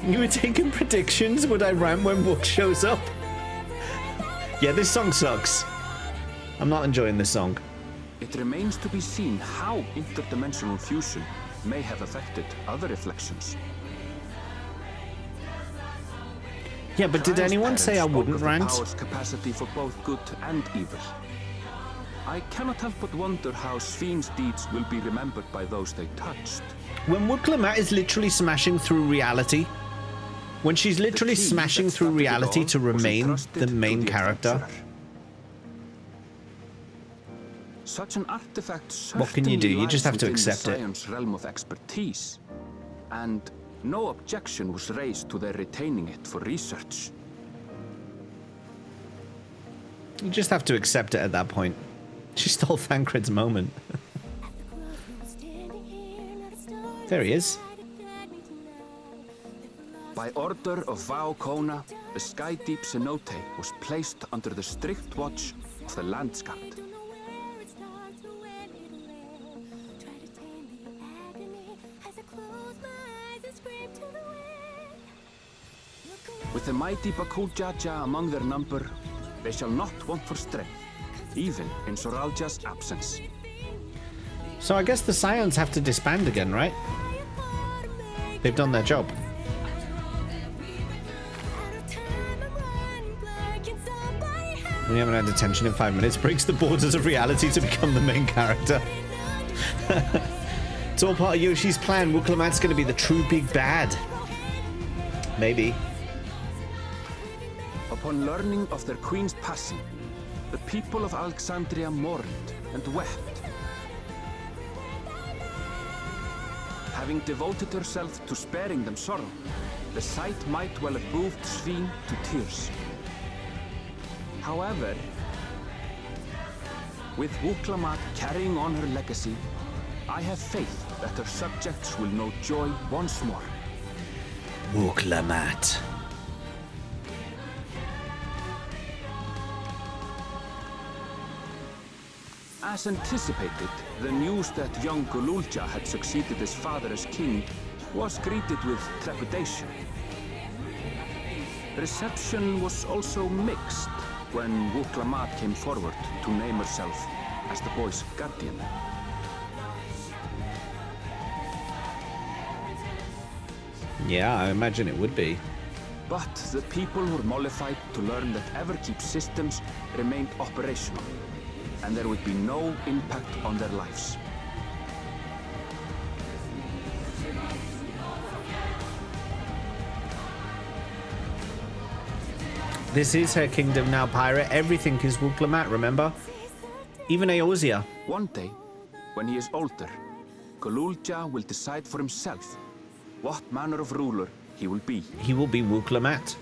You were taking predictions? Would I rant when Wook shows up? Yeah, this song sucks. I'm not enjoying this song. It remains to be seen how interdimensional fusion may have affected other reflections. Yeah, but did anyone say I wouldn't rant? The power's capacity for both good and evil. I cannot help but wonder how Spheen's deeds will be remembered by those they touched. When Wuk-Lamat is literally smashing through reality, when she's literally smashing through reality to remain the main character, such an artifact what can you do? You just have to accept it. Scion's realm of expertise, and no objection was raised to their retaining it for research. You just have to accept it at that point. She stole Thancred's moment. There he is. By order of Vao Kona, the Sky Deep Cenote was placed under the strict watch of the Landsguard. With the mighty Bakul Jaja among their number, they shall not want for strength, even in Soralja's absence. So I guess the Scions have to disband again, right? They've done their job. We haven't had detention in 5 minutes. Breaks the borders of reality to become the main character. It's all part of Yoshi's plan. Wuk-Lamat's going to be the true big bad. Maybe. Upon learning of their queen's passing, the people of Alexandria mourned and wept. Having devoted herself to sparing them sorrow, the sight might well have moved SPHEEEEEEEENE to tears. However, with Lamat carrying on her legacy, I have faith that her subjects will know joy once more. Lamat. As anticipated, the news that young Gululja had succeeded his father as king was greeted with trepidation. Reception was also mixed when Lamat came forward to name herself as the boy's guardian. Yeah, I imagine it would be. But the people were mollified to learn that Everkeep's systems remained operational, and there would be no impact on their lives. This is her kingdom now, pirate. Everything is Lamat, remember? Even Eorzea. One day, when he is older, Gululja will decide for himself what manner of ruler he will be. He will be Lamat,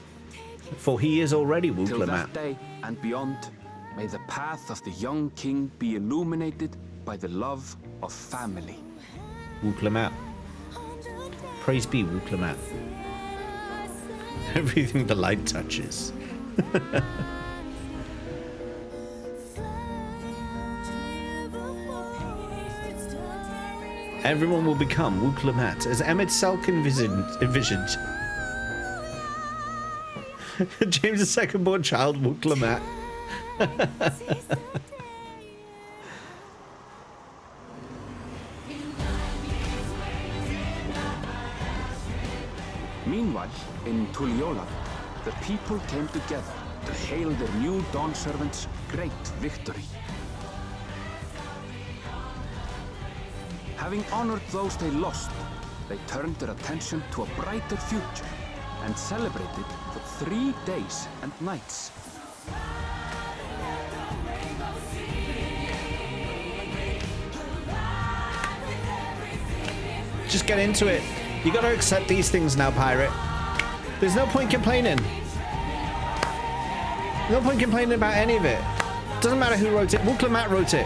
for he is already Till Lamat. that day and beyond, may the path of the young king be illuminated by the love of family. Lamat. Praise be Lamat. Everything the light touches. Everyone will become Lamat, as Emmett Selk envisioned. James' second-born child, Lamat. Meanwhile, in Tuliyola, the people came together to hail their new Dawn servants' great victory. Having honored those they lost, they turned their attention to a brighter future and celebrated for 3 days and nights. Just get into it. You gotta accept these things now, pirate. There's no point complaining. No point complaining about any of it. Doesn't matter who wrote it. Lamat wrote it.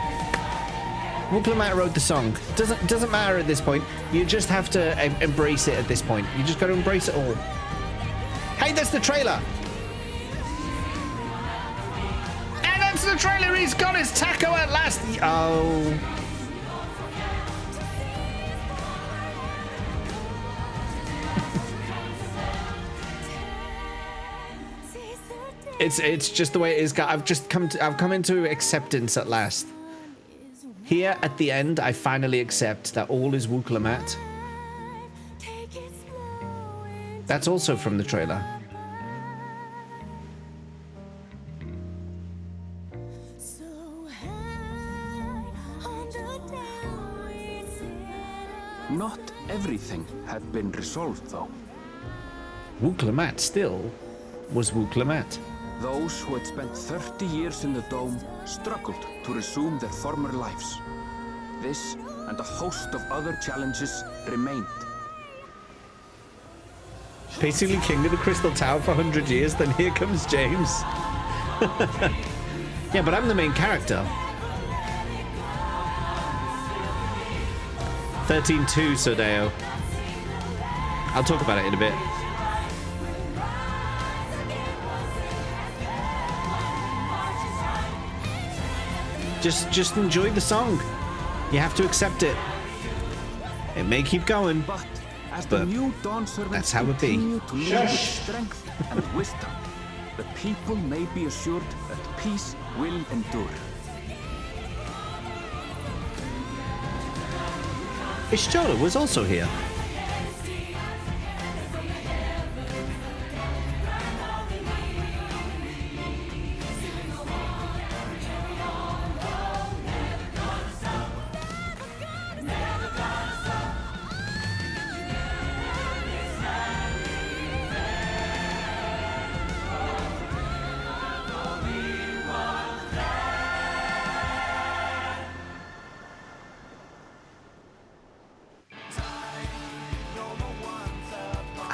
Lamat wrote the song. Doesn't matter at this point. You just have to embrace it at this point. You just gotta embrace it all. Hey, that's the trailer. And that's the trailer. He's got his taco at last. Oh. It's just the way it is. I've come into acceptance at last. Here at the end, I finally accept that all is Lamat. That's also from the trailer. Not everything had been resolved, though. Lamat still was Lamat. Those who had spent 30 years in the Dome struggled to resume their former lives. This and a host of other challenges remained. Basically king of the Crystal Tower for 100 years, then here comes James. Yeah, but I'm the main character. 13-2, Sodeo. I'll talk about it in a bit. Just enjoy the song. You have to accept it. It may keep going, But as but the new Dawn servants that's how it be. continue to live with strength and wisdom, the people may be assured that peace will endure. Ishtola was also here.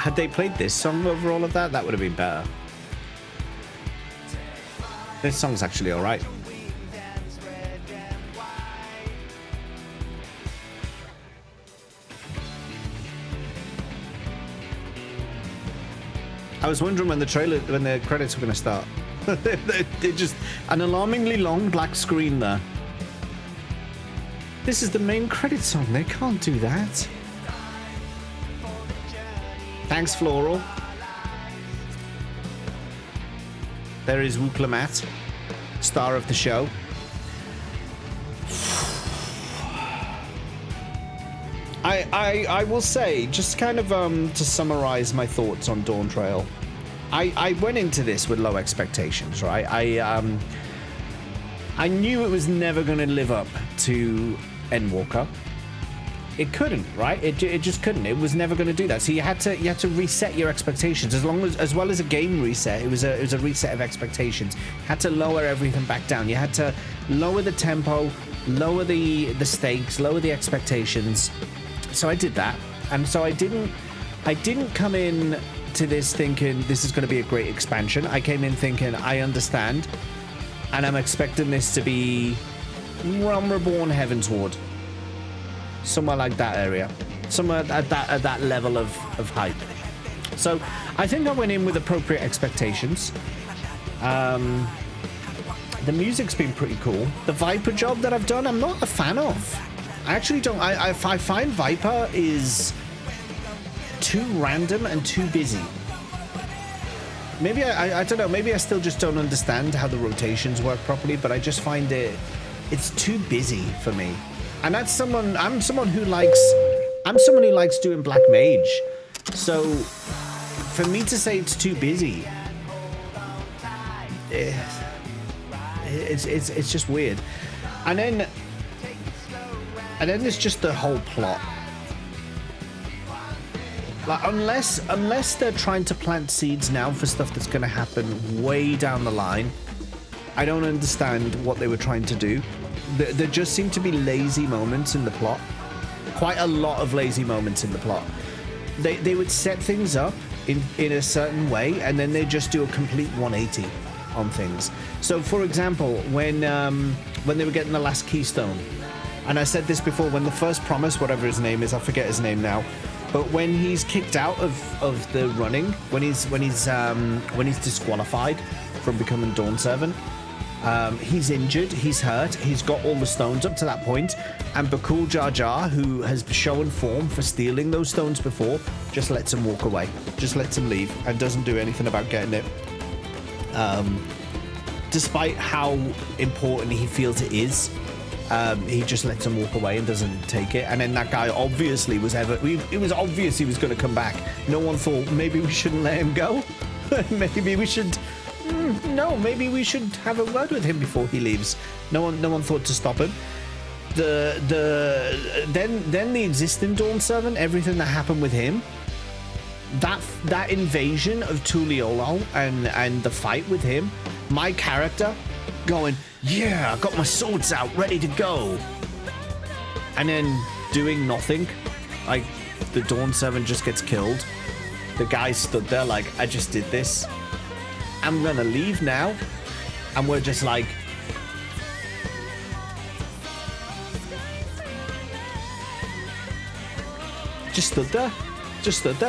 Had they played this song over all of that, that would have been better. This song's actually all right. I was wondering when the credits were going to start. They just an alarmingly long black screen there. This is the main credit song. They can't do that. Thanks, Floral. There is Lamat, star of the show. I will say, just kind of to summarize my thoughts on Dawntrail, I went into this with low expectations, right? I knew it was never going to live up to Endwalker. It couldn't, right? It just couldn't. It was never going to do that. So you had to reset your expectations. As well as a game reset, it was a reset of expectations. You had to lower everything back down. You had to lower the tempo, lower the stakes, lower the expectations. So I did that, and so I didn't come in to this thinking this is going to be a great expansion. I came in thinking I understand, and I'm expecting this to be Realm Reborn Heavensward. Somewhere like that area, somewhere at that level of hype. So I think I went in with appropriate expectations. The music's been pretty cool. The Viper job that I've done, I'm not a fan of. I actually don't. I find Viper is too random and too busy. Maybe I don't know. Maybe I still just don't understand how the rotations work properly. But I just find it's too busy for me. And that's I'm someone who likes doing Black Mage. So for me to say it's too busy, it's just weird. And then there's just the whole plot. Like unless they're trying to plant seeds now for stuff that's going to happen way down the line, I don't understand what they were trying to do. There just seem to be lazy moments in the plot. Quite a lot of lazy moments in the plot. They would set things up in a certain way, and then they just do a complete 180 on things. So, for example, when they were getting the last keystone, and I said this before, when the first promise, whatever his name is, I forget his name now, but when he's kicked out of the running, when he's disqualified from becoming Dawn Servant. He's injured, he's hurt, he's got all the stones up to that point, and Bakul Jar Jar, who has shown form for stealing those stones before, just lets him walk away, just lets him leave, and doesn't do anything about getting it. Despite how important he feels it is, he just lets him walk away and doesn't take it. And then that guy obviously it was obvious he was going to come back. No one thought maybe we shouldn't let him go. Maybe we should. No, maybe we should have a word with him before he leaves. No one thought to stop him. Then the existing Dawn Servant, everything that happened with him, that invasion of Tuliolol and the fight with him, my character going, yeah, I got my swords out, ready to go, and then doing nothing. Like, the Dawn Servant just gets killed. The guy stood there like, I just did this. I'm gonna leave now. And we're just like, just stood there,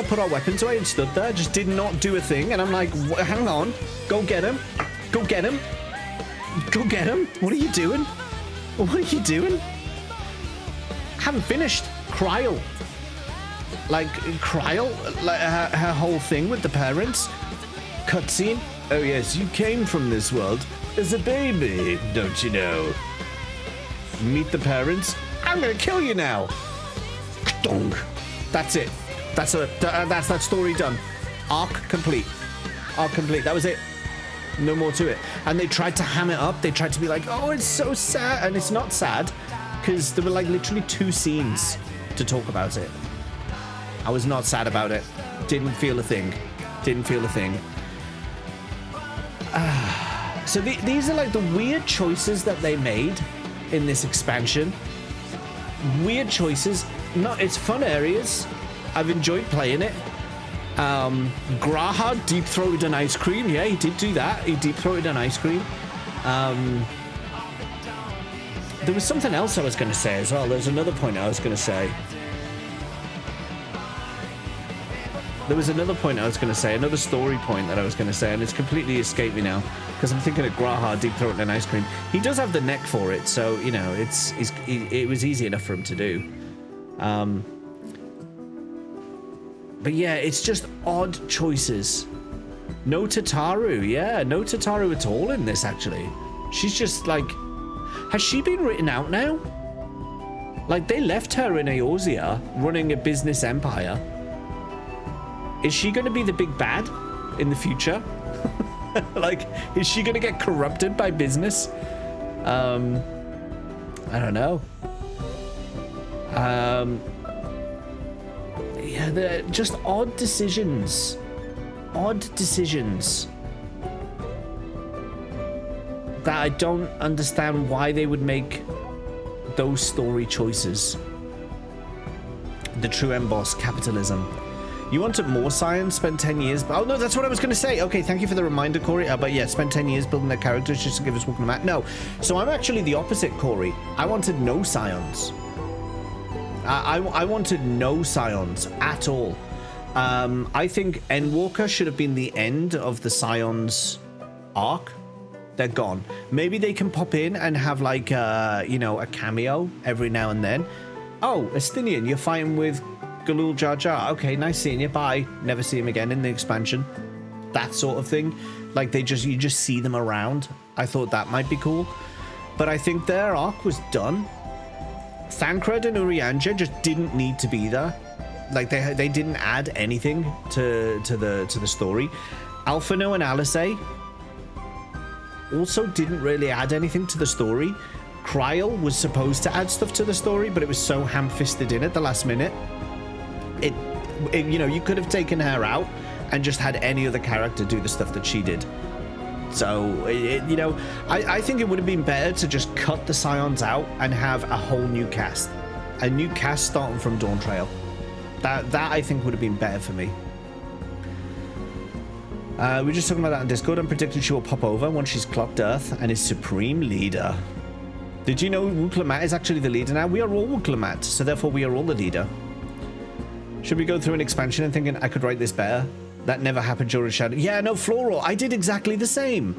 put our weapons away and stood there, just did not do a thing. And I'm like, hang on, go get him. What are you doing? I haven't finished. Kryl, like her whole thing with the parents. Cutscene. Oh yes, you came from this world as a baby, don't you know? Meet the parents. I'm gonna kill you now. That's it. That's that story done. Arc complete. That was it. No more to it. And they tried to ham it up. They tried to be like, oh, it's so sad. And it's not sad, because there were like literally 2 scenes to talk about it. I was not sad about it. Didn't feel a thing. So these are like the weird choices that they made in this expansion. Weird choices. No, it's fun areas. I've enjoyed playing it. Graha deep-throated an ice cream. Yeah, he did do that. He deep-throated an ice cream. There was something else I was going to say as well. There's another point I was going to say. There was another point I was going to say, another story point that I was going to say, and it's completely escaped me now because I'm thinking of Graha deep-throating an ice cream. He does have the neck for it, so, you know, it was easy enough for him to do. But yeah, it's just odd choices. No Tataru, yeah, no Tataru at all in this, actually. She's just like... Has she been written out now? Like, they left her in Eorzea running a business empire. Is she going to be the big bad in the future? Like, is she going to get corrupted by business? I don't know. Yeah, they're just odd decisions. Odd decisions. That I don't understand why they would make those story choices. The true emboss, capitalism. You wanted more science, spent 10 years... Oh, no, that's what I was going to say. Okay, thank you for the reminder, Corey. But yeah, spent 10 years building their characters just to give us Wookiee Lamat. No, so I'm actually the opposite, Corey. I wanted no scions. I wanted no scions at all. I think Endwalker should have been the end of the scions arc. They're gone. Maybe they can pop in and have like, you know, a cameo every now and then. Oh, Estinian, you're fighting with Galul Jar Jar. Okay, nice seeing you. Bye. Never see him again in the expansion. That sort of thing. Like you just see them around. I thought that might be cool. But I think their arc was done. Thancred and Urianger just didn't need to be there. Like they didn't add anything to the story. Alphino and Alice also didn't really add anything to the story. Kryl was supposed to add stuff to the story, but it was so ham-fisted in at the last minute. It you know, you could have taken her out and just had any other character do the stuff that she did. So, you know, I think it would have been better to just cut the Scions out and have a whole new cast. A new cast starting from Dawntrail. That I think would have been better for me. We were just talking about that on Discord. I'm predicting she will pop over once she's clocked Earth and is Supreme Leader. Did you know Wookiee Lamat is actually the leader now? We are all Wookiee Lamat, so therefore we are all the leader. Should we go through an expansion and thinking I could write this better? That never happened during Shadow. Yeah, no, Floral. I did exactly the same.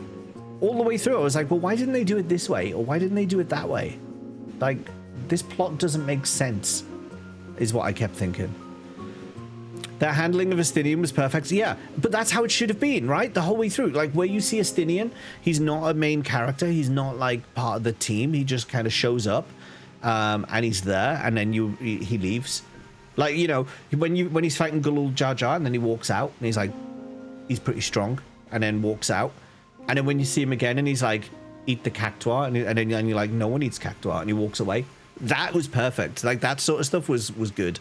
All the way through. I was like, well, why didn't they do it this way? Or why didn't they do it that way? Like, this plot doesn't make sense, is what I kept thinking. Their handling of Estinian was perfect. Yeah, but that's how it should have been, right? The whole way through. Like, where you see Estinian, he's not a main character. He's not, like, part of the team. He just kind of shows up, and he's there, and then he leaves. Like, you know, when he's fighting Galul Jar Jar and then he walks out and he's like, he's pretty strong, and then walks out. And then when you see him again and he's like, eat the cactuar, and then you're like, no one eats cactuar, and he walks away. That was perfect. Like, that sort of stuff was good.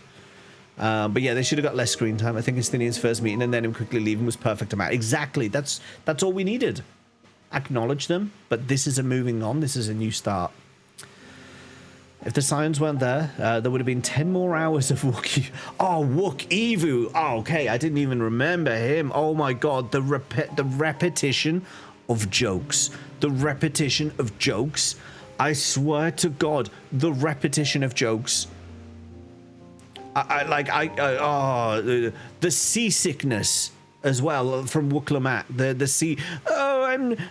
But yeah, they should have got less screen time. I think Estinian's first meeting and then him quickly leaving was perfect amount. Exactly. That's all we needed. Acknowledge them, but this is a moving on. This is a new start. If the Scions weren't there, there would have been 10 more hours of Wookiee. Oh, Wook-Evu. Oh, okay, I didn't even remember him. Oh my god, the repetition of jokes. The repetition of jokes. I swear to God, the repetition of jokes. The seasickness as well from Wookiee Lamat. The sea. Oh,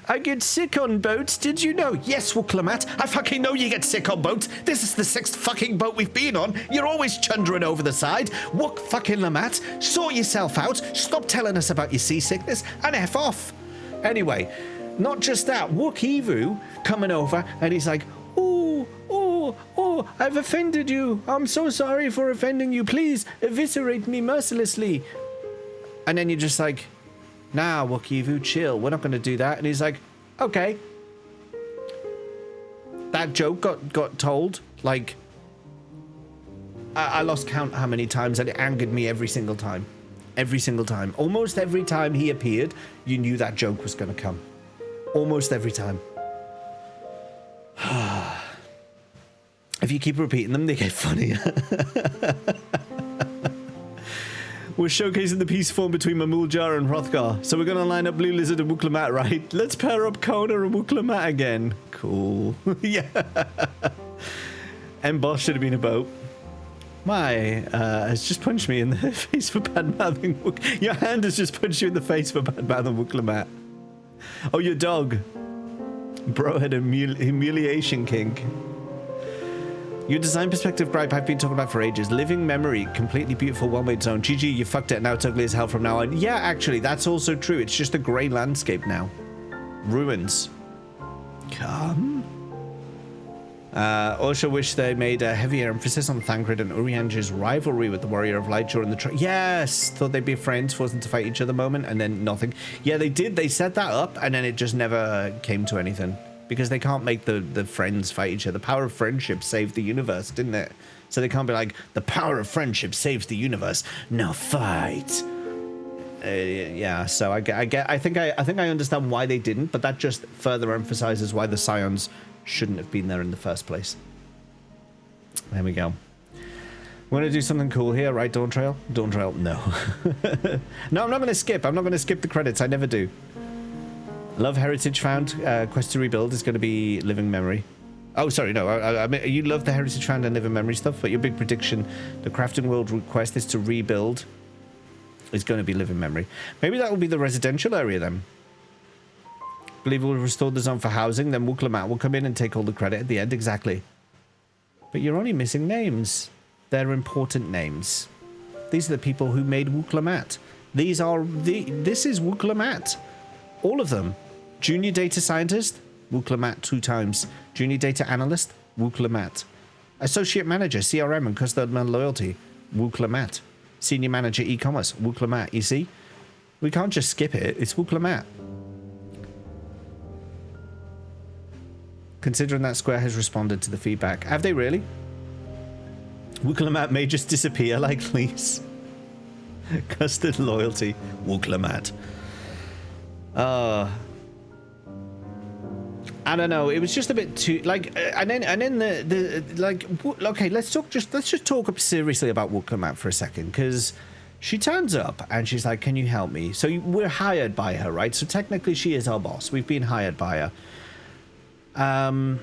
I get sick on boats. Did you know? Yes, Wookiee Lamat. I fucking know you get sick on boats. This is the 6th fucking boat we've been on. You're always chundering over the side. Wook fucking Lamat, sort yourself out. Stop telling us about your seasickness and F off. Anyway, not just that. Wook-Evu coming over and he's like, oh, I've offended you. I'm so sorry for offending you. Please eviscerate me mercilessly. And then you're just like, nah, Wook-Evu, chill. We're not going to do that. And he's like, okay. That joke got told, like, I lost count how many times, and it angered me every single time. Every single time. Almost every time he appeared, you knew that joke was going to come. Almost every time. If you keep repeating them, they get funnier. We're showcasing the peace form between Mamuljar and Hrothgar. So we're going to line up Blue Lizard and Wooklamat, right? Let's pair up Kona and Wooklamat again. Cool. Yeah. M-Boss should have been a boat. My, has just punched me in the face for bad-mouthing Your hand has just punched you in the face for bad-mouthing Wooklamat. Oh, your dog. Bro had a humiliation kink. Your design perspective gripe I've been talking about for ages. Living memory, completely beautiful one-way zone. GG, you fucked it, now it's ugly as hell from now on. Yeah, actually, that's also true. It's just a grey landscape now. Ruins. Come. Also wish they made a heavier emphasis on Thancred and Urianger's rivalry with the Warrior of Light during the yes, thought they'd be friends, forced them to fight each other moment, and then nothing. Yeah, they did. They set that up, and then it just never came to anything. Because they can't make the friends fight each other. The power of friendship saved the universe, didn't it? So they can't be like, the power of friendship saves the universe. Now fight. Yeah. So I think I understand why they didn't, but that just further emphasizes why the Scions shouldn't have been there in the first place. There we go. We're gonna do something cool here, right? Dawntrail? Dawntrail? No. No, I'm not gonna skip. I'm not gonna skip the credits. I never do. Love heritage found. Quest to rebuild is going to be living memory. Oh, sorry, no. I mean, you love the heritage found and living memory stuff, but your big prediction, the crafting world request is to rebuild, is going to be living memory. Maybe that will be the residential area then. Believe we'll restore the zone for housing, then Wooklamat will come in and take all the credit at the end. Exactly. But you're only missing names. They're important names. These are the people who made Wooklamat. This is Wooklamat. All of them. Junior data scientist, Wooklamat 2 times. Junior data analyst, Wooklamat. Associate manager, CRM and customer loyalty, Wooklamat. Senior manager, e-commerce, Wooklamat. You see? We can't just skip it. It's Wooklamat. Considering that Square has responded to the feedback. Have they really? Wooklamat may just disappear like Lease. Custard loyalty, Wooklamat. I don't know. It was just a bit too like, and then the like. Okay, let's just talk up seriously about Wooklamat for a second, because she turns up and she's like, "Can you help me?" So we're hired by her, right? So technically, she is our boss. We've been hired by her.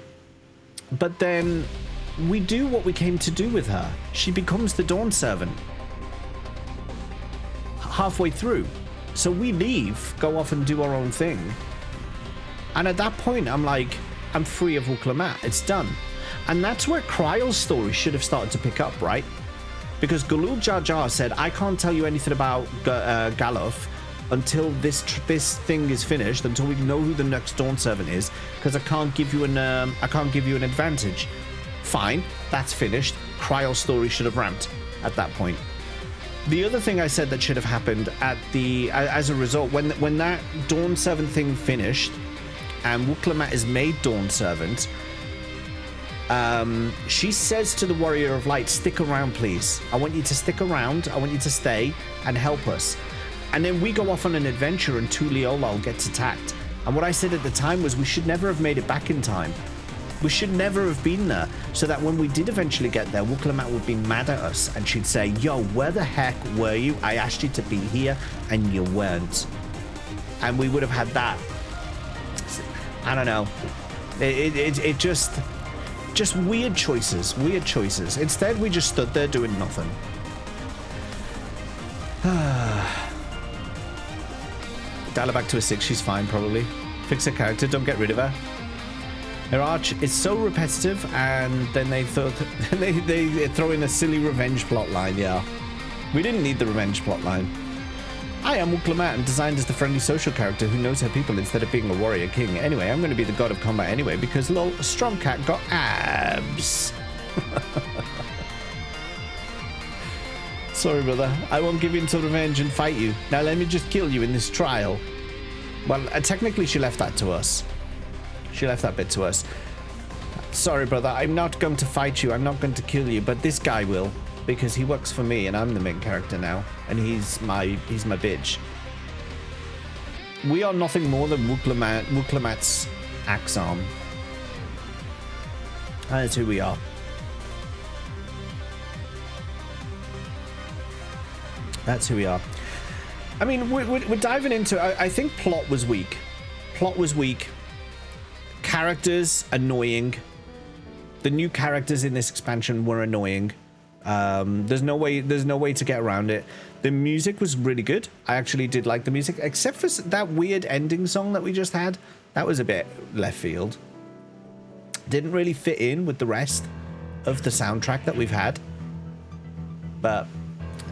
But then we do what we came to do with her. She becomes the Dawn Servant halfway through. So we leave, go off and do our own thing. And at that point, I'm like, I'm free of Wooklamat. It's done. And that's where Kryle's story should have started to pick up, right? Because Galul Jar Jar said, I can't tell you anything about Galuf until this thing is finished, until we know who the next Dawn Servant is, because I can't give you an advantage. Fine, that's finished. Kryle's story should have ramped at that point. The other thing I said that should have happened as a result, when that Dawn Servant thing finished, and Wooklamat is made Dawn Servant, she says to the Warrior of Light, stick around, please. I want you to stick around. I want you to stay and help us. And then we go off on an adventure and Tuliolol gets attacked. And what I said at the time was we should never have made it back in time. We should never have been there, so that when we did eventually get there, Wooklamat would be mad at us and she'd say, yo, where the heck were you? I asked you to be here and you weren't. And we would have had that. I don't know. It just weird choices. Instead, we just stood there doing nothing. Dial her back to a 6, she's fine, probably. Fix her character, don't get rid of her. Her arch is so repetitive, and then they throw in a silly revenge plot line. Yeah, we didn't need the revenge plot line. I am Wooklamat and designed as the friendly social character who knows her people instead of being a warrior king. Anyway, I'm going to be the god of combat anyway, because lol, a strong cat got abs. Sorry, brother. I won't give in to revenge and fight you. Now let me just kill you in this trial. Well, technically she left that to us. She left that bit to us. Sorry, brother. I'm not going to fight you. I'm not going to kill you, but this guy will, because he works for me and I'm the main character now, and he's my bitch. We are nothing more than Wooklamat's axe arm. That is who we are. That's who we are. I mean, we're diving into... I think plot was weak. Plot was weak. Characters, annoying. The new characters in this expansion were annoying. There's no way to get around it. The music was really good. I actually did like the music, except for that weird ending song that we just had. That was a bit left field. Didn't really fit in with the rest of the soundtrack that we've had. But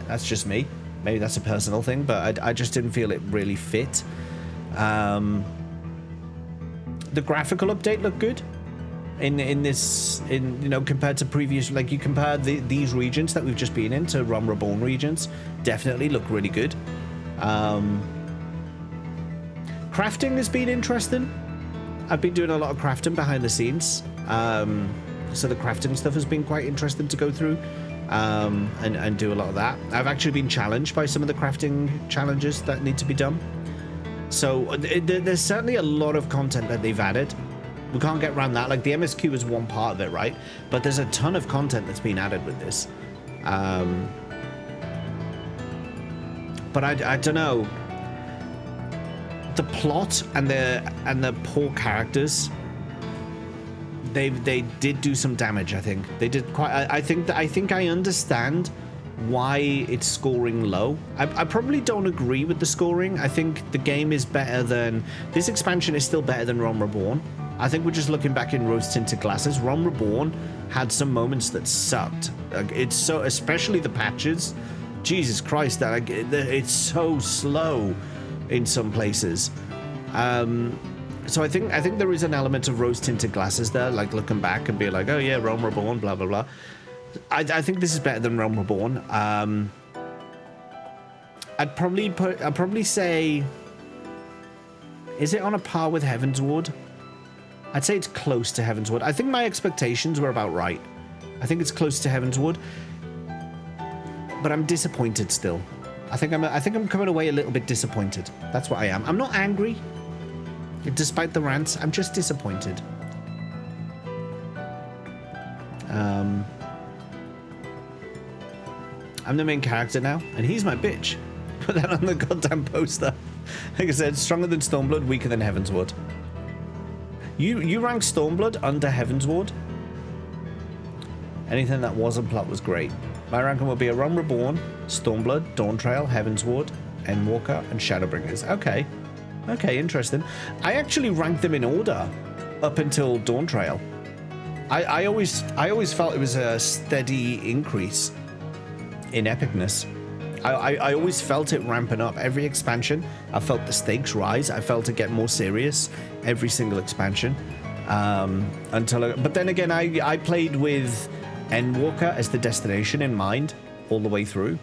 that's just me. Maybe that's a personal thing, but I just didn't feel it really fit. The graphical update looked good. In this, you know, compared to previous, like you compare these regions that we've just been in to Realm Reborn regions, definitely look really good. Crafting has been interesting. I've been doing a lot of crafting behind the scenes, so the crafting stuff has been quite interesting to go through and do a lot of that. I've actually been challenged by some of the crafting challenges that need to be done. So there's certainly a lot of content that they've added. We can't get around that. Like, the MSQ is one part of it, right? But there's a ton of content that's been added with this. But I don't know. The plot and the poor characters, they did do some damage. I think they did quite. I think I understand why it's scoring low. I probably don't agree with the scoring. I think the game is better than this expansion is still better than Realm Reborn. I think we're just looking back in rose-tinted glasses. Realm Reborn had some moments that sucked. Like, it's so, especially the patches. Jesus Christ, that it's so slow in some places. So I think there is an element of rose-tinted glasses there, like looking back and be like, oh yeah, Realm Reborn, blah blah blah. I think this is better than Realm Reborn. I'd probably say, is it on a par with Heavensward? I'd say it's close to Heavensward. I think my expectations were about right. I think it's close to Heavensward, but I'm disappointed still. I think I'm coming away a little bit disappointed. That's what I am. I'm not angry, despite the rants. I'm just disappointed. I'm the main character now, and he's my bitch. Put that on the goddamn poster. Like I said, stronger than Stormblood, weaker than Heavensward. You rank Stormblood under Heavensward. Anything that wasn't plot was great. My ranking will be a Realm Reborn, Stormblood, Dawntrail, Heavensward, Endwalker, and Shadowbringers. Okay. Okay, interesting. I actually ranked them in order up until Dawntrail. I always felt it was a steady increase in epicness. I always felt it ramping up every expansion. I felt the stakes rise. I felt it get more serious every single expansion. But then again, I played with Endwalker as the destination in mind all the way through.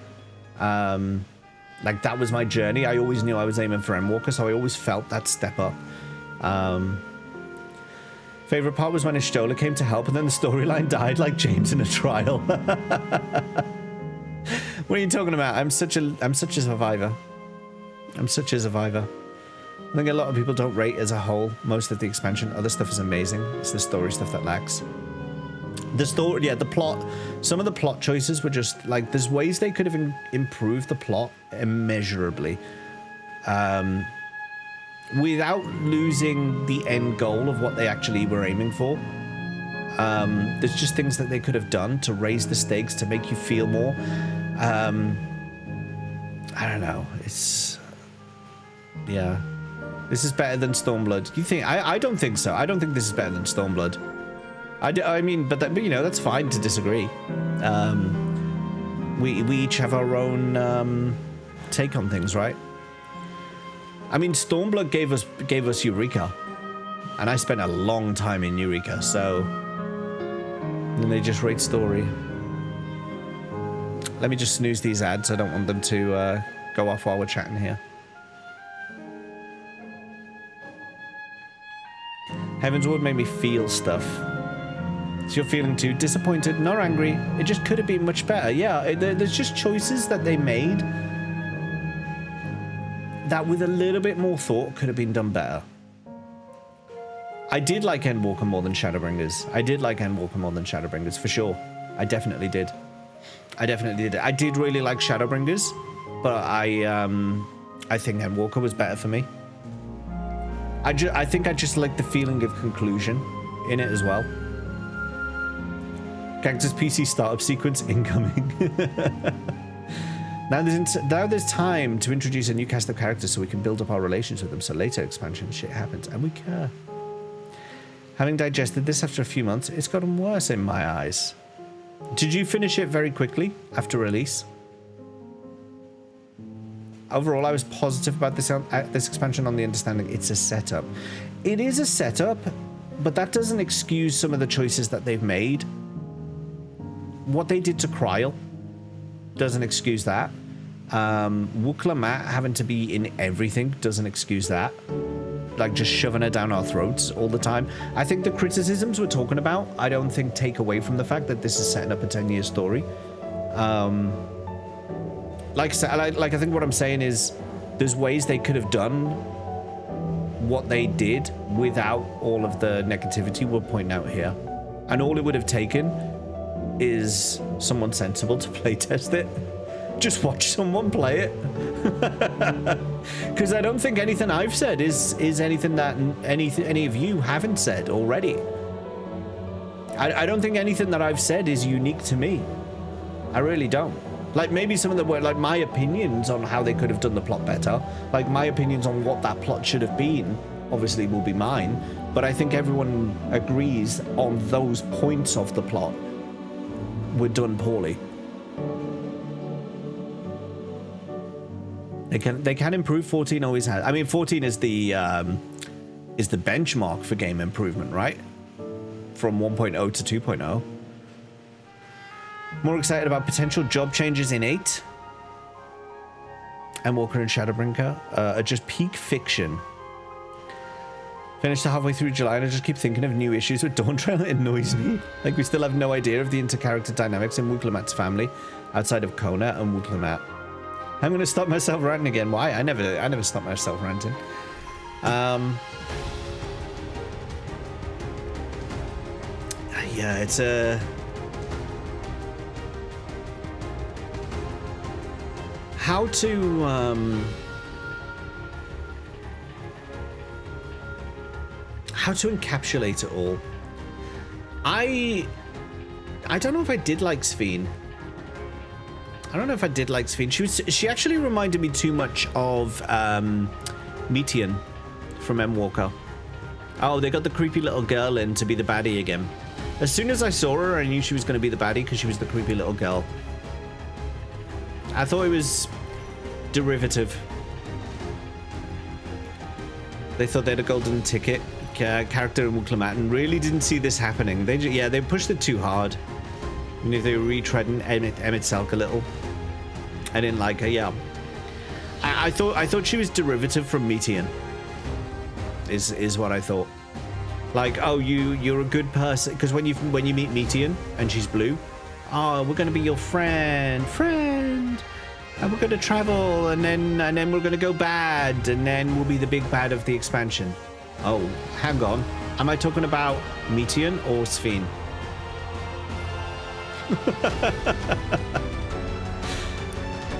Like, that was my journey. I always knew I was aiming for Endwalker, so I always felt that step up. Favorite part was when Ishtola came to help, and then the storyline died like James in a trial. What are you talking about? I'm such a survivor. I'm such a survivor. I think a lot of people don't rate as a whole most of the expansion. Other stuff is amazing. It's the story stuff that lacks. The story, yeah, the plot. Some of the plot choices were just like, there's ways they could have improved the plot immeasurably, without losing the end goal of what they actually were aiming for. There's just things that they could have done to raise the stakes, to make you feel more. I don't know. It's, yeah. This is better than Stormblood. You think? I don't think so. I don't think this is better than Stormblood. I mean, but you know, that's fine to disagree. We each have our own take on things, right? I mean, Stormblood gave us Eureka, and I spent a long time in Eureka, so. And they just rate story. Let me just snooze these ads. I don't want them to go off while we're chatting here. Heavensward made me feel stuff. So you're feeling too disappointed, not angry. It just could have been much better. Yeah, there's just choices that they made that with a little bit more thought could have been done better. I did like Endwalker more than Shadowbringers. I did like Endwalker more than Shadowbringers, for sure. I definitely did. I definitely did. I did really like Shadowbringers, but I think Endwalker was better for me. I think I just like the feeling of conclusion in it as well. Cactus PC startup sequence incoming. Now there's time to introduce a new cast of characters so we can build up our relations with them, so later expansion shit happens and we care. Having digested this after a few months, it's gotten worse in my eyes. Did you finish it very quickly after release? Overall, I was positive about this expansion on the understanding it's a setup. It is a setup, but that doesn't excuse some of the choices that they've made. What they did to Kryl doesn't excuse that. Lamat having to be in everything doesn't excuse that. Like just shoving her down our throats all the time. I think the criticisms we're talking about, I don't think take away from the fact that this is setting up a 10-year story. Like I think what I'm saying is there's ways they could have done what they did without all of the negativity we're pointing out here. And all it would have taken is someone sensible to playtest it. Just watch someone play it. Because I don't think anything I've said is anything that any of you haven't said already. I don't think anything that I've said is unique to me. I really don't. Like maybe some of the like my opinions on how they could have done the plot better, like my opinions on what that plot should have been, obviously will be mine. But I think everyone agrees on those points of the plot were done poorly. They can improve. 14 always has. I mean, 14 is the benchmark for game improvement, right? From 1.0 to 2.0. More excited about potential job changes in 8. Endwalker and Shadowbrinker are just peak fiction. Finished halfway through July and I just keep thinking of new issues with Dawntrail. It annoys me. Like we still have no idea of the inter-character dynamics in Lamat's family outside of Kona and Lamat. I'm gonna stop myself ranting again. Why? I never stop myself ranting. Yeah, it's a how to encapsulate it all. I don't know if I did like SPHEEEEEEEENE. She actually reminded me too much of Metian from Endwalker. Oh, they got the creepy little girl in to be the baddie again. As soon as I saw her, I knew she was going to be the baddie because she was the creepy little girl. I thought it was derivative. They thought they had a golden ticket character in Lamat and really didn't see this happening. They pushed it too hard. And if they were retreading Emmett Selk a little. I didn't like her. Yeah, I thought she was derivative from Metian. Is what I thought. Like, oh, you're a good person because when you meet Metian and she's blue, oh, we're gonna be your friend, and we're gonna travel, and then we're gonna go bad, and then we'll be the big bad of the expansion. Oh, hang on, am I talking about Metian or SPHEEEEEEENE?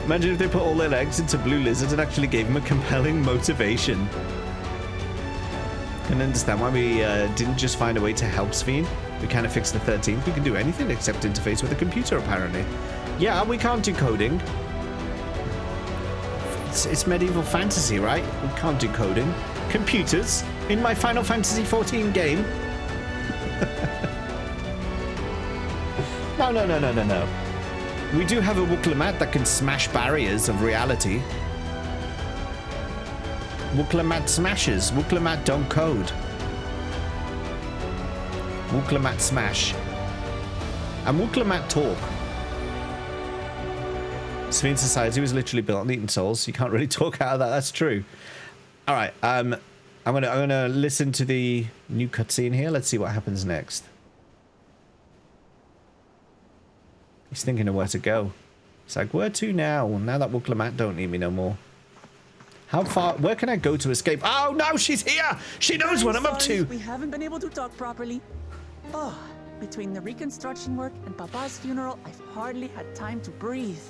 Imagine if they put all their eggs into Blue Lizard and actually gave him a compelling motivation. Can understand why we didn't just find a way to help SPHEEEEEENE. We kind of fixed the 13th. We can do anything except interface with a computer, apparently. Yeah, we can't do coding. It's medieval fantasy, right? We can't do coding. Computers in my Final Fantasy 14 game. No. We do have a Lamat that can smash barriers of reality. Lamat smashes. Lamat don't code. Lamat smash. And Lamat talk. SPHEEEEEENE society was literally built on eating souls. You can't really talk out of that. That's true. All right. I'm gonna listen to the new cutscene here. Let's see what happens next. He's thinking of where to go. It's like, where to now? Now that Lamat don't need me no more. How far? Where can I go to escape? Oh no, she's here! She knows what I'm up to! We haven't been able to talk properly. Oh, between the reconstruction work and Papa's funeral, I've hardly had time to breathe.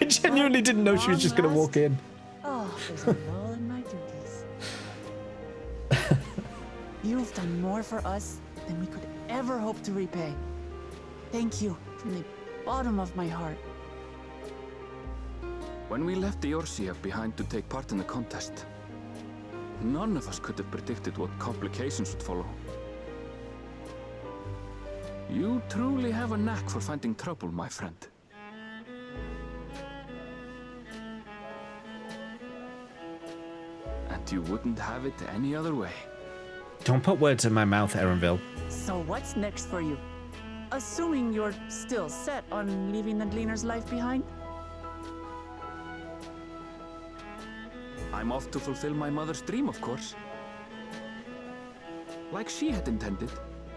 I genuinely didn't know she was just going to walk in. Oh, there's a lull in my duties. You've done more for us than we could ever hope to repay. Thank you from the bottom of my heart. When we left the Eorzea behind to take part in the contest, none of us could have predicted what complications would follow. You truly have a knack for finding trouble, my friend. And you wouldn't have it any other way. Don't put words in my mouth, Erenville. So what's next for you? Assuming you're still set on leaving the Gleaner's life behind? I'm off to fulfill my mother's dream, of course. Like she had intended,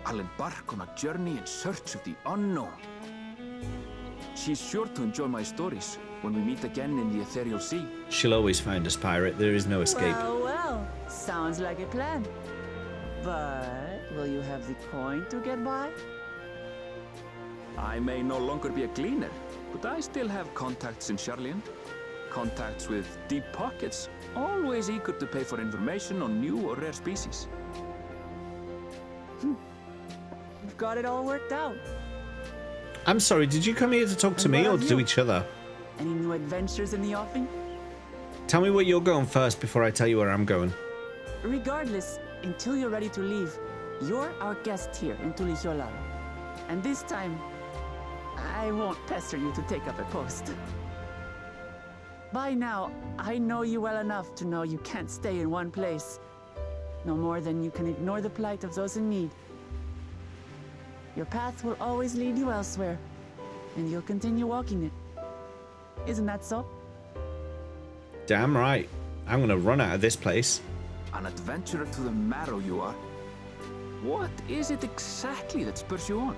I'll embark on a journey in search of the unknown. She's sure to enjoy my stories when we meet again in the ethereal sea. She'll always find us, pirate. There is no escape. Well, well, sounds like a plan. But will you have the coin to get by? I may no longer be a gleaner, but I still have contacts in Sharlayan. Contacts with deep pockets, always eager to pay for information on new or rare species. You've got it all worked out. I'm sorry, did you come here to talk to me or to each other? Any new adventures in the offing? Tell me where you're going first before I tell you where I'm going. Regardless, until you're ready to leave, you're our guest here in Tulihiola. And this time, I won't pester you to take up a post. By now, I know you well enough to know you can't stay in one place. No more than you can ignore the plight of those in need. Your path will always lead you elsewhere, and you'll continue walking it. Isn't that so? Damn right. I'm gonna run out of this place. An adventurer to the marrow you are. What is it exactly that spurs you on?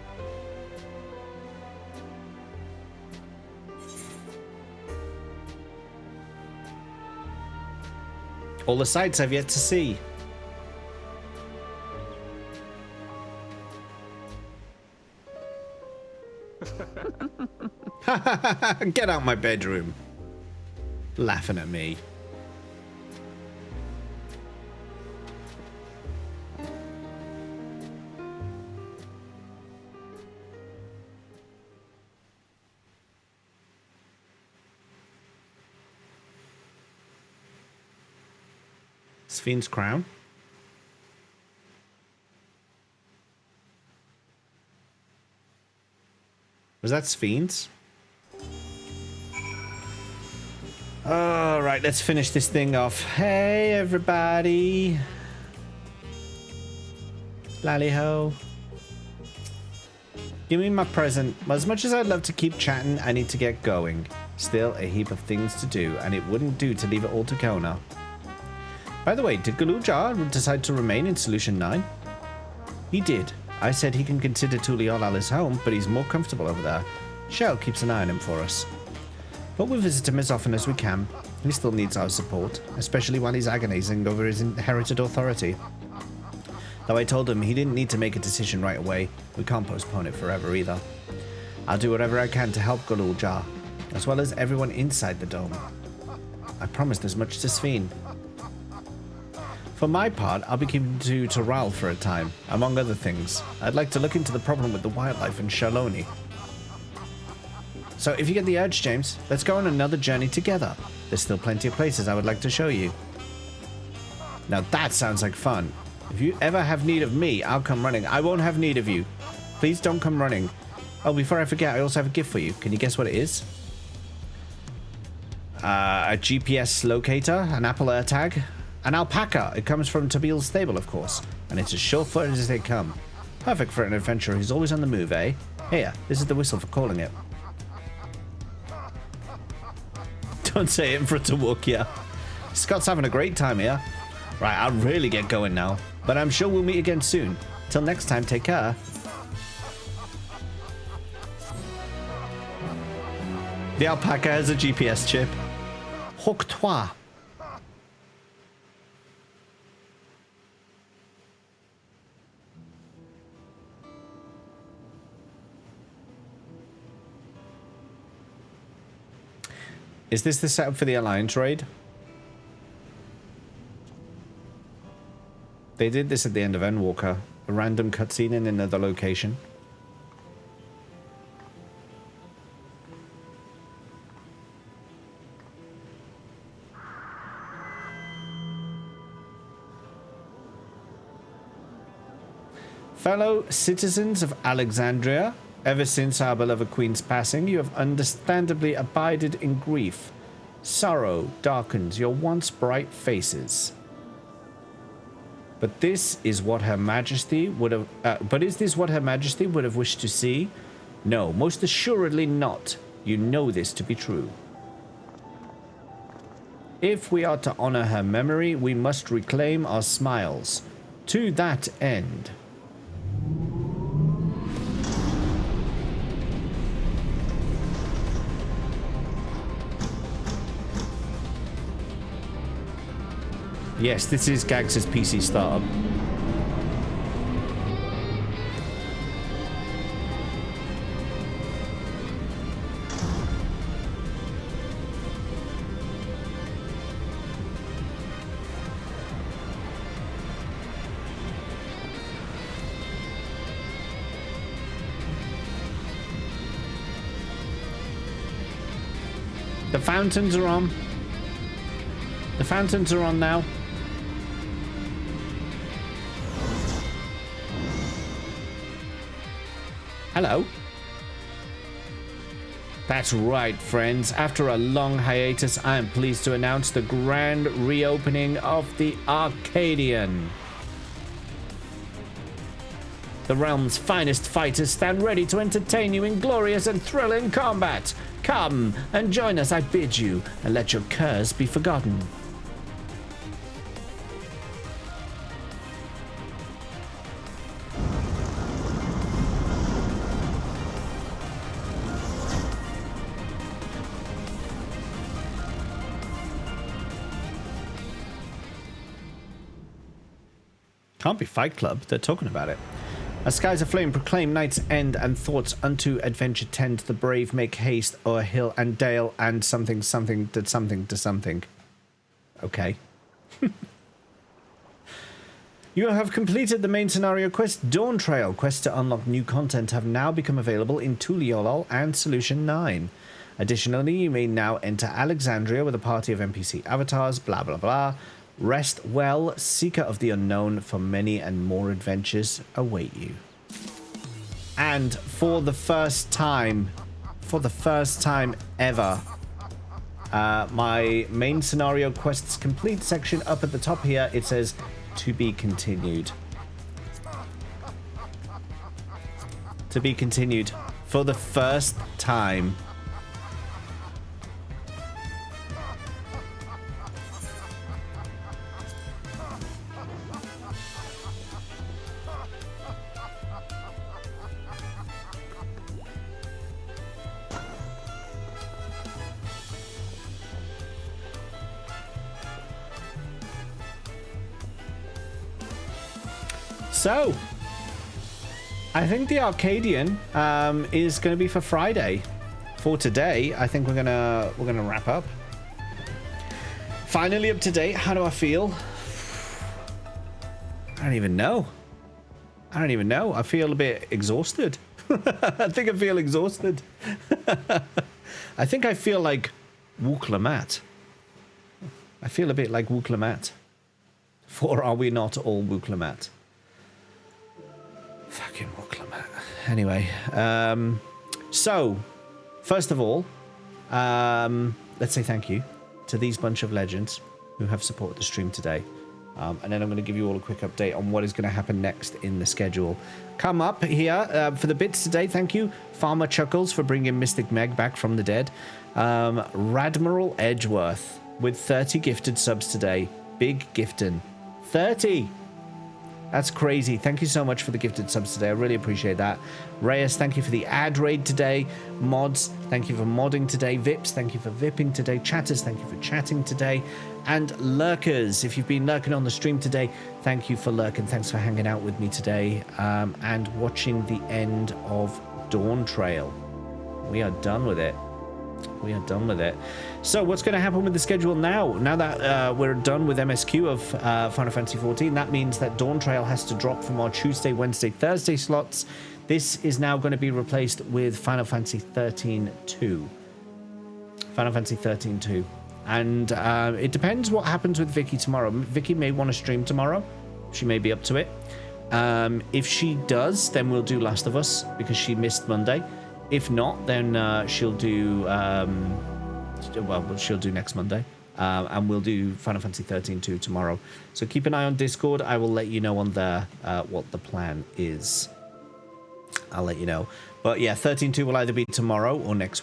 All the sights I've yet to see. Get out my bedroom. Laughing at me. Spheen's crown. Was that Spheen's? All right, let's finish this thing off. Hey, everybody. Lally-ho. Give me my present. As much as I'd love to keep chatting, I need to get going. Still a heap of things to do, and it wouldn't do to leave it all to Kona. By the way, did Galuja decide to remain in Solution 9? He did. I said he can consider Tulihiola his home, but he's more comfortable over there. Shell keeps an eye on him for us. But we'll visit him as often as we can. He still needs our support, especially while he's agonizing over his inherited authority. Though I told him he didn't need to make a decision right away, we can't postpone it forever either. I'll do whatever I can to help Galuja, as well as everyone inside the dome. I promised as much to Spheen. For my part, I'll be keeping to Toral for a time, among other things. I'd like to look into the problem with the wildlife in Shaloni. So if you get the urge, James, let's go on another journey together. There's still plenty of places I would like to show you. Now that sounds like fun. If you ever have need of me, I'll come running. I won't have need of you. Please don't come running. Oh, before I forget, I also have a gift for you. Can you guess what it is? A GPS locator, an Apple AirTag, an alpaca. It comes from Tabil's stable, of course, and it's as sure-footed as they come. Perfect for an adventurer who's always on the move, eh? Here, this is the whistle for calling it. Don't say it in front of Wookiees. Scott's having a great time here. Right, I'll really get going now, but I'm sure we'll meet again soon. Till next time, take care. The alpaca has a GPS chip. Hook-toi. Is this the setup for the Alliance raid? They did this at the end of Endwalker. A random cutscene in another location. Fellow citizens of Alexandria, ever since our beloved queen's passing, you have understandably abided in grief. Sorrow darkens your once bright faces. But this is what Her Majesty would have. But is this what Her Majesty would have wished to see? No, most assuredly not. You know this to be true. If we are to honor her memory, we must reclaim our smiles. To that end. Yes, this is Gags' PC startup. The fountains are on. The fountains are on now. Hello. That's right, friends. After a long hiatus, I am pleased to announce the grand reopening of the Arcadian. The realm's finest fighters stand ready to entertain you in glorious and thrilling combat. Come and join us, I bid you, and let your curse be forgotten. Can't be Fight Club. They're talking about it. As skies aflame proclaim night's end and thoughts unto adventure tend, the brave make haste o'er hill and dale and something something to something to something. Okay. You have completed the main scenario quest Dawntrail. Quests to unlock new content have now become available in Tuliolol and Solution 9. Additionally, you may now enter Alexandria with a party of NPC avatars, blah blah blah. Rest well, seeker of the unknown, for many and more adventures await you. And for the first time ever, my main scenario quests complete section up at the top here, it says to be continued. To be continued for the first time. So, I think the Arcadian is going to be for Friday. For today, I think we're gonna wrap up. Finally up to date. How do I feel? I don't even know. I feel a bit exhausted. I think I feel exhausted. I think I feel like Lamat. I feel a bit like Lamat. For are we not all Lamat? Fucking Lamat. Anyway, so first of all, let's say thank you to these bunch of legends who have supported the stream today. And then I'm going to give you all a quick radmiral on what is going to happen next in the schedule. Come up here for the bits today. Thank you, Farmer Chuckles, for bringing Mystic Meg back from the dead. Radmiral Edgeworth with 30 gifted subs today. Big gifting. 30! That's crazy. Thank you so much for the gifted subs today. I really appreciate that. Reyes, thank you for the ad raid today. Mods, thank you for modding today. Vips, thank you for vipping today. Chatters, thank you for chatting today. And lurkers, if you've been lurking on the stream today, thank you for lurking. Thanks for hanging out with me today and watching the end of Dawntrail. We are done with it. We are done with it. So what's going to happen with the schedule now? Now that we're done with MSQ of Final Fantasy XIV, that means that Dawntrail has to drop from our Tuesday, Wednesday, Thursday slots. This is now going to be replaced with Final Fantasy 13-2. Final Fantasy 13-2. And it depends what happens with Vicky tomorrow. Vicky may want to stream tomorrow. She may be up to it. If she does, then we'll do Last of Us because she missed Monday. If not, then she'll do she'll do next Monday, and we'll do Final Fantasy 13-2 tomorrow. So keep an eye on Discord. I will let you know on there what the plan is. I'll let you know. But yeah, 13-2 will either be tomorrow or next week.